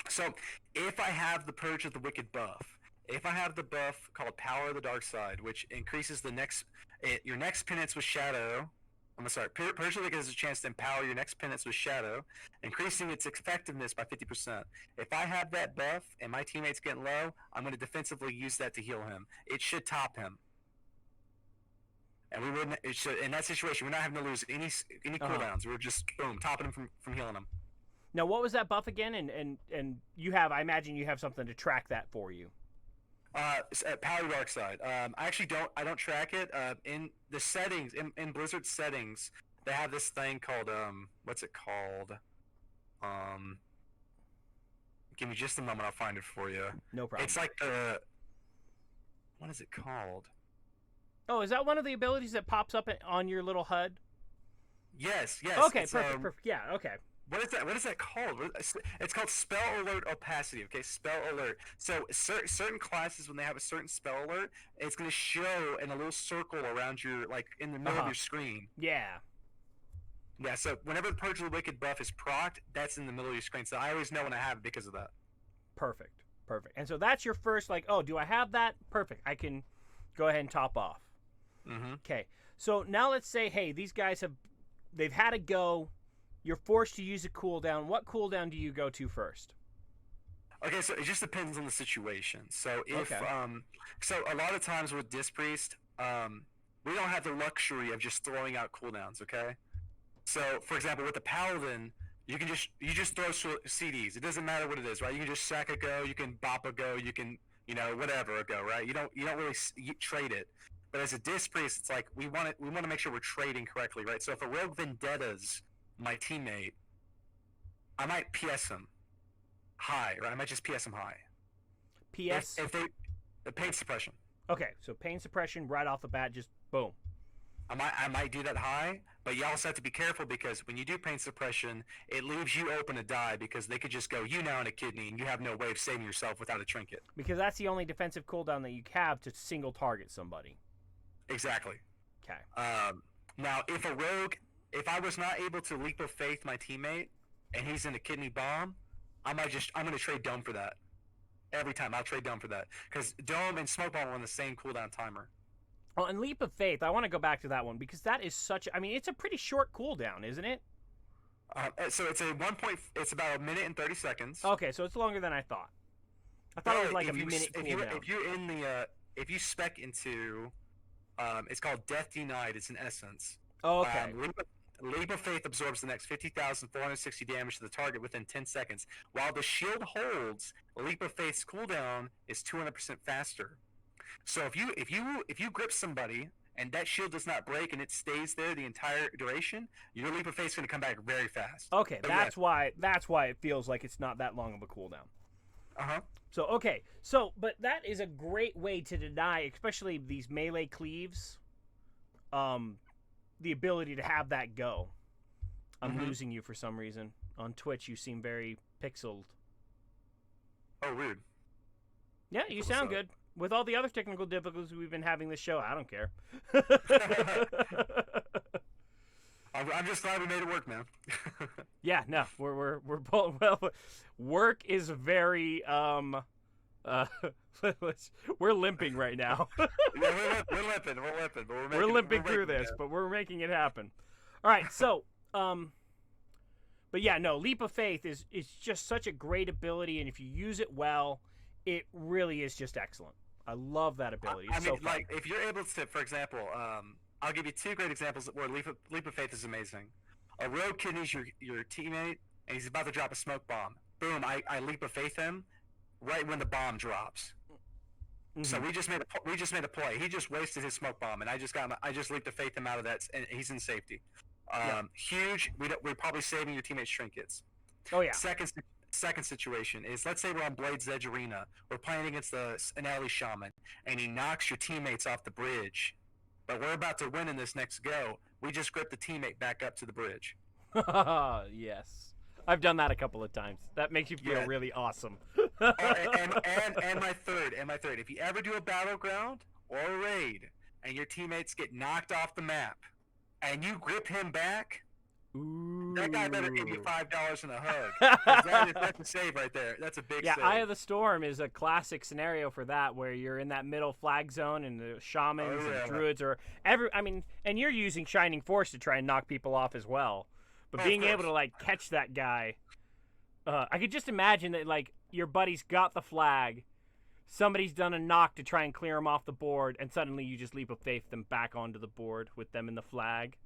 So, if I have the Purge of the Wicked buff, if I have the buff called Power of the Dark Side, which increases your next penance with Shadow. Purge of the Wicked has a chance to empower your next penance with Shadow, increasing its effectiveness by 50%. If I have that buff and my teammate's getting low, I'm going to defensively use that to heal him. It should top him. And we wouldn't. It should, in that situation, we're not having to lose any cooldowns. We're just boom topping him from healing him. Now, what was that buff again? And you have, I imagine you have something to track that for you. Power Dark Side. I don't track it. In the settings, in Blizzard settings, they have this thing called what's it called? Give me just a moment. I'll find it for you. No problem. It's like what is it called? Oh, is that one of the abilities that pops up on your little HUD? Yes. Okay, perfect. Yeah, okay. What is that called? It's called Spell Alert Opacity, okay? Spell Alert. So certain classes, when they have a certain spell alert, it's going to show in a little circle around your, like, in the middle of your screen. Yeah. Yeah, so whenever the Purge of the Wicked buff is procced, that's in the middle of your screen. So I always know when I have it because of that. Perfect. And so that's your first, like, oh, do I have that? Perfect. I can go ahead and top off. Mm-hmm. Okay. So now let's say, hey, these guys they've had a go. You're forced to use a cooldown. What cooldown do you go to first? Okay, so it just depends on the situation. So if so a lot of times with Disc Priest, we don't have the luxury of just throwing out cooldowns, okay? So for example, with the Paladin, you just throw CDs. It doesn't matter what it is, right? You can just sack a go, you can bop a go, you can, whatever a go, right? You don't really trade it. But as a disc priest, it's like we want to make sure we're trading correctly, right? So if a rogue vendettas my teammate, I might PS him high, right? I might just PS him high. PS. If they the pain suppression. Okay, so pain suppression right off the bat, just boom. I might do that high, but you also have to be careful because when you do pain suppression, it leaves you open to die because they could just go you now in a kidney and you have no way of saving yourself without a trinket. Because that's the only defensive cooldown that you have to single target somebody. Exactly. Okay. Now, if I was not able to leap of faith my teammate and he's in a kidney bomb, I'm going to trade Dome for that. Every time I'll trade Dome for that because Dome and Smoke Bomb are on the same cooldown timer. Oh, and Leap of Faith, I want to go back to that one because that is it's a pretty short cooldown, isn't it? So it's it's about 1 minute and 30 seconds. Okay, so it's longer than I thought. I thought it was like a minute cooldown. If you're in the, if you spec into, it's called Death Denied. It's an essence. Oh, okay. Leap of Faith absorbs the next 50,460 damage to the target within 10 seconds. While the shield holds, Leap of Faith's cooldown is 200% faster. So if you grip somebody and that shield does not break and it stays there the entire duration, your Leap of Faith is going to come back very fast. Okay, but that's why it feels like it's not that long of a cooldown. But that is a great way to deny, especially these melee cleaves, the ability to have that go. I'm losing you for some reason. On Twitch, you seem very pixeled. Oh, rude. Yeah, you sound good. With all the other technical difficulties we've been having this show, I don't care. I'm just glad we made it work, man. Yeah, no, we're both, well. Work is very we're limping right now. Yeah, we're limping, but we're limping through this, but we're making it happen. All right, so but yeah, no, Leap of Faith is just such a great ability, and if you use it well, it really is just excellent. I love that ability. I mean, like, if you're able to, for example, I'll give you 2 great examples where Leap of Faith is amazing. A rogue kidneys your teammate, and he's about to drop a smoke bomb. Boom, I Leap of Faith him right when the bomb drops. So we just made a play. He just wasted his smoke bomb, and I just Leap of Faith him out of that, and he's in safety. Huge. We're probably saving your teammates' trinkets. Oh yeah. Second situation is, let's say we're on Blade's Edge Arena. We're playing against an alley shaman, and he knocks your teammates off the bridge. But we're about to win in this next go. We just grip the teammate back up to the bridge. Yes. I've done that a couple of times. That makes you feel really awesome. and my third. If you ever do a battleground or a raid, and your teammates get knocked off the map, and you grip him back, ooh, that guy better give you $5 and a hug. That's a save right there. That's a big save. Yeah, Eye of the Storm is a classic scenario for that, where you're in that middle flag zone, and the shamans and druids are and you're using Shining Force to try and knock people off as well. But being able to like catch that guy, I could just imagine that like your buddy's got the flag, somebody's done a knock to try and clear him off the board, and suddenly you just Leap of Faith them back onto the board with them in the flag.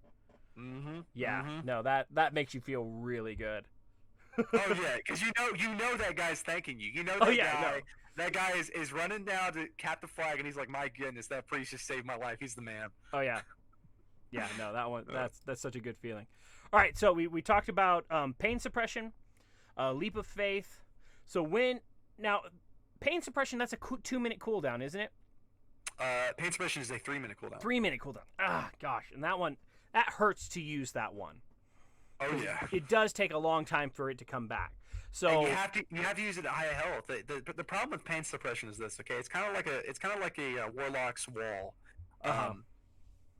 No, that makes you feel really good. Oh yeah, because you know that guy's thanking you. You know that guy is running down to cap the flag, and he's like, my goodness, that priest just saved my life. He's the man. Oh yeah. Yeah, no, that one that's such a good feeling. All right, so we talked about pain suppression, Leap of Faith. So now pain suppression, that's a 2-minute cooldown, isn't it? Pain suppression is a 3-minute cooldown. 3-minute cooldown. Ah, gosh, and that hurts to use that one. Oh yeah. It does take a long time for it to come back. So and you have to use it at high health. The problem with pain suppression is this. Okay, it's kind of like a warlock's wall.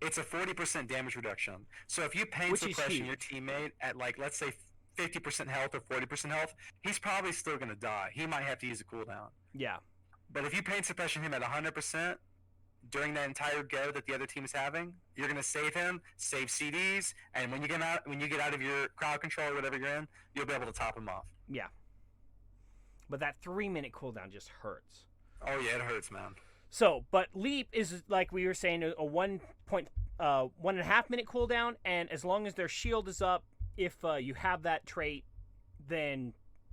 It's a 40% damage reduction. So if you pain suppression your teammate at, like, let's say 50% health or 40% health, he's probably still gonna die. He might have to use a cooldown. Yeah. But if you pain suppression him at 100% during that entire go that the other team is having, you're gonna save him, save CDs, and when you get out of your crowd control or whatever you're in, you'll be able to top him off. Yeah. But that 3-minute cooldown just hurts. Oh yeah, it hurts, man. So, but Leap is, like we were saying, a 1.5 minute cooldown, and as long as their shield is up, if you have that trait, then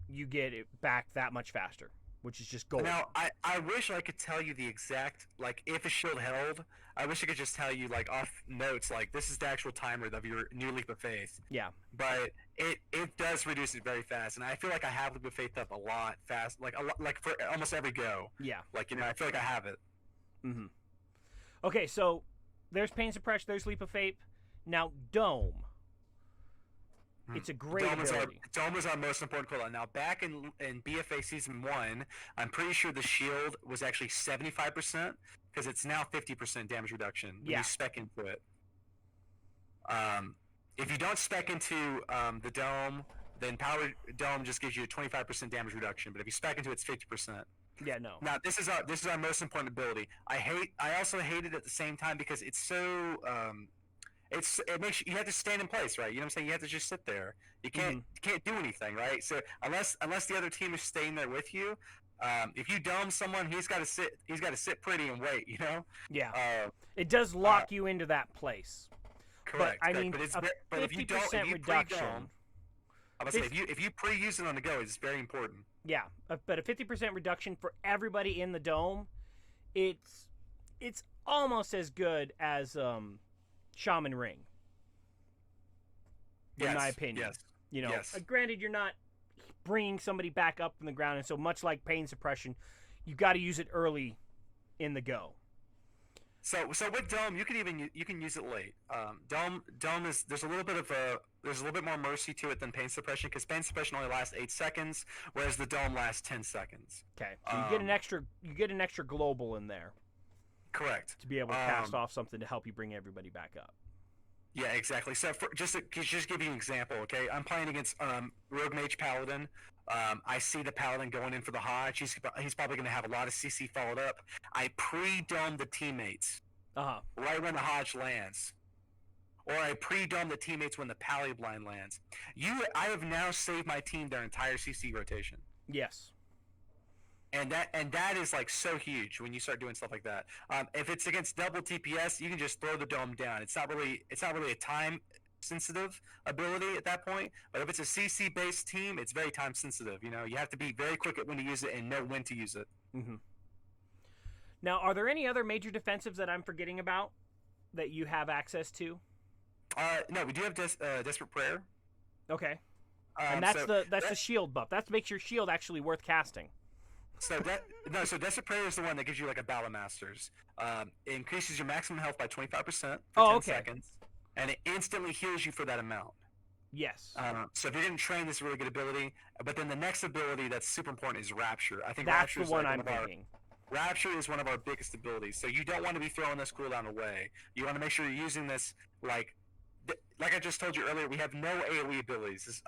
you get it back that much faster. which is just gold. Now, I wish I could tell you the exact, like, if a shield held, I wish I could just tell you, like, off notes, like, this is the actual timer of your new Leap of Faith. Yeah. But it does reduce it very fast, and I feel like I have Leap of Faith up a lot fast, like, for almost every go. Yeah. Like, I feel like I have it. Mm-hmm. Okay, so there's Pain Suppression, there's Leap of Faith. Now, Dome. It's a great ability. Dome is our most important cooldown. Now, back in BFA Season 1, I'm pretty sure the shield was actually 75%, because it's now 50% damage reduction when you spec into it. If you don't spec into the Dome, then Power Dome just gives you a 25% damage reduction, but if you spec into it, it's 50%. Yeah, no. Now, this is our most important ability. I also hate it at the same time because it's so... it makes you have to stand in place, right? You know what I'm saying? You have to just sit there. You can't do anything, right? So unless the other team is staying there with you, if you dome someone, he's got to sit pretty and wait. You know? Yeah. It does lock you into that place. Correct. But I mean, but if you don't, if you reduction. I was say if you pre-use it on the go, it's very important. Yeah, but a 50% reduction for everybody in the dome, it's almost as good as Shaman Ring, in my opinion. Yes. You know, yes. Granted, you're not bringing somebody back up from the ground, and so much like Pain Suppression, you got to use it early in the go. So with Dome, you can use it late. Dome is there's a little bit more mercy to it than Pain Suppression because Pain Suppression only lasts 8 seconds, whereas the Dome lasts 10 seconds. Okay, so you get an extra global in there. Correct. To be able to cast off something to help you bring everybody back up. Yeah, exactly. So just give you an example, okay? I'm playing against Rogue Mage Paladin. I see the Paladin going in for the Hodge. He's probably going to have a lot of CC followed up. I pre-dome the teammates right when the Hodge lands. Or I pre-dome the teammates when the Pally Blind lands. I have now saved my team their entire CC rotation. Yes. And that is like so huge when you start doing stuff like that. If it's against double TPS, you can just throw the dome down. It's not really a time sensitive ability at that point. But if it's a CC based team, it's very time sensitive. You know, you have to be very quick at when to use it and know when to use it. Mm-hmm. Now, are there any other major defensives that I'm forgetting about that you have access to? No, we do have Desperate Prayer. Okay. And that's the shield buff. That makes your shield actually worth casting. So Desperate Prayer is the one that gives you like a Battle Masters. It increases your maximum health by 25% for 10 seconds, and it instantly heals you for that amount. Yes. So if you're going to train, this is a really good ability. But then the next ability that's super important is Rapture. I think that's Rapture the is one like I'm thinking. Rapture is one of our biggest abilities. So you don't want to be throwing this cooldown away. You want to make sure you're using this like I just told you earlier. We have no AOE abilities.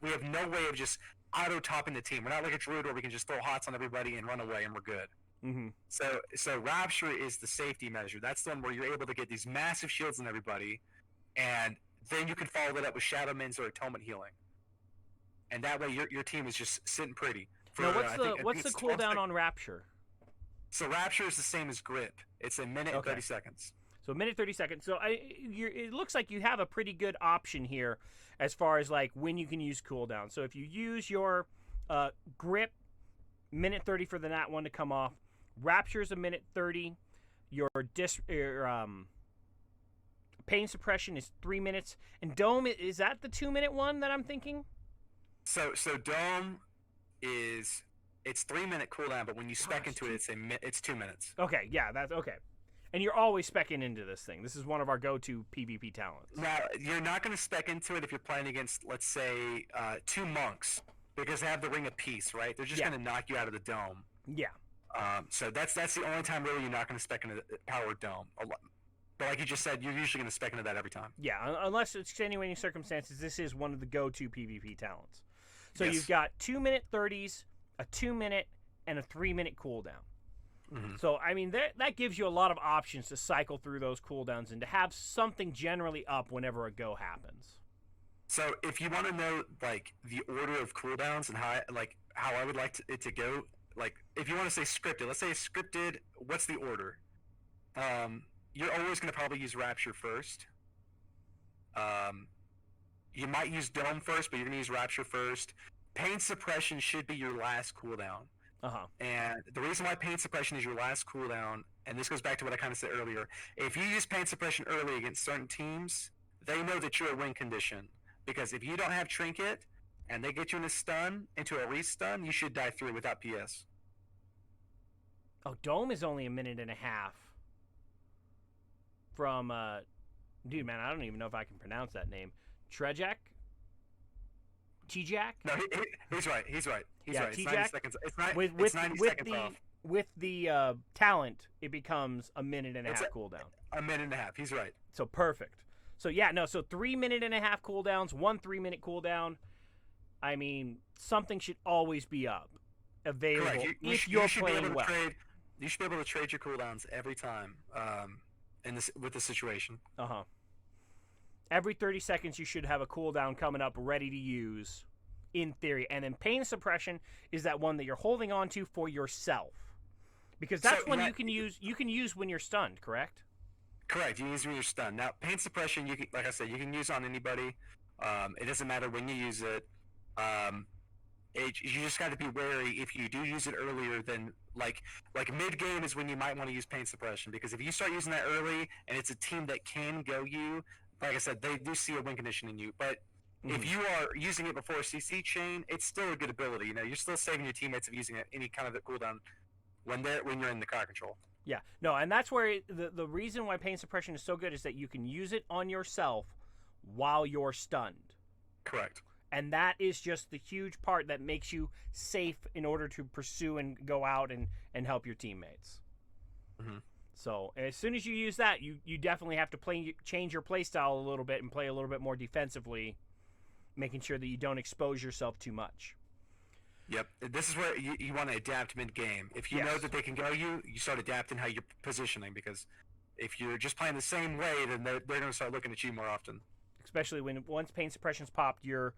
We have no way of just auto-topping the team. We're not like a druid where we can just throw hots on everybody and run away and we're good. Mm-hmm. So Rapture is the safety measure. That's the one where you're able to get these massive shields on everybody, and then you can follow that up with Shadow Mins or Atonement Healing. And that way your team is just sitting pretty. Now, what's the cooldown on Rapture? So Rapture is the same as Grip. It's a minute and 30 seconds. So a minute 30 seconds. So it looks like you have a pretty good option here as far as like when you can use cooldown. So if you use your Grip, minute 30 for the Nat 1 to come off. Rapture's a minute 30. Your Pain Suppression is 3 minutes. And Dome, is that the 2-minute one that I'm thinking? So Dome it's 3-minute cooldown, but when you spec into it, it's 2 minutes. Okay, yeah, that's okay. And you're always specking into this thing. This is one of our go-to PvP talents. Now, you're not going to spec into it if you're playing against, let's say, 2 monks, because they have the Ring of Peace, right? They're just going to knock you out of the dome. Yeah. So that's the only time really you're not going to spec into the Powered Dome. But like you just said, you're usually going to spec into that every time. Yeah, unless it's extenuating circumstances, this is one of the go-to PvP talents. So you've got 2-minute 30s, a 2-minute, and a 3-minute cooldown. Mm-hmm. So, I mean, that gives you a lot of options to cycle through those cooldowns and to have something generally up whenever a go happens. So, if you want to know, like, the order of cooldowns and how I would like it to go, like, if you want to say scripted, let's say scripted, what's the order? You're always going to probably use Rapture first. You might use Dome first, but you're going to use Rapture first. Pain Suppression should be your last cooldown. And the reason why pain suppression is your last cooldown, and this goes back to what I kind of said earlier, if you use pain suppression early against certain teams, they know that you're a win condition. Because if you don't have trinket and they get you in a stun into a restun, you should die through without PS. Oh, Dome is only a minute and a half from dude, man, I don't even know if I can pronounce that name. Trejak? T-Jack? No, he's right. He's right. He's right. It's T-Jack, 90 seconds. It's 90 seconds off. With the talent, it becomes a minute and a half cooldown. A minute and a half. He's right. So perfect. So yeah, no, so 3 minute and a half cooldowns, 1 3-minute cooldown. I mean, something should always be up, available if you're playing well. You should be able to trade your cooldowns every time with the situation. Every 30 seconds, you should have a cooldown coming up ready to use, in theory. And then pain suppression is that one that you're holding on to for yourself, because that's one you can use. You can use when you're stunned, correct? Correct. You use when you're stunned. Now, pain suppression, you can, like I said, you can use on anybody. It doesn't matter when you use it. You just got to be wary if you do use it earlier than like mid game is when you might want to use pain suppression, because if you start using that early and it's a team that can go you, like I said, they do see a win condition in you. But if you are using it before a CC chain, it's still a good ability. You know, you're still saving your teammates of using any kind of a cooldown when you're in the crowd control. Yeah, no, and that's where the reason why pain suppression is so good is that you can use it on yourself while you're stunned. Correct. And that is just the huge part that makes you safe in order to pursue and go out and help your teammates. So as soon as you use that, you definitely have to change your play style a little bit and play a little bit more defensively, making sure that you don't expose yourself too much. Yep. This is where you want to adapt mid-game. If you know that they can go you start adapting how you're positioning, because if you're just playing the same way, then they're going to start looking at you more often. Especially once pain suppression's popped, your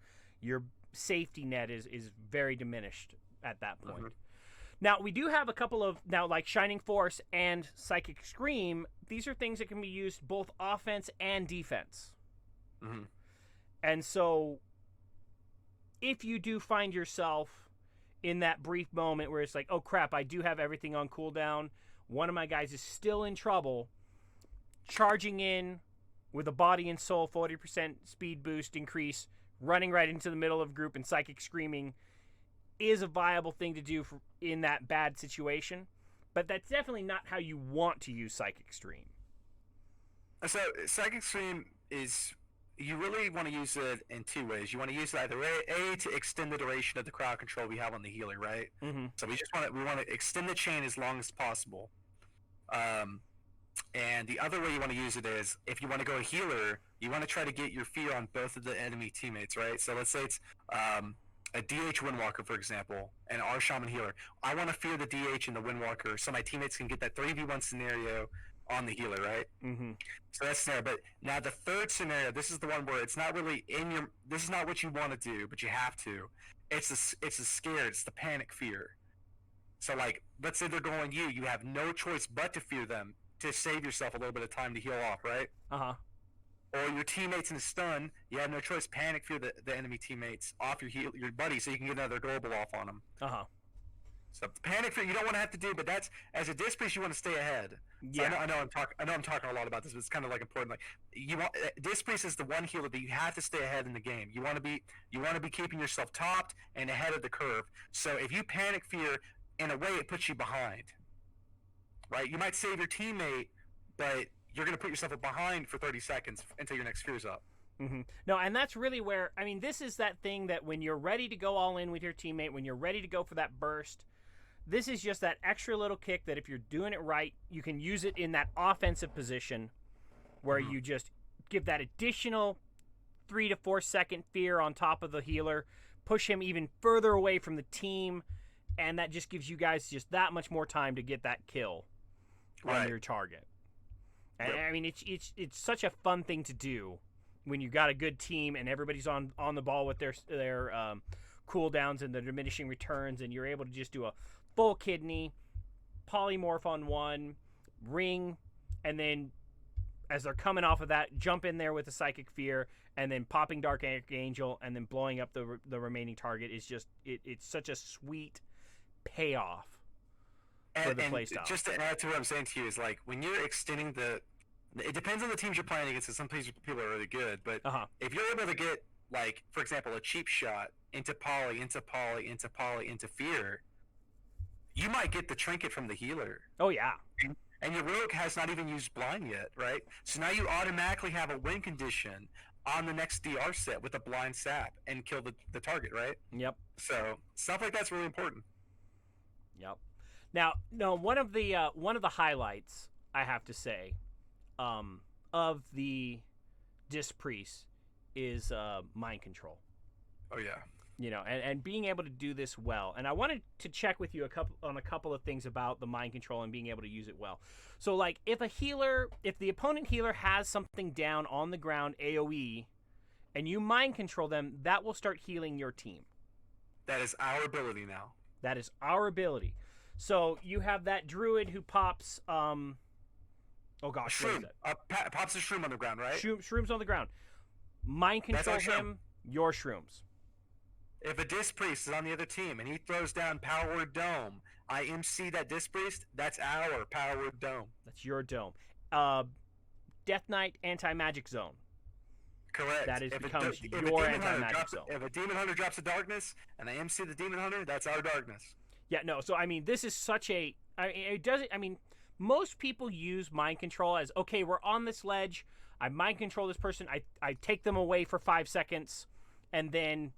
safety net is very diminished at that point. Now, we do have a couple of, like Shining Force and Psychic Scream, these are things that can be used both offense and defense. And so, if you do find yourself in that brief moment where it's like, oh crap, I do have everything on cooldown, one of my guys is still in trouble, charging in with a body and soul 40% speed boost increase, running right into the middle of group and Psychic Screaming is a viable thing to do in that bad situation. But that's definitely not how you want to use Psychic Scream. So Psychic Scream is, you really want to use it in two ways. You want to use it either A, to extend the duration of the crowd control we have on the healer, right? So we want to extend the chain as long as possible. And the other way you want to use it is, if you want to go a healer, you want to try to get your fear on both of the enemy teammates, right? So let's say it's a DH Windwalker, for example, and our Shaman healer. I want to fear the DH and the Windwalker so my teammates can get that 3v1 scenario on the healer, right? So that's scenario. But now the third scenario, this is the one where it's not really this is not what you want to do, but you have to. It's the scared, it's the panic fear. So like, let's say they're going you have no choice but to fear them, to save yourself a little bit of time to heal off, right? Or your teammates in a stun, you have no choice, panic fear the enemy teammates off your buddy so you can get another durable off on them. So panic fear you don't want to have to do, but that's, as a disc priest, you want to stay ahead. So I know I'm talking a lot about this, but it's kind of like important. Like, disc priest is the one healer that you have to stay ahead in the game. You want to be keeping yourself topped and ahead of the curve. So if you panic fear, in a way, it puts you behind. Right? You might save your teammate, but you're going to put yourself behind for 30 seconds until your next fear's up. No, and that's really where, I mean, this is that thing that when you're ready to go all in with your teammate, when you're ready to go for that burst, this is just that extra little kick that if you're doing it right, you can use it in that offensive position where you just give that additional 3 to 4 second fear on top of the healer, push him even further away from the team, and that just gives you guys just that much more time to get that kill on your target. And I mean, it's such a fun thing to do when you got a good team and everybody's on the ball with their cooldowns and the diminishing returns, and you're able to just do a full kidney, polymorph on one, ring, and then as they're coming off of that, jump in there with a Psychic Fear, and then popping Dark Angel, and then blowing up the remaining target is just, it's such a sweet payoff for the playstyle. Just to add to what I'm saying to you is like when you're extending it depends on the teams you're playing against. Some people are really good, but if you're able to get like, for example, a cheap shot into poly, into fear, you might get the trinket from the healer. Oh yeah. And your rogue has not even used blind yet, right? So now you automatically have a win condition on the next DR set with a blind sap and kill the target, right? Yep. So stuff like that's really important. Yep. Now, no, one of the highlights I have to say, of the Disc Priest is mind control. Oh yeah. You know, and being able to do this well. And I wanted to check with you on a couple of things about the mind control and being able to use it well. So, like, if the opponent healer has something down on the ground AoE, and you mind control them, that will start healing your team. That is our ability now. That is our ability. So you have that druid who pops. Oh gosh, what is it? Pops a shroom on the ground, right? Shrooms on the ground. Mind control him. Your shrooms. If a Disc Priest is on the other team and he throws down Power Word Dome, I MC that Disc Priest, that's our Power Word Dome. That's your dome. Death Knight anti-magic zone. Correct. That becomes your anti-magic zone. If a Demon Hunter drops a darkness and I MC the Demon Hunter, that's our darkness. Yeah, no, so I mean, this is such a... most people use mind control as, okay, we're on this ledge, I mind control this person, I take them away for 5 seconds, and then...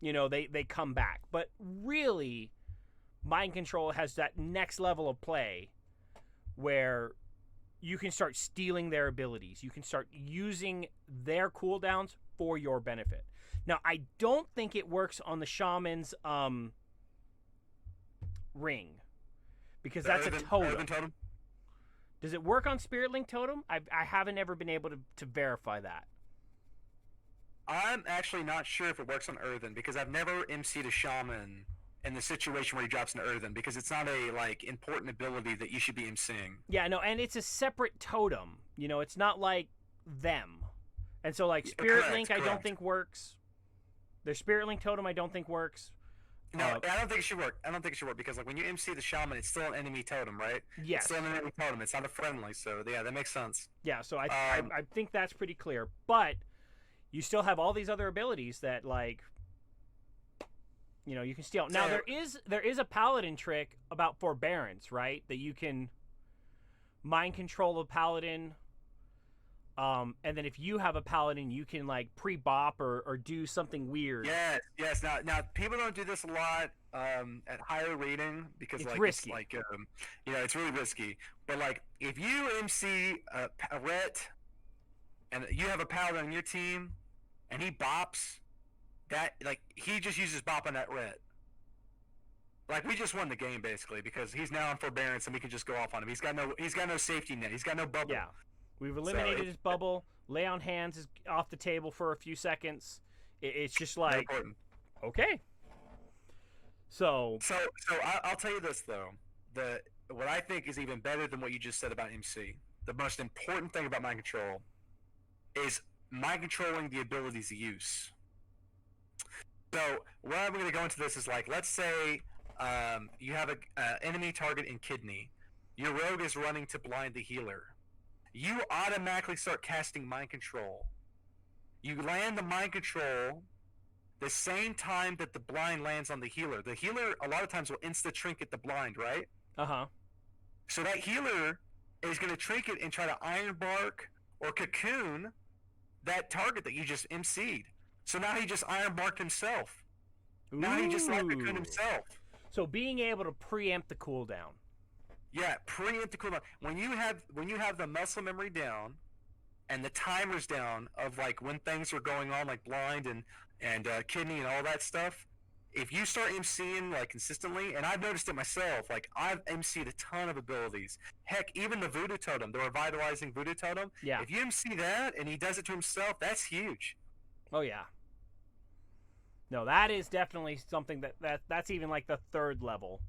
they come back. But really, mind control has that next level of play where you can start stealing their abilities. You can start using their cooldowns for your benefit. Now, I don't think it works on the Shaman's ring because that's a totem. Does it work on Spirit Link Totem? I haven't ever been able to verify that. I'm actually not sure if it works on Earthen because I've never MC'd a Shaman in the situation where he drops an Earthen because it's not a important ability that you should be MCing. Yeah, no, and it's a separate totem. It's not like them. And so Spirit Link I don't think works. Their Spirit Link Totem I don't think works. No, I don't think it should work. I don't think it should work because when you MC the Shaman, it's still an enemy totem, right? Yes. It's still an enemy totem. It's not a friendly, so yeah, that makes sense. Yeah, so I think that's pretty clear. But you still have all these other abilities that you can steal. Now there is a paladin trick about forbearance, right? That you can mind control a paladin, and then if you have a paladin, you can pre-bop or do something weird. Yes. Now people don't do this a lot at higher rating because it's risky. It's really risky. But if you MC a ret and you have a paladin on your team and he bops, that he just uses bop on that ret. We just won the game basically because he's now on forbearance and we can just go off on him. He's got no safety net. He's got no bubble. Yeah, we've eliminated his bubble. Lay on hands is off the table for a few seconds. It's just okay. So I'll tell you this though. What I think is even better than what you just said about MC. The most important thing about mind control is mind controlling the abilities of use. So what I'm going to go into this is let's say you have an enemy target in kidney. Your rogue is running to blind the healer. You automatically start casting mind control. You land the mind control the same time that the blind lands on the healer. The healer a lot of times will insta trinket the blind, right? So that healer is going to trinket and try to iron bark or cocoon that target that you just MC'd. So now he just iron barked himself. Ooh. Now he just cocooned himself. So being able to preempt the cooldown. Yeah, preempt the cooldown. When you have the muscle memory down and the timers down of when things are going on blind and kidney and all that stuff, if you start MCing consistently, and I've noticed it myself, I've MC'd a ton of abilities. Heck, even the Voodoo Totem, the revitalizing Voodoo Totem. Yeah. If you MC that and he does it to himself, that's huge. Oh yeah. No, that is definitely something that's even the third level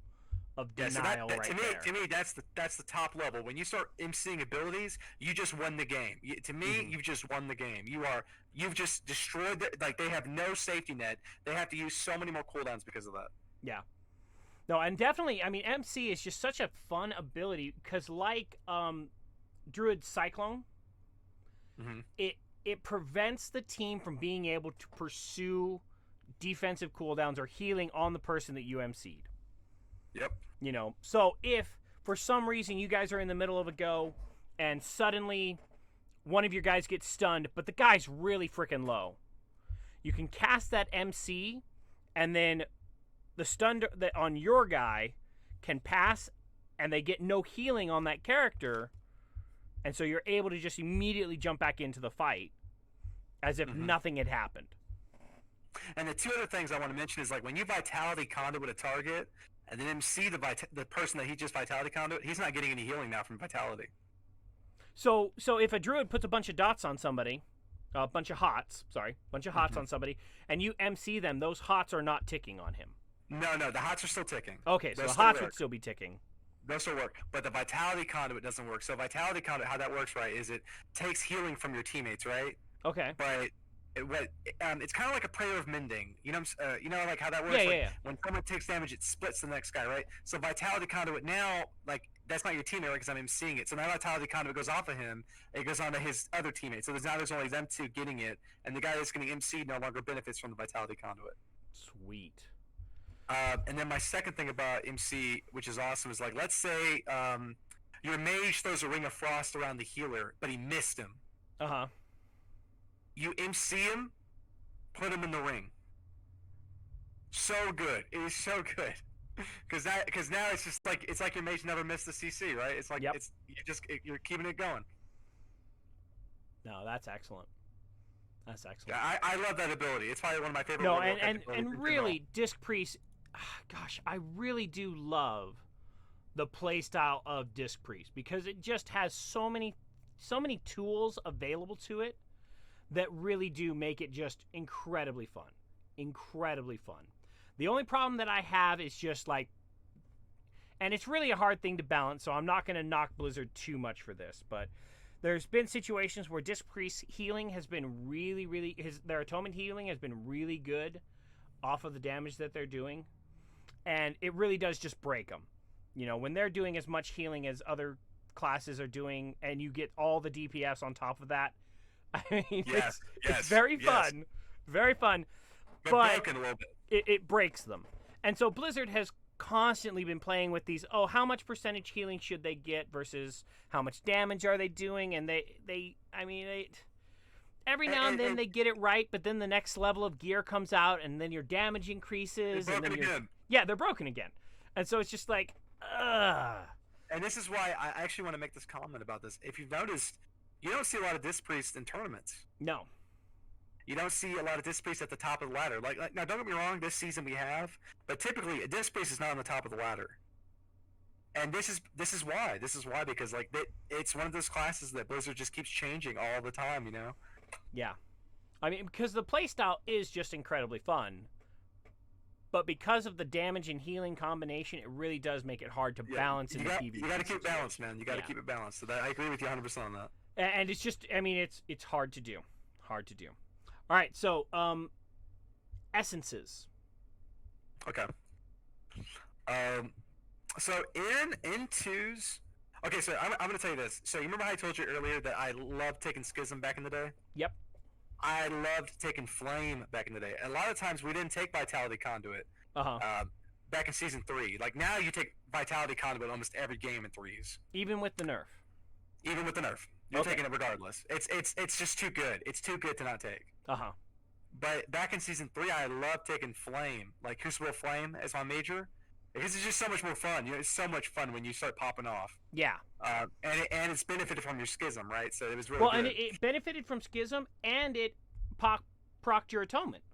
of denial there. To me, that's the top level. When you start MCing abilities, you just won the game. To me, you've just won the game. You've just destroyed they have no safety net. They have to use so many more cooldowns because of that. Yeah. No, and definitely, I mean, MC is just such a fun ability because, like Druid Cyclone, Mm-hmm. it prevents the team from being able to pursue defensive cooldowns or healing on the person that you MC'd. Yep. You know, so if for some reason you guys are in the middle of a go and suddenly one of your guys gets stunned, but the guy's really freaking low, you can cast that MC, and then the stun that on your guy can pass, and they get no healing on that character, and so you're able to just immediately jump back into the fight as if nothing had happened. And the two other things I want to mention is like when you Vitality Conduit a target, and then MC the person that he just Vitality Conduit, he's not getting any healing now from Vitality. So if a druid puts a bunch of dots on somebody, a bunch of hots on somebody, and you MC them, those hots are not ticking on him. No, the hots are still ticking. Okay, so They'll the still hots work. would still be ticking. They'll still work, but the Vitality Conduit doesn't work. So Vitality Conduit, how that works, right, is it takes healing from your teammates, right? Okay. But it's kind of like a prayer of mending. You know, like how that works. Yeah, like, yeah. When someone takes damage, it splits the next guy, right? So Vitality Conduit now, like that's not your teammate, right? Because I'm seeing it. So now Vitality Conduit goes off of him. It goes on to his other teammates. So there's only them two getting it, and the guy that's getting MC no longer benefits from the Vitality Conduit. Sweet. And then my second thing about MC, which is awesome, is like let's say your mage throws a ring of frost around the healer, but he missed him. Uh-huh. You MC him, put him in the ring. So good. It is so good. Because now it's like your mage never missed the CC, right? It's like Yep. you're keeping it going. No, that's excellent. That's excellent. Yeah, I love that ability. It's probably one of my favorite. No, World of and Warcraft abilities in really, Disc Priest, gosh, I really do love the playstyle of Disc Priest because it just has so many tools available to it that really do make it just incredibly fun. Incredibly fun. The only problem that I have is just like, and it's really a hard thing to balance, so I'm not going to knock Blizzard too much for this, but there's been situations where Disc Priest healing has been really, their atonement healing has been really good off of the damage that they're doing, and it really does just break them. You know, when they're doing as much healing as other classes are doing, and you get all the DPS on top of that, I mean, it's very fun. Very fun. But broken a little bit. It breaks them. And so Blizzard has constantly been playing with these, how much percentage healing should they get versus how much damage are they doing? And they every now and then they get it right, but then the next level of gear comes out and then your damage increases. They're and then broken again. Yeah, they're broken again. And so it's just like, ugh. And this is why I actually want to make this comment about this. If you've noticed, you don't see a lot of Disc Priests in tournaments. No. You don't see a lot of Disc Priests at the top of the ladder. Like now, don't get me wrong, this season we have, but typically a Disc Priest is not on the top of the ladder. And this is why. This is why, because like it's one of those classes that Blizzard just keeps changing all the time, you know? Yeah. I mean, because the playstyle is just incredibly fun. But because of the damage and healing combination, it really does make it hard to balance in the PvP. You got to keep it balanced, man. You got to keep it balanced. So I agree with you 100% on that. And it's just, I mean, it's hard to do. Hard to do. All right, so essences. Okay. So in twos. Okay, so I'm going to tell you this. So you remember how I told you earlier that I loved taking Schism back in the day? Yep. I loved taking Flame back in the day. A lot of times we didn't take Vitality Conduit. Back in Season 3. Like now you take Vitality Conduit almost every game in threes. Even with the nerf. Even with the nerf. You're taking it regardless. It's just too good. It's too good to not take. But back in Season 3, I loved taking Flame, like Crucible Flame as my major. Because it's just so much more fun. You know, it's so much fun when you start popping off. Yeah. And it's benefited from your Schism, right? So it was really good. And it benefited from Schism, and it procced your atonement.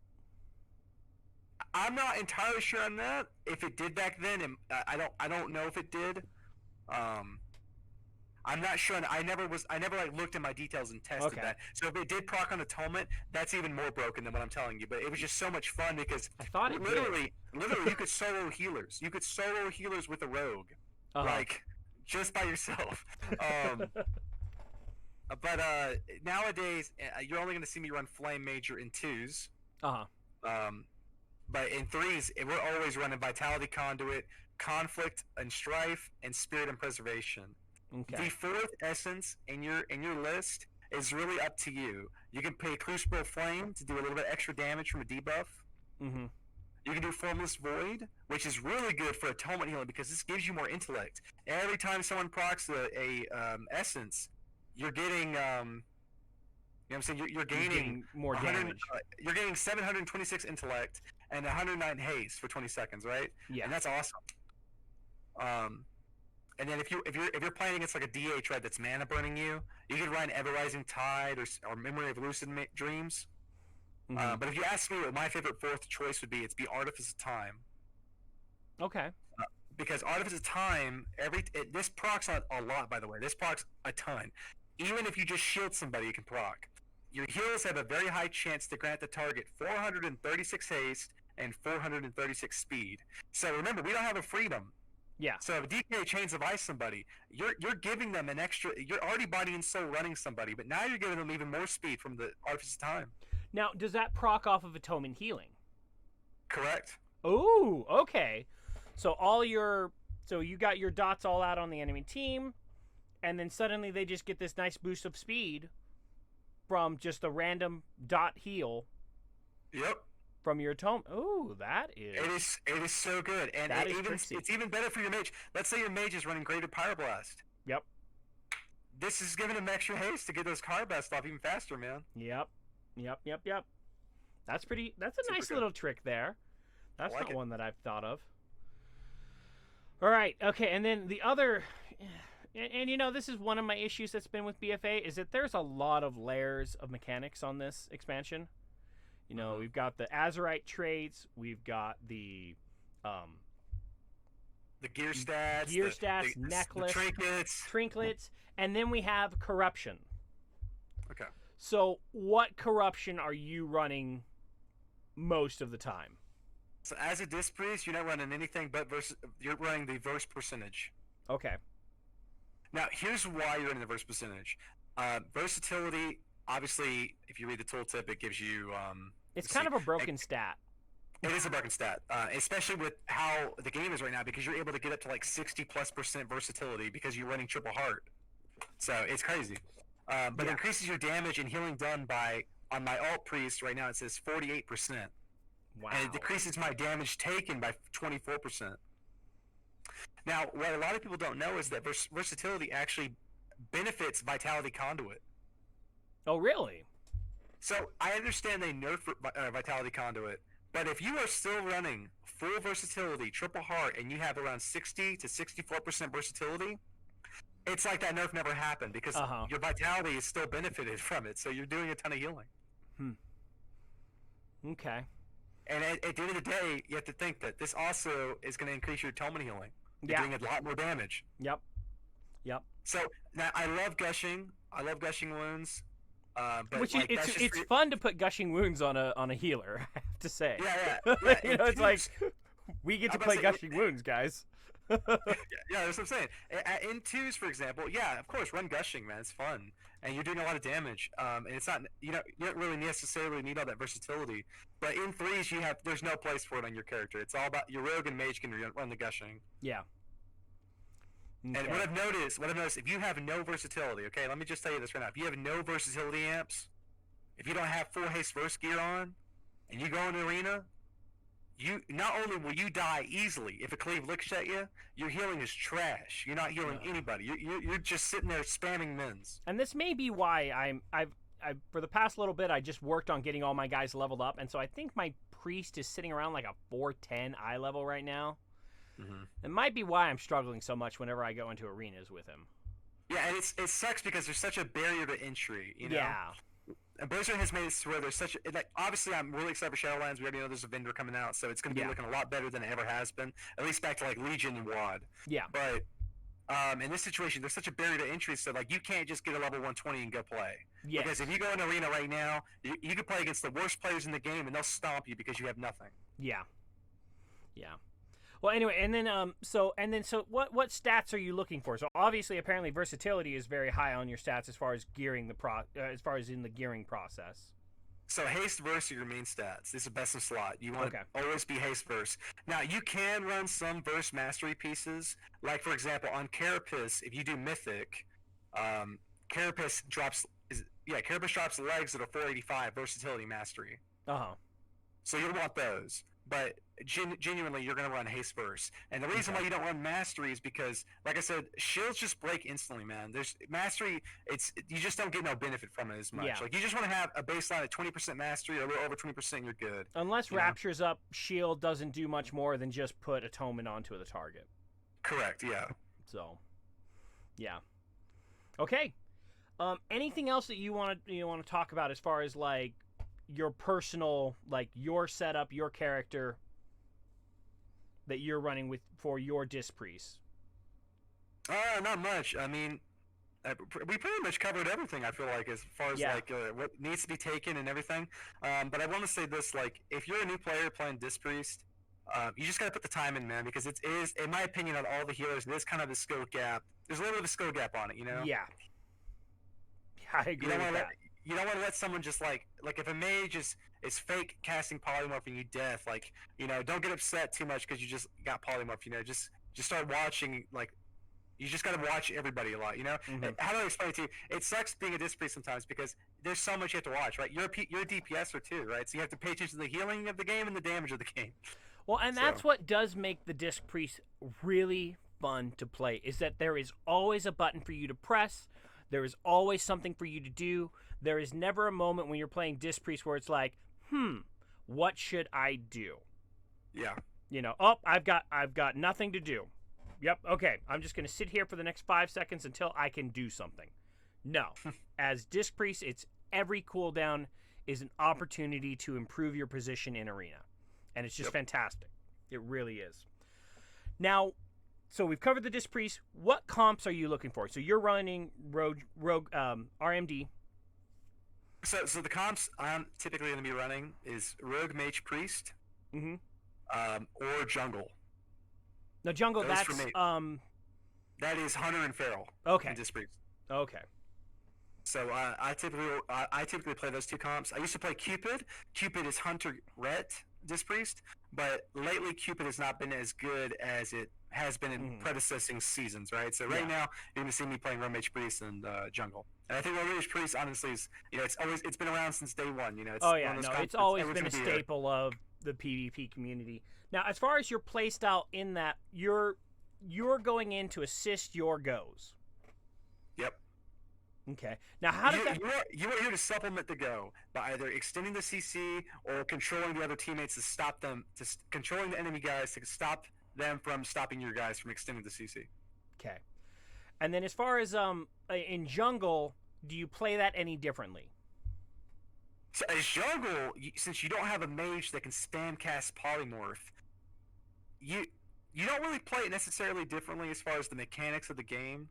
I'm not entirely sure on that. If it did back then, I don't know if it did. I'm not sure. I never like looked in my details and tested that. So if it did proc on atonement, that's even more broken than what I'm telling you. But it was just so much fun because I thought it literally you could solo healers. You could solo healers with a rogue, like just by yourself. But nowadays you're only going to see me run Flame Major in twos. But in threes, we're always running Vitality Conduit, Conflict and Strife, and Spirit and Preservation. Okay. The fourth essence in your list is really up to you. You can pay Crucible Flame to do a little bit extra damage from a debuff. Mm-hmm. You can do Formless Void, which is really good for atonement healing because this gives you more intellect. Every time someone procs a essence, you're getting you know what I'm saying? You're gaining more damage. You're getting 726 intellect and 109 haste for 20 seconds, right? Yeah. And that's awesome. And then if you're playing against like a DH, right, that's mana burning you, you can run Ever Rising Tide or Memory of Lucid Dreams. Mm-hmm. But if you ask me what my favorite fourth choice would be, it'd be Artifice of Time. Okay. Because Artifice of Time, this procs a lot, by the way. This procs a ton. Even if you just shield somebody, you can proc. Your heals have a very high chance to grant the target 436 haste and 436 speed. So remember, we don't have a freedom. Yeah. So if DK Chains of Ice somebody, you're giving them an extra. You're already body and soul running somebody, but now you're giving them even more speed from the Artifice of Time. Now, does that proc off of Atonement Healing? Correct. Ooh, okay. So you got your dots all out on the enemy team, and then suddenly they just get this nice boost of speed from just a random dot heal. Yep. From your atonement. Ooh, that is. It is so good, and it's even better for your mage. Let's say your mage is running Greater Pyroblast. Yep. This is giving him extra haste to get those Pyroblast off even faster, man. Yep. That's a Super nice good. little trick there. That's like not it. one that I've thought of. All right, okay, and then the other, and you know, this is one of my issues that's been with BFA, is that there's a lot of layers of mechanics on this expansion. You know, we've got the Azurite traits, we've got the gear stats, the necklace, the trinklets, and then we have corruption. Okay. So, what corruption are you running most of the time? So as a disc priest, you're not running anything but you're running the verse percentage. Okay. Now, here's why you're running the verse percentage. Versatility, obviously, if you read the tooltip, it gives you. It's kind of a broken stat. It is a broken stat, especially with how the game is right now, because you're able to get up to like 60+% versatility because you're running triple heart. So it's crazy. But it increases your damage and healing done by, on my alt priest right now, it says 48%. Wow. And it decreases my damage taken by 24%. Now, what a lot of people don't know is that versatility actually benefits Vitality Conduit. Oh, really? So I understand they nerf Vitality Conduit, but if you are still running full versatility, triple heart, and you have around 60 to 64% versatility, it's like that nerf never happened because your vitality is still benefited from it. So you're doing a ton of healing. Okay. And at the end of the day, you have to think that this also is going to increase your atonement healing. You're doing a lot more damage. Yep. So now I love gushing. I love gushing wounds. But Which like, it's fun to put gushing wounds on a healer, I have to say. Yeah. You know, it's like we get to play gushing wounds, guys. Yeah, that's what I'm saying. In twos, for example, yeah, of course, run gushing, man. It's fun, and you're doing a lot of damage. And it's not, you don't really necessarily need all that versatility. But in threes, there's no place for it on your character. It's all about your rogue and mage can run the gushing. Yeah. Okay. And what I've noticed, if you have no versatility, okay, let me just tell you this right now. If you have no versatility amps, if you don't have full haste verse gear on, and you go in the arena, you not only will you die easily if a cleave licks at you, your healing is trash. You're not healing anybody. You're just sitting there spamming mins. And this may be why I've for the past little bit I just worked on getting all my guys leveled up, and so I think my priest is sitting around like a 410 eye level right now. It might be why I'm struggling so much whenever I go into arenas with him. Yeah, and it sucks because there's such a barrier to entry, you know? Yeah. And Blizzard has made it to where there's such a, like, obviously I'm really excited for Shadowlands. We already know there's a vendor coming out, so it's going to be looking a lot better than it ever has been, at least back to like Legion and WoD. Yeah. But in this situation, there's such a barrier to entry, so like you can't just get a level 120 and go play. Yes. Because if you go in arena right now, you can play against the worst players in the game and they'll stomp you because you have nothing. Yeah. Well, anyway, and then so what stats are you looking for? So obviously, apparently, versatility is very high on your stats as far as gearing as far as in the gearing process. So haste versus your main stats. This is best of slot. You want Okay. to always be haste verse. Now you can run some verse mastery pieces. Like for example, on Carapace, if you do mythic, Carapace drops Carapace drops legs at a 485 versatility mastery. Uh-huh. So you'll want those. But genuinely, you're going to run haste verse. And the reason why you don't run mastery is because, like I said, shields just break instantly, man. There's mastery. You just don't get no benefit from it as much. Yeah. Like you just want to have a baseline of 20% mastery or a little over 20%. You're good. Unless Rapture's up, shield doesn't do much more than just put atonement onto the target. Correct. Yeah. So, yeah. Okay. Anything else that you want to talk about as far as like your personal, like your setup, your character that you're running with for your Disc Priest? Not much. I mean, we pretty much covered everything. I feel like as far as like what needs to be taken and everything. But I want to say this: like, if you're a new player playing Disc Priest, you just gotta put the time in, man, because it is, in my opinion, on all the healers, it is kind of a skill gap. There's a little bit of a skill gap on it, you know? Yeah. I agree with that. You don't want to let someone just like if a mage is fake casting polymorph and you death, like, you know, don't get upset too much because you just got polymorph, you know, just start watching, like, you just got to watch everybody a lot, you know? How do I explain it to you? It sucks being a Disc Priest sometimes because there's so much you have to watch, right? You're a DPSer too, right? So you have to pay attention to the healing of the game and the damage of the game. Well, and that's what does make the Disc Priest really fun to play, is that there is always a button for you to press. There is always something for you to do. There is never a moment when you're playing Disc Priest where it's like, what should I do? Yeah. You know, I've got nothing to do. Yep, okay, I'm just going to sit here for the next 5 seconds until I can do something. No. As Disc Priest, it's every cooldown is an opportunity to improve your position in Arena. And it's just fantastic. It really is. Now, so we've covered the Disc Priest. What comps are you looking for? So you're running Rogue RMD. So the comps I'm typically going to be running is Rogue Mage Priest, or Jungle. Now Jungle, Those that's for me. That is Hunter and Feral. Okay. In Disc Priest. Okay. So I typically play those two comps. I used to play Cupid. Cupid is Hunter Ret Disc Priest, but lately Cupid has not been as good as it has been in predecessing seasons, right? So right now you're gonna see me playing Rogue Mage Priest and Jungle. And I think Rogue Mage Priest, honestly, is, you know, it's been around since day one. You know, it's it's always been a staple of the PvP community. Now, as far as your playstyle in that, you're going in to assist your goes. Yep. Okay. Now, how does that? You are here to supplement the go by either extending the CC or controlling the other teammates to stop them, controlling the enemy guys to stop them from stopping your guys from extending the CC. Okay. And then as far as in Jungle, do you play that any differently? So as Jungle, since you don't have a mage that can spam cast Polymorph, you don't really play it necessarily differently as far as the mechanics of the game,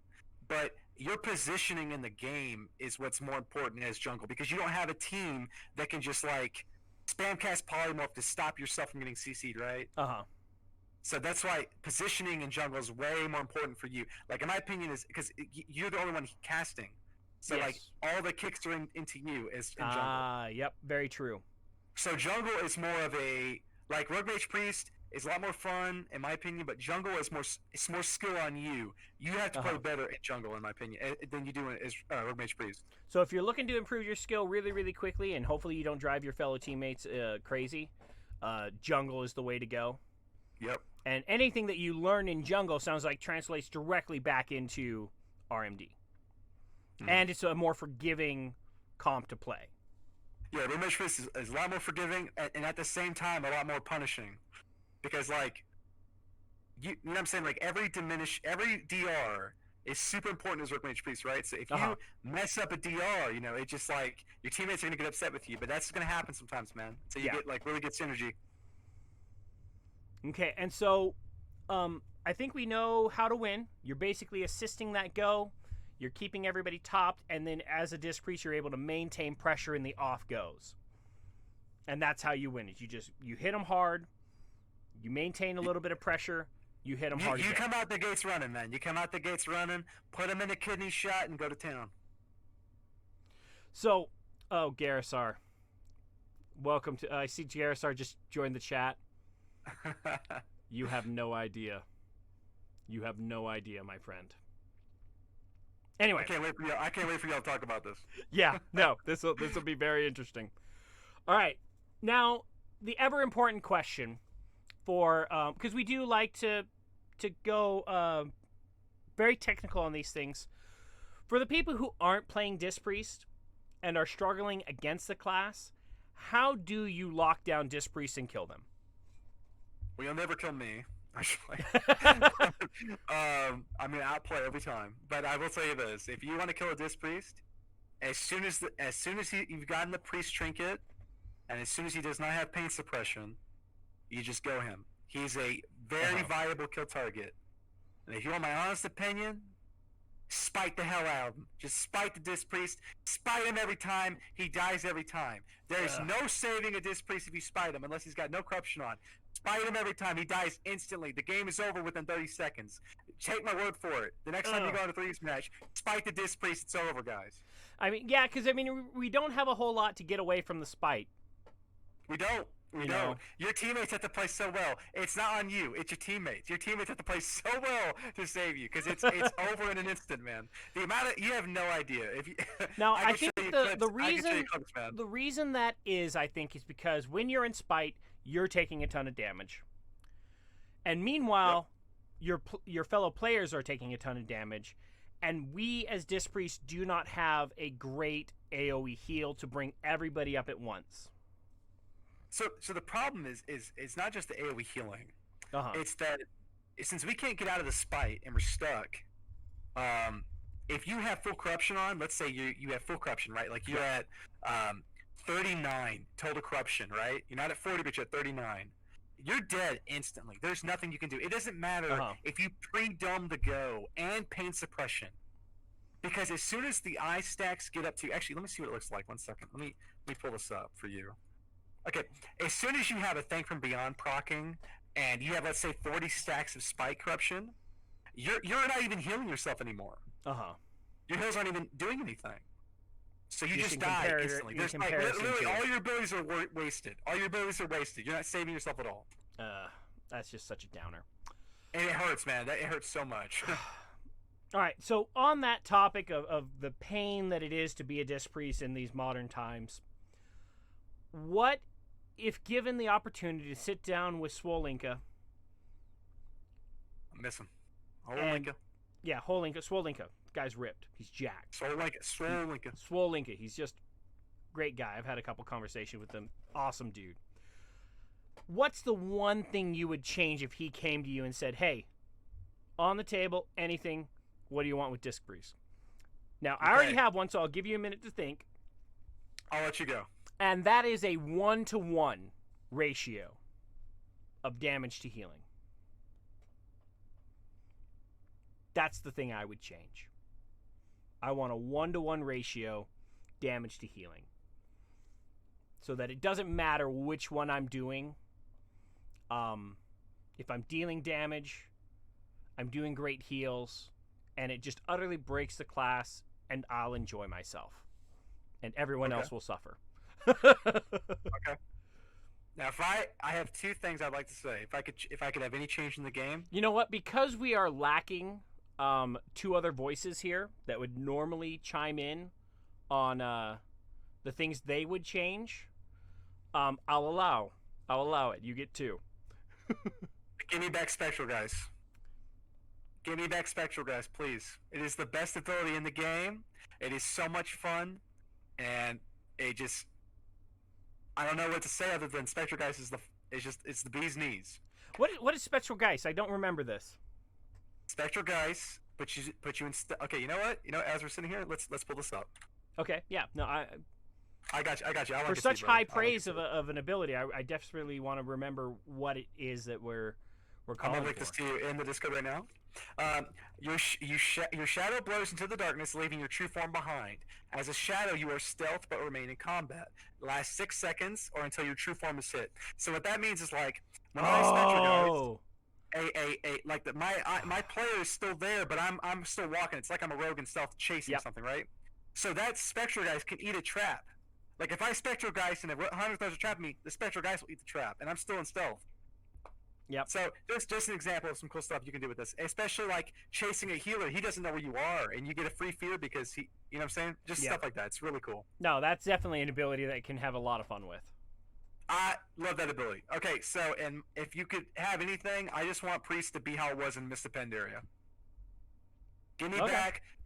but your positioning in the game is what's more important as Jungle, because you don't have a team that can just like spam cast Polymorph to stop yourself from getting CC'd, right? So that's why positioning in Jungle is way more important for you. Like, in my opinion, is because you're the only one casting. So like all the kicks are into you as in Jungle. Yep, very true. So Jungle is more of a, like, Rogue Mage Priest is a lot more fun in my opinion, but Jungle is more skill on you. You have to play better in Jungle, in my opinion, than you do as Rogue Mage Priest. So if you're looking to improve your skill really, really quickly, and hopefully you don't drive your fellow teammates crazy, Jungle is the way to go. Yep. And anything that you learn in Jungle sounds like translates directly back into RMD. And it's a more forgiving comp to play. Yeah, Rogue Mage Priest is a lot more forgiving, and at the same time a lot more punishing. Because, like, you know what I'm saying? Like, every DR is super important as Rogue Mage Priest, right? So if you mess up a DR, you know, it's just like your teammates are going to get upset with you, but that's going to happen sometimes, man. So you get, like, really good synergy. Okay, and so I think we know how to win. You're basically assisting that go. You're keeping everybody topped, and then as a Disc Priest, you're able to maintain pressure in the off goes. And that's how you win. Is you hit them hard, you maintain a little bit of pressure, you hit them hard. You come out the gates running, man. You come out the gates running, put them in a kidney shot, and go to town. So, Garrasar, Welcome to. I see Jairosar just joined the chat. You have no idea. You have no idea, my friend. Anyway, I can't wait for y'all to talk about this. yeah, no, this will be very interesting. All right, now the ever important question for because we do like to go very technical on these things. For the people who aren't playing Disc Priest and are struggling against the class, how do you lock down Disc Priest and kill them? Well, you'll never kill me. Actually, I'm gonna outplay every time. But I will tell you this: if you want to kill a Disc Priest, as soon as you've gotten the Priest trinket, and as soon as he does not have pain suppression, you just go him. He's a very viable kill target. And if you want my honest opinion, spite the hell out of him. Just spite the Disc Priest. Spite him every time. He dies every time. There's no saving a Disc Priest if you spite him, unless he's got no corruption on. Spite him every time. He dies instantly. The game is over within 30 seconds. Take my word for it. The next time you go on a 3 match, spite the Disc Priest. It's over, guys. I mean, yeah, because, I mean, we don't have a whole lot to get away from the spite. We don't. We don't. Your teammates have to play so well. It's not on you. It's your teammates. Your teammates have to play so well to save you, because it's over in an instant, man. The amount of you have no idea. If you, now, I think the reason that is, I think, is because when you're in spite, you're taking a ton of damage, and meanwhile, your fellow players are taking a ton of damage, and we as Disc Priests do not have a great AoE heal to bring everybody up at once. So the problem is not just the AoE healing. It's that since we can't get out of the spite and we're stuck, if you have full corruption on, let's say you have full corruption, right? Like you're at 39 total corruption, right? You're not at 40, but you're at 39. You're dead instantly. There's nothing you can do. It doesn't matter if you pre-dome the go and pain suppression, because as soon as the eye stacks get up to, actually, let me see what it looks like. 1 second. Let me pull this up for you. Okay, as soon as you have a Thing from Beyond proccing, and you have, let's say, 40 stacks of spike corruption, you're not even healing yourself anymore. Your heals aren't even doing anything. So you just die instantly. There's like, literally, all your abilities are wasted. All your abilities are wasted. You're not saving yourself at all. That's just such a downer. And it hurts, man. It hurts so much. All right, so on that topic of the pain that it is to be a Disc Priest in these modern times, what if given the opportunity to sit down with Swolinka? I miss him. Swolinka. Yeah, Swolinka. Guy's ripped. He's jacked. Swolinka. He's just great guy. I've had a couple conversations with him. Awesome dude. What's the one thing you would change if he came to you and said, hey, on the table, anything, what do you want with Disc Priest? Now, I already have one, so I'll give you a minute to think. I'll let you go. And that is a 1-to-1 ratio of damage to healing. That's the thing I would change. I want a 1-to-1 ratio damage to healing, so that it doesn't matter which one I'm doing. If I'm dealing damage, I'm doing great heals, and it just utterly breaks the class, and I'll enjoy myself, and everyone else will suffer. Okay. Now, if I have two things I'd like to say. If I could have any change in the game. You know what? Because we are lacking two other voices here that would normally chime in on the things they would change, I'll allow it. You get two. Give me back Spectral, guys. Give me back Spectral, guys, please. It is the best ability in the game. It is so much fun, and it just, I don't know what to say other than Spectral Geist it's the bee's knees. What is Spectral Geist? I don't remember this. Spectral Geist put you in. Okay, you know what? As we're sitting here, let's pull this up. Okay, yeah, no, I got you. For such high praise of an ability, I desperately want to remember what it is that we're calling for. I'm gonna link this to you in the Discord right now. Your shadow blows into the darkness, leaving your true form behind. As a shadow, you are stealth but remain in combat. Last 6 seconds or until your true form is hit. So what that means is, like, when I Spectral Guys, my player is still there, but I'm still walking. It's like I'm a rogue in stealth chasing something, right? So that Spectral Guys can eat a trap. Like if I Spectral Geist and a hunter throws a trap at me, the Spectral Geist will eat the trap, and I'm still in stealth. Yep. So just an example of some cool stuff you can do with this, especially like chasing a healer. He doesn't know where you are, and you get a free fear because he, you know what I'm saying? Just stuff like that. It's really cool. No, that's definitely an ability that can have a lot of fun with. I love that ability. Okay, so and if you could have anything, I just want Priest to be how it was in Mr. Pandaria. Give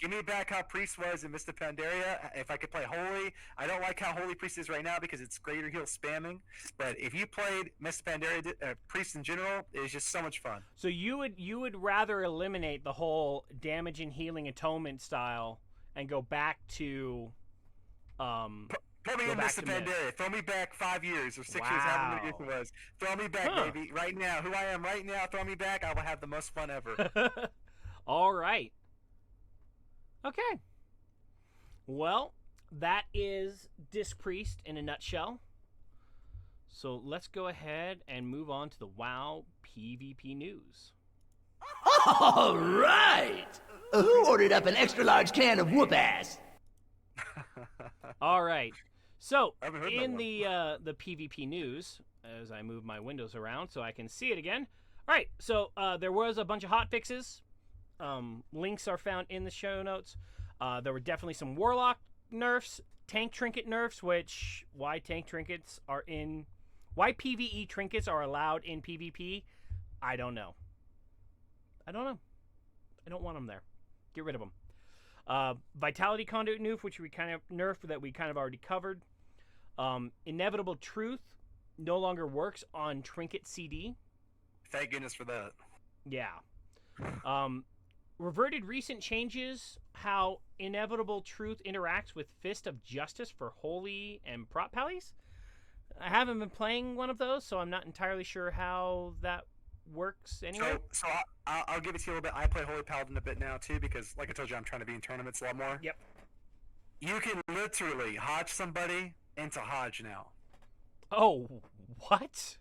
me back how Priest was in Mr. Pandaria. If I could play Holy, I don't like how Holy Priest is right now because it's greater heal spamming. But if you played Mr. Pandaria Priest in general, it's just so much fun. So you would rather eliminate the whole damage and healing atonement style and go back to Put me in Mr. Pandaria. Throw me back 5 years or 6 years, however many years it was. Throw me back, baby, right now. Who I am right now, throw me back. I will have the most fun ever. All right. Okay. Well, that is Disc Priest in a nutshell. So let's go ahead and move on to the WoW PvP news. All right! Who ordered up an extra large can of whoop ass? All right. So in the PvP news, as I move my windows around so I can see it again. All right. So there was a bunch of hot fixes. Links are found in the show notes. There were definitely some Warlock nerfs, tank trinket nerfs, why PvE trinkets are allowed in PvP, I don't know. I don't want them there. Get rid of them. Vitality Conduit nerf, which we kind of already covered. Inevitable Truth no longer works on Trinket CD. Thank goodness for that. Yeah. Reverted recent changes how Inevitable Truth interacts with Fist of Justice for Holy and Prot Pallies. I haven't been playing one of those, so I'm not entirely sure how that works anyway. So I'll give it to you a little bit. I play Holy Paladin a bit now, too, because, like I told you, I'm trying to be in tournaments a lot more. Yep. You can literally Hodge somebody into Hodge now. Oh, what?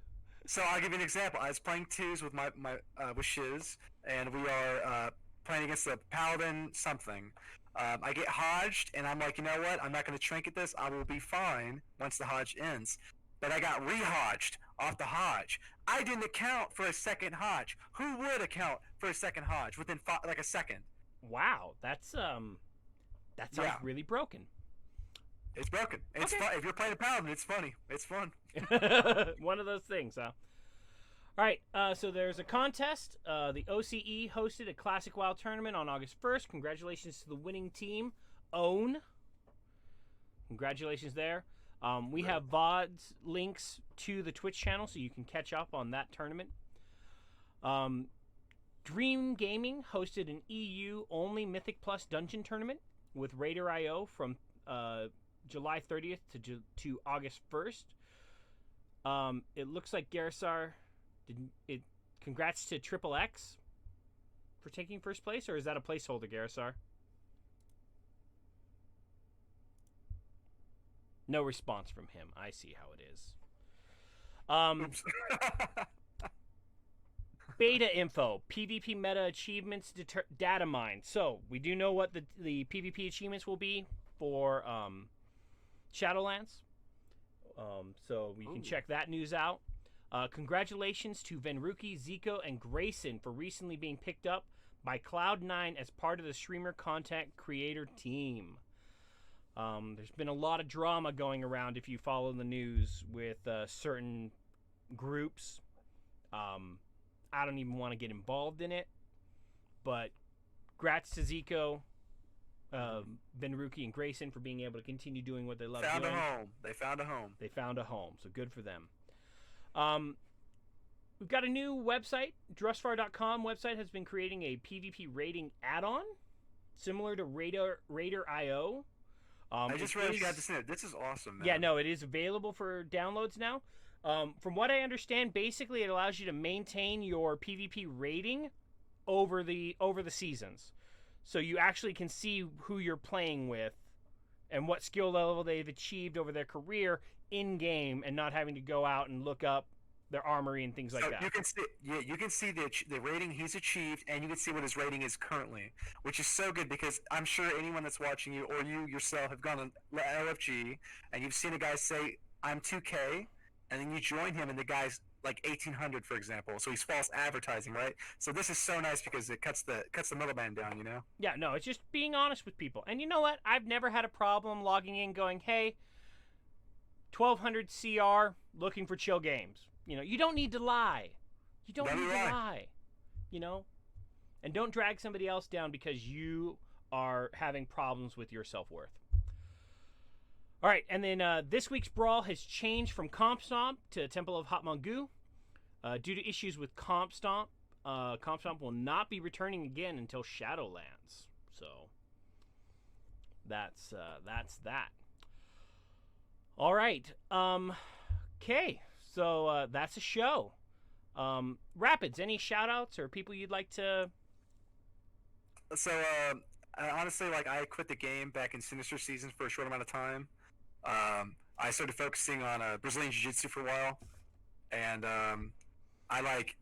So I'll give you an example. I was playing twos with with Shiz, and we are playing against a Paladin something. I get Hodged, and I'm like, you know what? I'm not going to trinket this. I will be fine once the Hodge ends. But I got re-Hodged off the Hodge. I didn't account for a second Hodge. Who would account for a second Hodge within like a second? Wow, that sounds really broken. It's broken. It's fun. If you're playing a Paladin, it's funny. It's fun. One of those things, huh? All right, so there's a contest. The OCE hosted a Classic WoW tournament on August 1st. Congratulations to the winning team, Own. Congratulations there. We have VODs links to the Twitch channel, so you can catch up on that tournament. Dream Gaming hosted an EU-only Mythic Plus dungeon tournament with Raider.io from July 30th to August 1st. It looks like Garrissar congrats to Triple X for taking first place, or is that a placeholder, Garrissar? No response from him. I see how it is. Beta info, PvP meta achievements data mine. So we do know what the PvP achievements will be for Shadowlands. So we can check that news out. Congratulations to Venruki, Zico, and Grayson for recently being picked up by Cloud9 as part of the streamer content creator team. There's been a lot of drama going around if you follow the news with certain groups. I don't even want to get involved in it, but grats to Zico, Venruki, and Grayson for being able to continue doing what they love doing. They found a home. They found a home, so good for them. We've got a new website. Drustvar.com website has been creating a PvP rating add-on similar to Raider.io. I just realized you got this in it. This is awesome, man. Yeah, no, it is available for downloads now. From what I understand, basically it allows you to maintain your PvP rating over the seasons. So you actually can see who you're playing with and what skill level they've achieved over their career in-game and not having to go out and look up their armory and things like So that. you can see the rating he's achieved, and you can see what his rating is currently, which is so good because I'm sure anyone that's watching you or you yourself have gone to LFG and you've seen a guy say I'm 2K, and then you join him and the guy's like 1800, for example. So he's false advertising, right? So this is so nice because it cuts the middleman down, you know. Yeah, no, it's just being honest with people. And you know what? I've never had a problem logging in going, hey, 1200 CR, looking for chill games. You know, you don't need to lie. You don't need to lie. You know? And don't drag somebody else down because you are having problems with your self-worth. All right, and then this week's Brawl has changed from Comp Stomp to Temple of Hot Mongu. Due to issues with Comp Stomp will not be returning again until Shadowlands. So that's that. All right. Okay. So that's a show. Rapids, any shout-outs or people you'd like to... So, honestly, like, I quit the game back in Sinister Seasons for a short amount of time. I started focusing on Brazilian Jiu-Jitsu for a while, and I, like,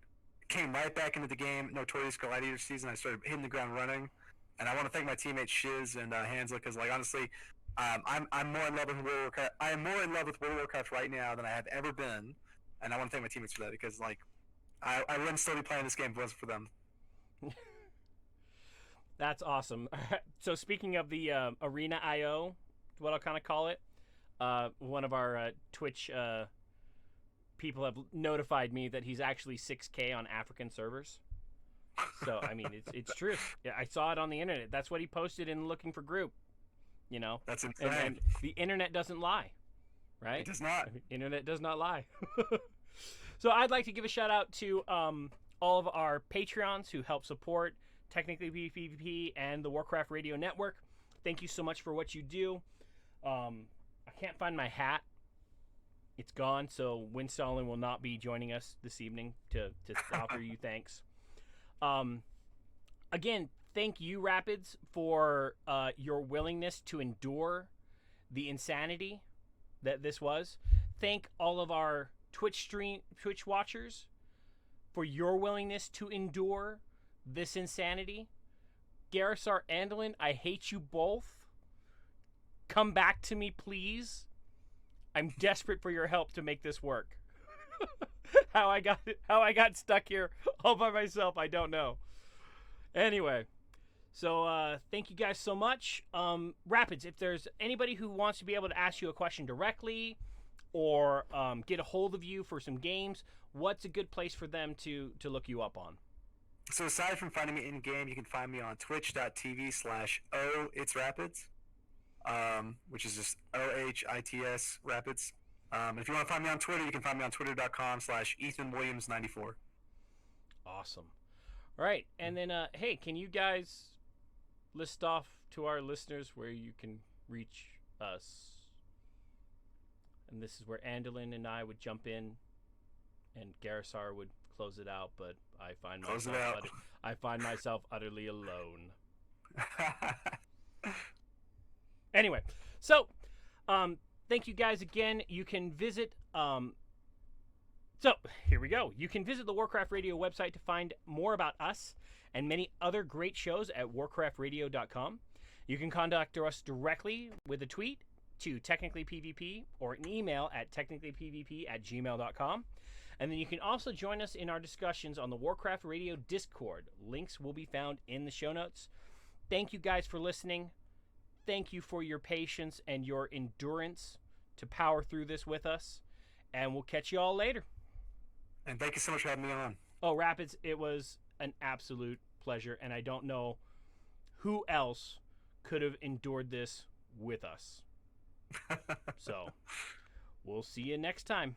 came right back into the game, Notorious Gladiator season. I started hitting the ground running, and I want to thank my teammates Shiz and Hansla, because, like, honestly, I'm more in love with World of Warcraft. I am more in love with World of Warcraft right now than I have ever been, and I want to thank my teammates for that, because, like, I wouldn't still be playing this game if it wasn't for them. That's awesome. So speaking of the Arena IO, what I'll kind of call it, one of our Twitch people have notified me that he's actually 6K on African servers. So I mean, it's true. Yeah, I saw it on the internet. That's what he posted in Looking for Group. You know, that's insane. And the internet doesn't lie, right? It does not. Internet does not lie. So I'd like to give a shout out to all of our Patreons who help support Technically PvP and the Warcraft Radio Network. Thank you so much for what you do. I can't find my hat. It's gone, so Windstead will not be joining us this evening to offer you thanks. Again, thank you, Rapids, for your willingness to endure the insanity that this was. Thank all of our Twitch watchers for your willingness to endure this insanity. Garrison, Andelin, I hate you both. Come back to me, please. I'm desperate for your help to make this work. How I got stuck here all by myself, I don't know. Anyway, so thank you guys so much. Rapids, if there's anybody who wants to be able to ask you a question directly or get a hold of you for some games, what's a good place for them to look you up on? So aside from finding me in-game, you can find me on twitch.tv/OItsRapids, which is just OHITS Rapids. If you want to find me on Twitter, you can find me on twitter.com/EthanWilliams94. Awesome. All right. And then, hey, can you guys list off to our listeners where you can reach us? And this is where Andelin and I would jump in and Garrison would close it out, but I find myself utterly alone. Anyway, so thank you guys again. You can visit so here we go. You can visit the Warcraft Radio website to find more about us and many other great shows at warcraftradio.com. You can contact us directly with a tweet to technicallypvp or an email at technicallypvp@gmail.com. And then you can also join us in our discussions on the Warcraft Radio Discord. Links will be found in the show notes. Thank you guys for listening. Thank you for your patience and your endurance to power through this with us. And we'll catch you all later. And thank you so much for having me on. Oh, Rapids, it was an absolute pleasure. And I don't know who else could have endured this with us. So, we'll see you next time.